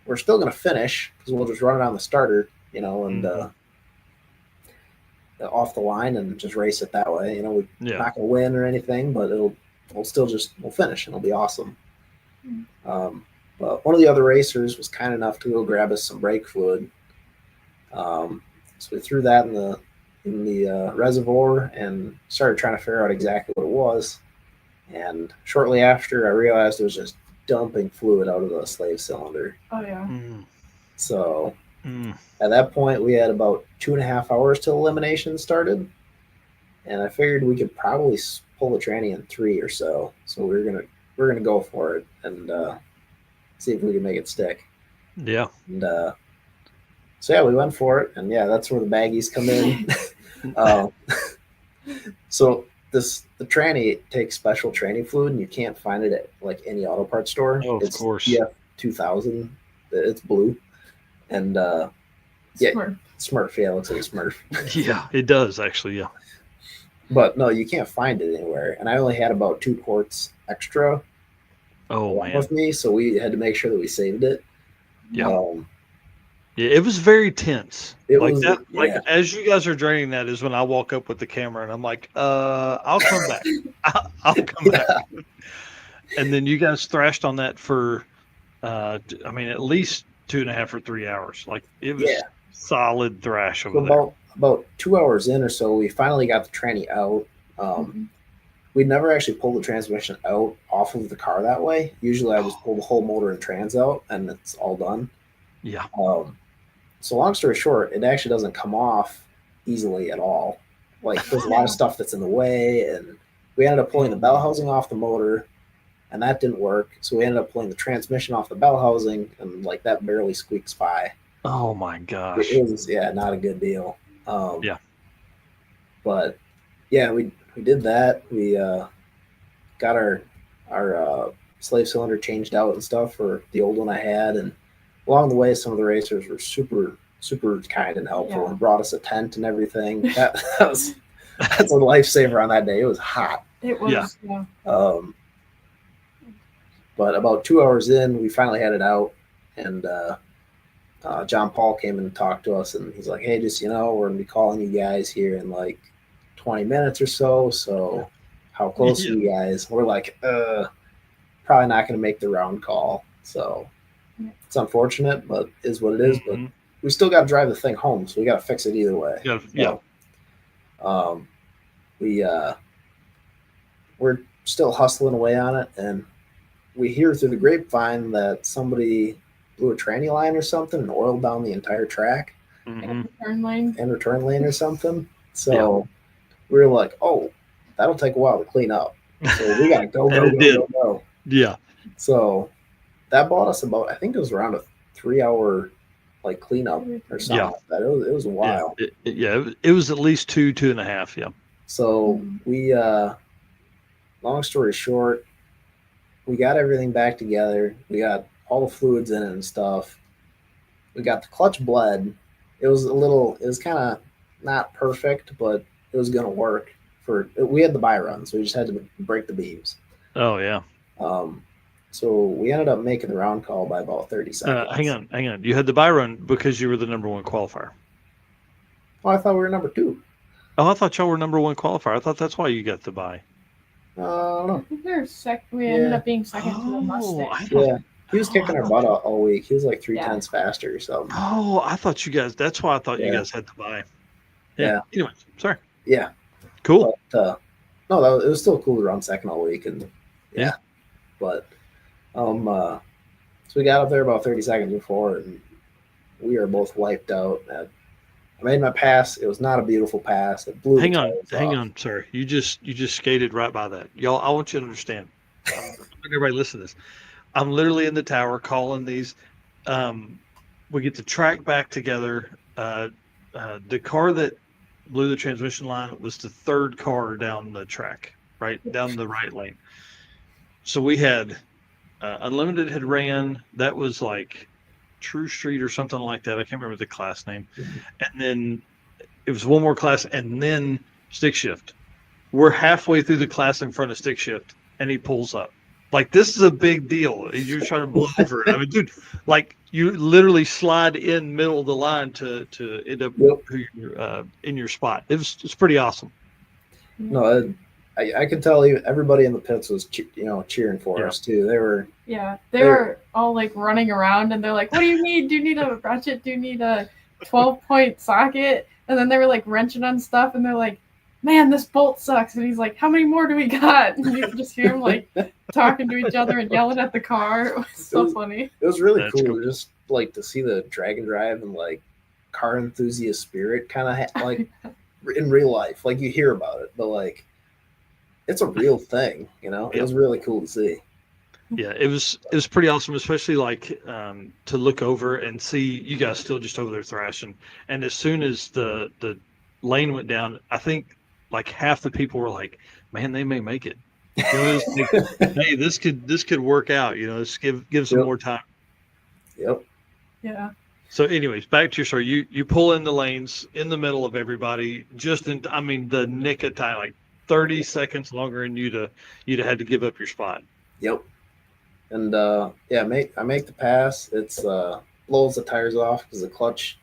we're still going to finish because we'll just run it on the starter, and off the line and just race it that way. We're not going to win or anything, but we'll finish and it'll be awesome. But one of the other racers was kind enough to go grab us some brake fluid. So we threw that in the reservoir and started trying to figure out exactly what it was. And shortly after, I realized it was just dumping fluid out of the slave cylinder. Oh yeah. So at that point, we had about 2.5 hours till elimination started, and I figured we could probably pull the tranny in 3 or so. So we're gonna go for it and see if we can make it stick. Yeah. And so yeah, we went for it, and yeah, that's where the baggies come in. So the tranny takes special tranny fluid, and you can't find it at like any auto parts store. Oh, of course. Yeah, 2000. It's blue, and Smurf. Yeah, it looks like a Smurf. Yeah, it does actually. Yeah. But no, you can't find it anywhere. And I only had about 2 quarts extra, Oh along man. with me, so we had to make sure that we saved it. Yeah. Um, Yeah, it was very tense. it Like was that, like yeah, as you guys are draining that is when I walk up with the camera and I'm like, I'll come back. I'll come back. yeah. And then you guys thrashed on that for I mean at least 2.5 or 3 hours. Like it was Yeah. solid thrash So over there. about 2 hours in or so, we finally got the tranny out. Mhm. We never actually pulled the transmission out off of the car that way. Usually, I just pull the whole motor and trans out, and it's all done. Yeah. So long story short, it actually doesn't come off easily at all. Like there's a lot of stuff that's in the way, and we ended up pulling the bell housing off the motor, and that didn't work. So we ended up pulling the transmission off the bell housing, and like that barely squeaks by. Oh my gosh. It was not a good deal. Yeah. But yeah, we did that. We got our slave cylinder changed out and stuff for the old one I had, and along the way, some of the racers were super kind and helpful Yeah. and brought us a tent and everything. That's a lifesaver on that day. It was hot. It was. Yeah. But about 2 hours in, we finally had it out, and John Paul came and talked to us, and he's like, "Hey, just we're gonna be calling you guys here in like 20 minutes or so. So, how close are you guys?" We're like, probably not gonna make the round call. So, it's unfortunate, but is what it is. But we still got to drive the thing home, so we got to fix it either way. Yeah. We're still hustling away on it, and we hear through the grapevine that somebody blew a tranny line or something and oiled down the entire track And turn lane. and return lane or something. So we were like, "Oh, that'll take a while to clean up." So we got to go. Yeah. So that bought us about, I think it was around a 3 hour like cleanup or something like that. It was a while. It was at least 2.5. Yeah. So we, long story short, we got everything back together. We got all the fluids in it and stuff. We got the clutch bled. It was kind of not perfect, but it was going to work. We had the buy run, so we just had to break the beams. Oh yeah. So we ended up making the round call by about 30 seconds. Hang on. You had the buy run because you were the number one qualifier. Oh, I thought we were number 2. Oh, I thought y'all were number one qualifier. I thought that's why you got the buy. I don't know. I think we ended up being second to the Mustang. Yeah. He was kicking our butt all week. He was like 3/10 faster or something. Oh, I thought you guys. That's why I thought you guys had to buy. Yeah. Anyway, sorry. Yeah. Cool. But, no, it was still cool to run second all week, and But so we got up there about 30 seconds before, and we are both wiped out. I made my pass. It was not a beautiful pass. It blew. Hang on, sir. You just skated right by that, y'all. I want you to understand. Everybody, listen to this. I'm literally in the tower calling these. We get the track back together. The car that blew the transmission line was the third car down the track, right down the right lane. So we had Unlimited had ran. That was like True Street or something like that. I can't remember the class name. And then it was one more class, and then Stick Shift. We're halfway through the class in front of Stick Shift, and he pulls up. Like, this is a big deal. You're trying to blow over it. I mean, dude, like, you literally slide in middle of the line to end up in your spot. It's pretty awesome. No, I could tell you everybody in the pits was cheering for us too. They were they were all like running around, and they're like, "What do you need? Do you need a ratchet? Do you need a 12-point socket?" And then they were like wrenching on stuff, and they're like, "Man, this bolt sucks." And he's like, "How many more do we got?" And you just hear them like talking to each other and yelling at the car. It was so funny. It was really cool just like to see the drag and drive and like car enthusiast spirit kind of like in real life. Like, you hear about it, but like it's a real thing, It was really cool to see. Yeah, it was pretty awesome, especially like to look over and see you guys still just over there thrashing. And as soon as the lane went down, I think like half the people were like, "Man, they may make it." Hey, this could work out. Let's give some more time. Yep. Yeah. So, anyways, back to your story. You pull in the lanes in the middle of everybody, the nick of time, like 30 seconds longer, and you'd have had to give up your spot. Yep. And yeah, I make the pass. It's blows the tires off because the clutch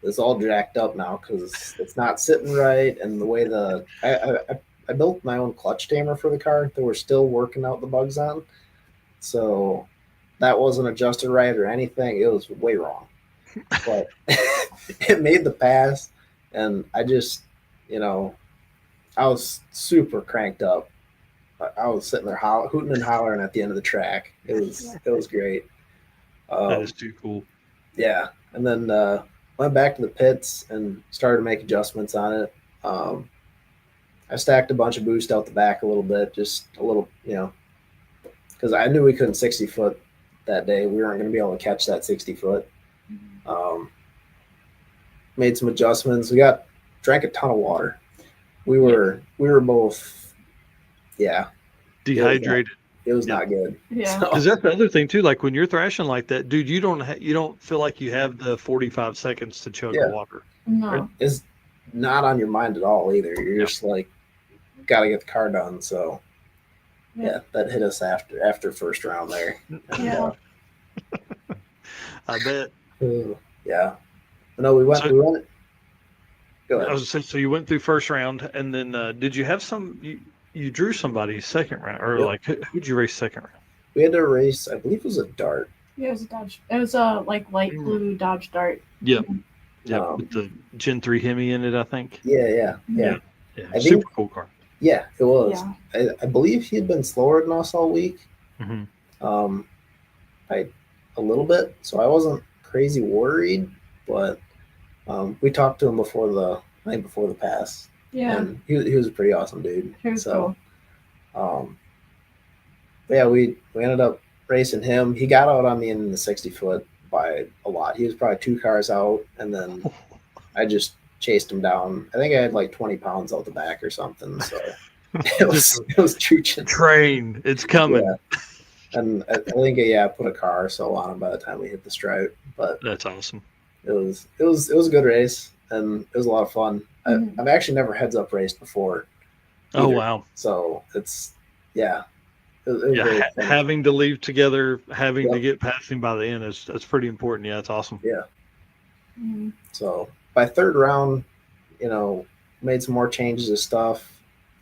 is all jacked up now because it's not sitting right, and the way I built my own clutch tamer for the car that we're still working out the bugs on. So that wasn't adjusted right or anything. It was way wrong, but it made the pass, and I just, you know, I was super cranked up. I was sitting there hooting and hollering at the end of the track. It was great. That is Um, too cool. yeah, and then went back to the pits and started to make adjustments on it. Um, I stacked a bunch of boost out the back a little bit, just a little, because I knew we couldn't 60 foot that day. We weren't going to be able to catch that 60 foot. Um, Made some adjustments. Drank a ton of water. We were both, yeah, Dehydrated. it was Yeah. not good. Yeah. So, Because that's the other thing too. Like when you're thrashing like that, dude, you don't feel like you have the 45 seconds to chug Yeah. the water. No. it's not on your mind at all either. You're Yeah. just like, got to get the car done. So, yeah, that hit us after first round there. And, Yeah. I bet. yeah. No, we went. So- We went. Go I ahead. was saying, so you went through first round, and then did you have you drew somebody second round, or Yep. like who'd you race second round? We had to race. I believe it was a dart. Yeah, it was a Dodge. It was a like light Mm. blue Dodge Dart. Yep. Yep. Um, With the Gen 3 Hemi in it, I think. Yeah. Yeah. I Super think- cool car. Yeah, it was. Yeah. I believe he had been slower than us all week, Hmm. by a little bit, so I wasn't crazy worried. But we talked to him before the night before the pass, Yeah. and he was a pretty awesome dude. He was So, but yeah, we ended up racing him. He got out on me in the 60 foot by a lot. He was probably 2 cars out, and then I just chased him down. I think I had like 20 pounds out the back or something. So it was chooching. Train. It's coming. Yeah. And I think I put a car or so on him by the time we hit the stripe. But That's awesome. it was a good race, and it was a lot of fun. Mhm. I've actually never heads up raced before. Oh either. wow. So it's it was very Yeah, fun. having to leave together, having to Yep. get passing by the end that's pretty important. Yeah, it's awesome. Mhm. So by third round, made some more changes of stuff,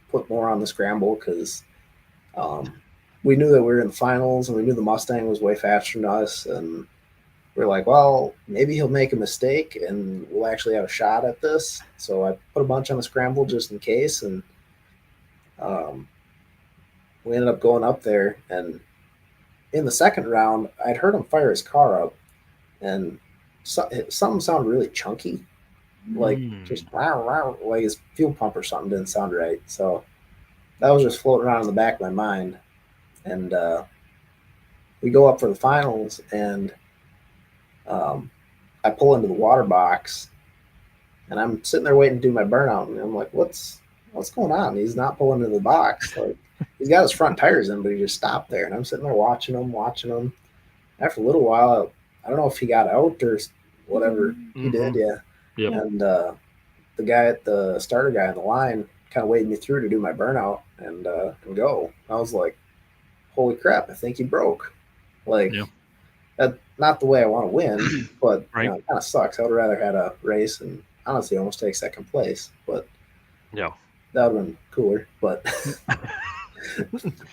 put more on the scramble because we knew that we were in the finals, and we knew the Mustang was way faster than us, and we're like, well, maybe he'll make a mistake and we'll actually have a shot at this. So I put a bunch on the scramble just in case, and we ended up going up there. And in the second round, I'd heard him fire his car up, and something sounded really chunky, like just like his fuel pump or something didn't sound right. So that was just floating around in the back of my mind. And we go up for the finals, and I pull into the water box, and I'm sitting there waiting to do my burnout, and I'm like, what's going on? He's not pulling into the box. Like, he's got his front tires in, but he just stopped there, and I'm sitting there watching him. After a little while, I don't know if he got out or whatever he did. Yeah. Yep. And the starter guy on the line kind of waved me through to do my burnout and go. I was like, holy crap, I think he broke. Like, Yeah. that, not the way I want to win, but Right. it kind of sucks. I would rather had a race and honestly almost take second place, but Yeah. that would have been cooler. But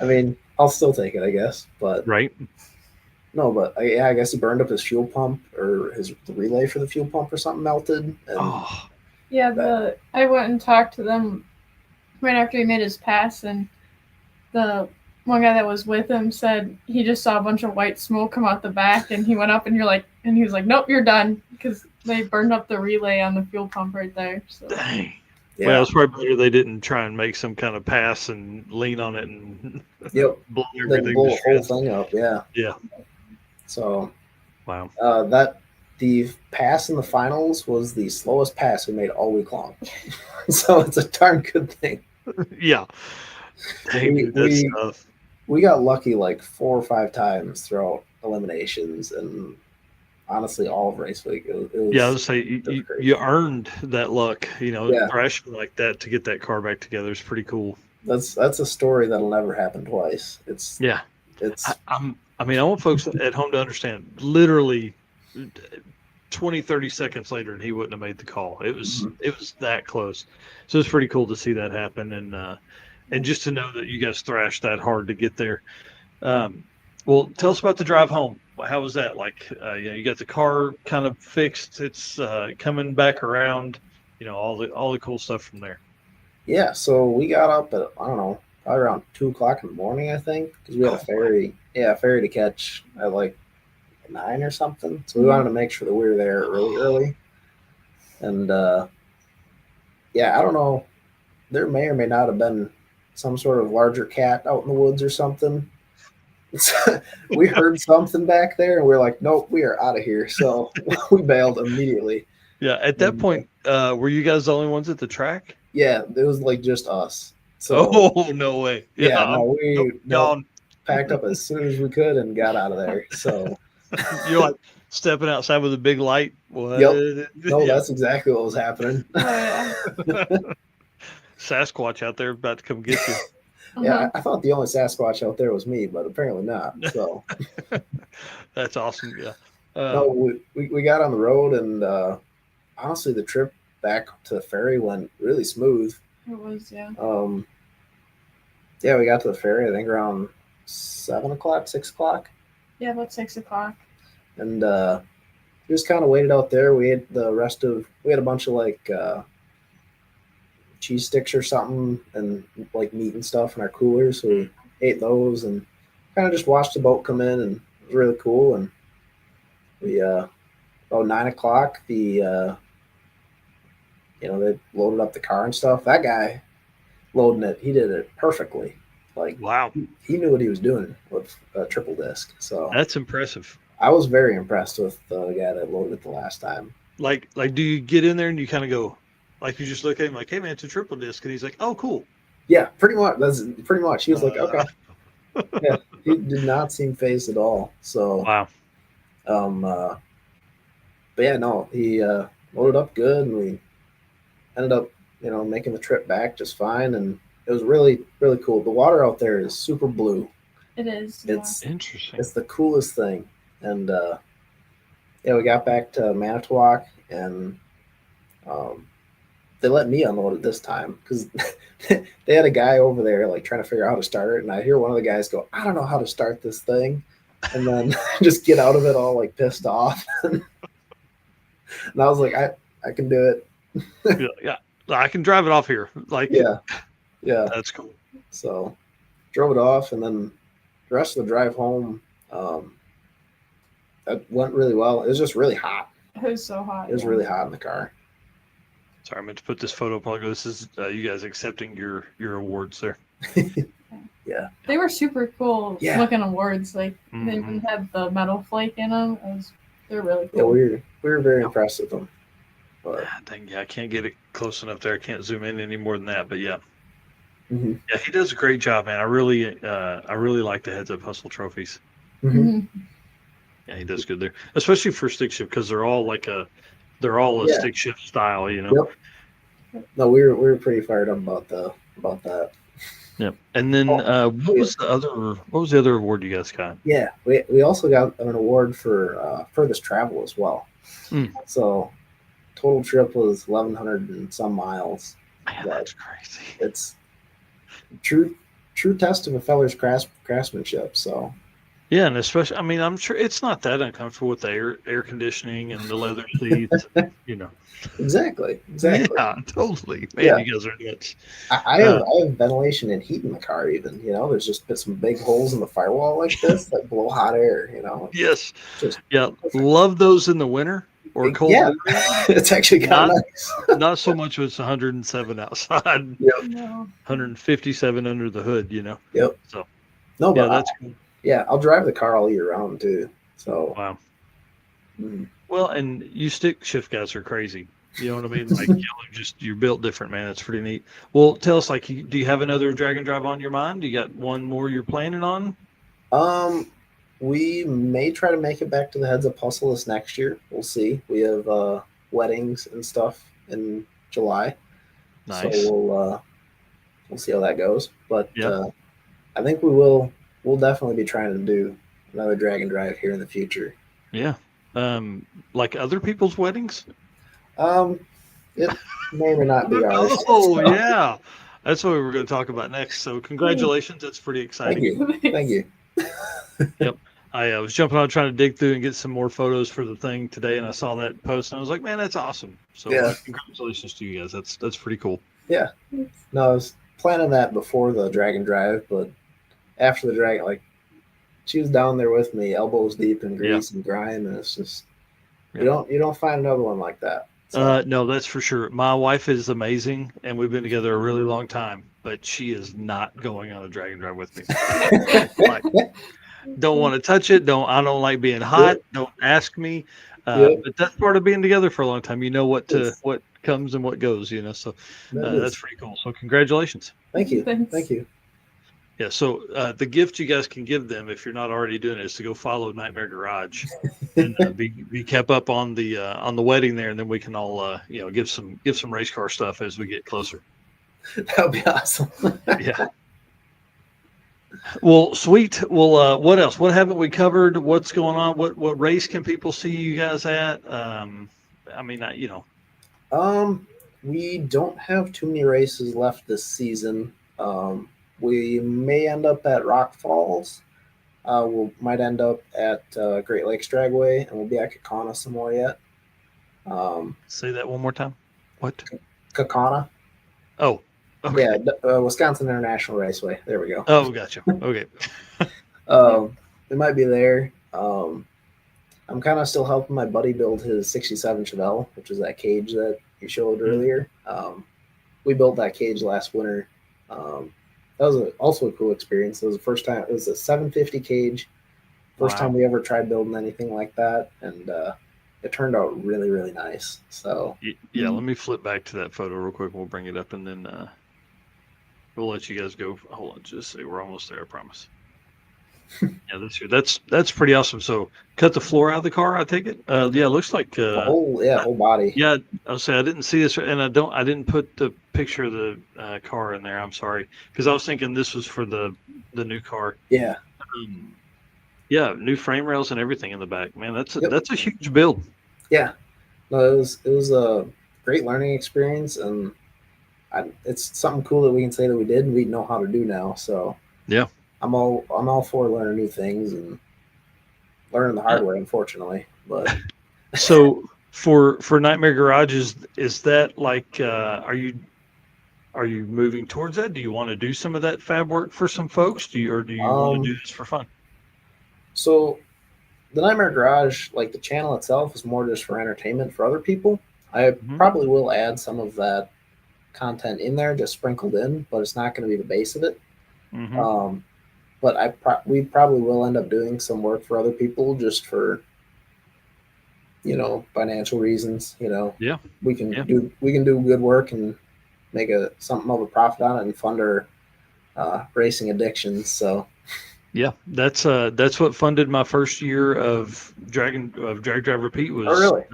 I mean, I'll still take it, I guess. But Right. no, but I guess he burned up his fuel pump, or the relay for the fuel pump or something melted. And Oh. Yeah, I went and talked to them right after he made his pass, and the one guy that was with him said he just saw a bunch of white smoke come out the back, and he went up and he was like, nope, you're done, because they burned up the relay on the fuel pump right there. So Dang. yeah, Well, it's probably better they didn't try and make some kind of pass and lean on it and yep, blow then everything blow to the whole shreds. thing up. Yeah. Yeah. So Wow. the pass in the finals was the slowest pass we made all week long. So it's a darn good thing. Yeah. Dang, We- dude, that's we- tough. We got lucky like 4 or 5 times throughout eliminations, and honestly, all of race week. It was, Yeah, I would say was you, crazy. you earned that luck, Yeah. thrashing like that to get that car back together is pretty cool. That's a story that'll never happen twice. It's Yeah. it's I'm I mean, I want folks at home to understand, literally 20, 30 seconds later, and he wouldn't have made the call. It was that close. So it's pretty cool to see that happen, and just to know that you guys thrashed that hard to get there. Well, tell us about the drive home. How was that? Like, you got the car kind of fixed. It's coming back around. All the cool stuff from there. Yeah, so we got up at, I don't know, probably around 2 o'clock in the morning, I think, because we had a ferry. Yeah, a ferry to catch at like 9 or something. So we wanted to make sure that we were there early. And yeah, I don't know. There may or may not have been some sort of larger cat out in the woods or something. We heard something back there, and we are like, nope, we are out of here. So we bailed immediately. Yeah, at that point, were you guys the only ones at the track? Yeah, it was like just us. So, oh, no way. Yeah, no, we gone. Packed up as soon as we could and got out of there. So you're like stepping outside with a big light. What? Yep. No, that's exactly what was happening. Sasquatch out there about to come get you. Yeah, I thought the only Sasquatch out there was me, but apparently not. So that's awesome. Yeah. No, we got on the road, and honestly, the trip back to the ferry went really smooth. It was, yeah. Yeah, we got to the ferry, I think around 7 o'clock, 6 o'clock. Yeah, about 6 o'clock. And we just kind of waited out there. We had we had a bunch of like cheese sticks or something and like meat and stuff in our coolers. So we ate those and kind of just watched the boat come in, and it was really cool. And we, about 9 o'clock, they loaded up the car and stuff. That guy loading it, he did it perfectly. Like, wow, he knew what he was doing with a triple disc. So that's impressive. I was very impressed with the guy that loaded it the last time. Like, do you get in there and you kind of go, like, you just look at him like, hey man, it's a triple disc, and he's like, oh cool. Yeah, pretty much. That's pretty much. He was like, okay. Yeah, he did not seem phased at all. So wow. But yeah, no, he loaded up good, and we ended up, making the trip back just fine, and it was really, really cool. The water out there is super blue. It is. It's interesting. It's the coolest thing. And we got back to Manitowoc, and they let me unload it this time because they had a guy over there like trying to figure out how to start it, and I hear one of the guys go, I don't know how to start this thing, and then just get out of it all like pissed off. And I was like, I can do it. Yeah, I can drive it off here. Like, yeah, that's cool. So drove it off, and then the rest of the drive home, that went really well. It was just really hot. It was so hot. It was really hot in the car. Sorry, I meant to put this photo up. This is you guys accepting your awards there. Yeah. They were super cool looking awards. Like, they even had the metal flake in them. They're really cool. Yeah, we were very impressed with them. But dang, I can't get it close enough there. I can't zoom in any more than that. But yeah. Mm-hmm. Yeah, he does a great job, man. I really like the Heads Up Hustle trophies. Mm-hmm. Yeah, he does good there, especially for stick shift, because they're all a stick shift style, Yep. No, we were pretty fired up about that. Yep. And then what was the other award you guys got? Yeah, we also got an award for furthest travel as well. So total trip was 1,100 and some miles. Man, that's crazy. It's true test of a feller's craftsmanship. So yeah, and especially, I mean, I'm sure it's not that uncomfortable with the air conditioning and the leather seats, Exactly. Yeah, totally. Man, you guys are nuts. I have ventilation and heat in the car. Even there's just some big holes in the firewall like this that blow hot air. Yes. Love those in the winter or cold. Yeah, it's actually kind of nice. Not so much when it's 107 outside. Yep. No. 157 under the hood. Yep. So no, but that's cool. Yeah, I'll drive the car all year round too. So wow. Mm-hmm. Well, and you stick shift guys are crazy. You know what I mean? Like you're built different, man. It's pretty neat. Well, tell us, like, do you have another drag and drive on your mind? Do you got one more you're planning on? We may try to make it back to the Heads Up Hustle this next year. We'll see. We have weddings and stuff in July. Nice. So we'll see how that goes. But I think we'll definitely be trying to do another drag and drive here in the future. Yeah. Like other people's weddings? It may or may not be ours. Oh, so. yeah. That's what we were going to talk about next. So congratulations. That's pretty exciting. Thank you. Yep. I was jumping on trying to dig through and get some more photos for the thing today, and I saw that post, and I was like, man, that's awesome. So congratulations to you guys. That's pretty cool. Yeah. No, I was planning that before the drag and drive, but after the drag, like, she was down there with me, elbows deep in grease and grime, and it's just you don't find another one like that. So. No, that's for sure. My wife is amazing, and we've been together a really long time, but she is not going on a drag and drive with me. Like, don't want to touch it. I don't like being hot. Don't ask me. But that's part of being together for a long time. You know what comes and what goes. So that's pretty cool. So congratulations. Thank you. Thanks. Thank you. Yeah. So the gift you guys can give them, if you're not already doing it, is to go follow Nightmare Garage and be kept up on the wedding there, and then we can all give some race car stuff as we get closer. That would be awesome. Yeah. Well, sweet. Well, what else? What haven't we covered? What's going on? What race can people see you guys at? We don't have too many races left this season. We may end up at Rock Falls. We might end up at Great Lakes Dragway, and we'll be at Kakana some more yet. Say that one more time. What? Kakana. Oh, okay. Yeah, Wisconsin International Raceway. There we go. Oh, gotcha. Okay. It might be there. I'm kind of still helping my buddy build his 67 Chevelle, which is that cage that you showed earlier. We built that cage last winter. That was also a cool experience. It was the first time. It was a 750 cage. First time we ever tried building anything like that, and it turned out really, really nice. So yeah, let me flip back to that photo real quick. We'll bring it up, and then we'll let you guys go. Hold on, just say we're almost there. I promise. Yeah, that's pretty awesome. So cut the floor out of the car. I take it. Yeah, it looks like whole body. Yeah, I'll say I didn't see this, and I didn't put the picture of the car in there. I'm sorry, because I was thinking this was for the new car. Yeah. Yeah, new frame rails and everything in the back. Man, that's a huge build. Yeah. No, it was a great learning experience, and it's something cool that we can say that we did and we know how to do now. So yeah. I'm all for learning new things and learning the hard way, unfortunately. But so for Nightmare Garage, is that like are you moving towards that? Do you want to do some of that fab work for some folks? Do you want to do this for fun? So the Nightmare Garage, like the channel itself, is more just for entertainment for other people. I probably will add some of that content in there, just sprinkled in, but it's not going to be the base of it. But we probably will end up doing some work for other people just for, financial reasons. Yeah, we can do good work and make something of a profit on it and fund our racing addictions. So yeah, that's what funded my first year of Drag Drive Repeat was. Oh, really?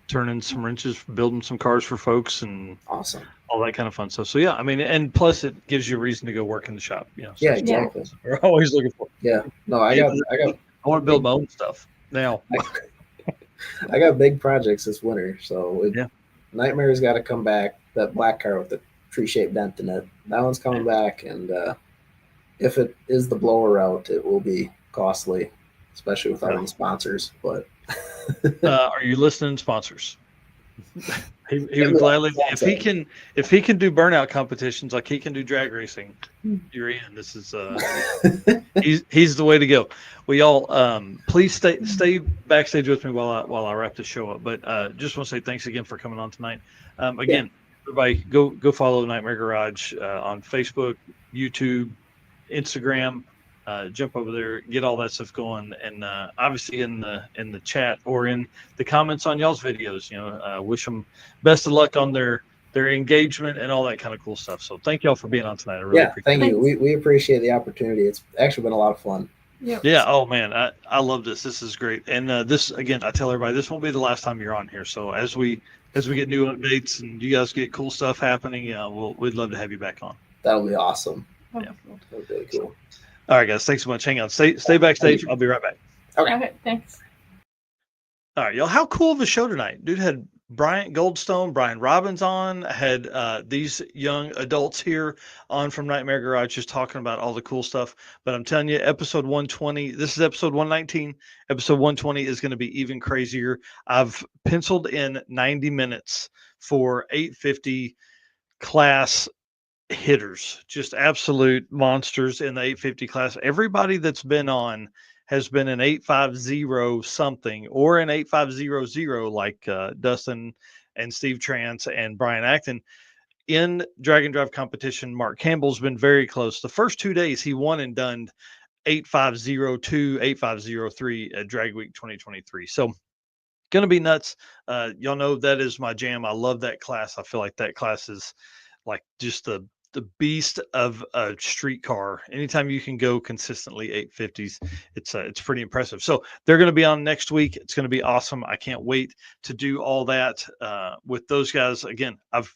Turning some wrenches, building some cars for folks, and awesome, all that kind of fun stuff. So yeah, I mean, and plus it gives you a reason to go work in the shop. Yeah, exactly. We're always looking for. Yeah, no, I got. I want to build my own stuff now. I got big projects this winter, so Nightmare's got to come back. That black car with the tree-shaped dent in it, that one's coming back, and if it is the blower route, it will be costly, especially without any sponsors. But are you listening, sponsors? He would gladly, if he can do burnout competitions like he can do drag racing, you're in. This is he's the way to go. We all please stay backstage with me while I wrap this show up. But just want to say thanks again for coming on tonight. Again, everybody go follow Nightmare Garage on Facebook, YouTube, Instagram. Jump over there, get all that stuff going, and obviously in the chat or in the comments on y'all's videos, wish them best of luck on their engagement and all that kind of cool stuff. So thank y'all for being on tonight. I really appreciate you. We appreciate the opportunity. It's actually been a lot of fun. Yep. Yeah. Oh man, I love this. This is great. And this again, I tell everybody this won't be the last time you're on here. So as we get new updates and you guys get cool stuff happening, we'd love to have you back on. That'll be awesome. Yeah. That's really cool. All right, guys. Thanks so much. Hang on. Stay backstage. I'll be right back. Okay, thanks. All right, y'all. How cool of a show tonight. Dude had Bryant Goldstone, Brian Robbins on, had these young adults here on from Nightmare Garage just talking about all the cool stuff. But I'm telling you, episode 120, this is episode 119. Episode 120 is going to be even crazier. I've penciled in 90 minutes for 850 class hitters, just absolute monsters in the 850 class. Everybody that's been on has been an 850 something or an 8500 like Dustin and Steve Trance and Brian Acton. In drag and drive competition, Mark Campbell's been very close. The first 2 days he won and done 8502, 8503 at Drag Week 2023. So gonna be nuts. Y'all know that is my jam. I love that class. I feel like that class is like just the beast of a street car. Anytime you can go consistently 850s, it's pretty impressive. So they're going to be on next week. It's going to be awesome. I can't wait to do all that with those guys. Again, I've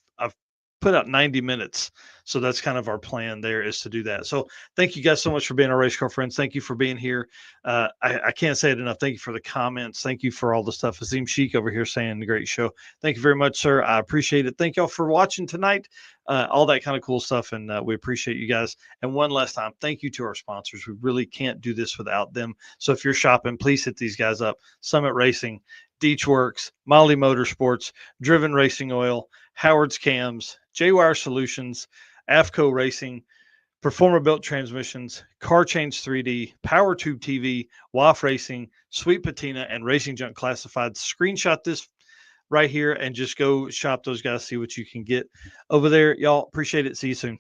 put out 90 minutes. So that's kind of our plan there, is to do that. So thank you guys so much for being our race car friends. Thank you for being here. I can't say it enough. Thank you for the comments. Thank you for all the stuff. Azim Sheik over here saying the great show. Thank you very much, sir. I appreciate it. Thank y'all for watching tonight. All that kind of cool stuff. And we appreciate you guys. And one last time, thank you to our sponsors. We really can't do this without them. So if you're shopping, please hit these guys up. Summit Racing, Deech Works, Molly Motorsports, Driven Racing Oil, Howard's Cams, J-Wire Solutions, AFCO Racing, Performer Built Transmissions, Car Change 3D, Power Tube TV, WAF Racing, Sweet Patina, and Racing Junk Classified. Screenshot this right here and just go shop those guys, see what you can get over there. Y'all appreciate it. See you soon.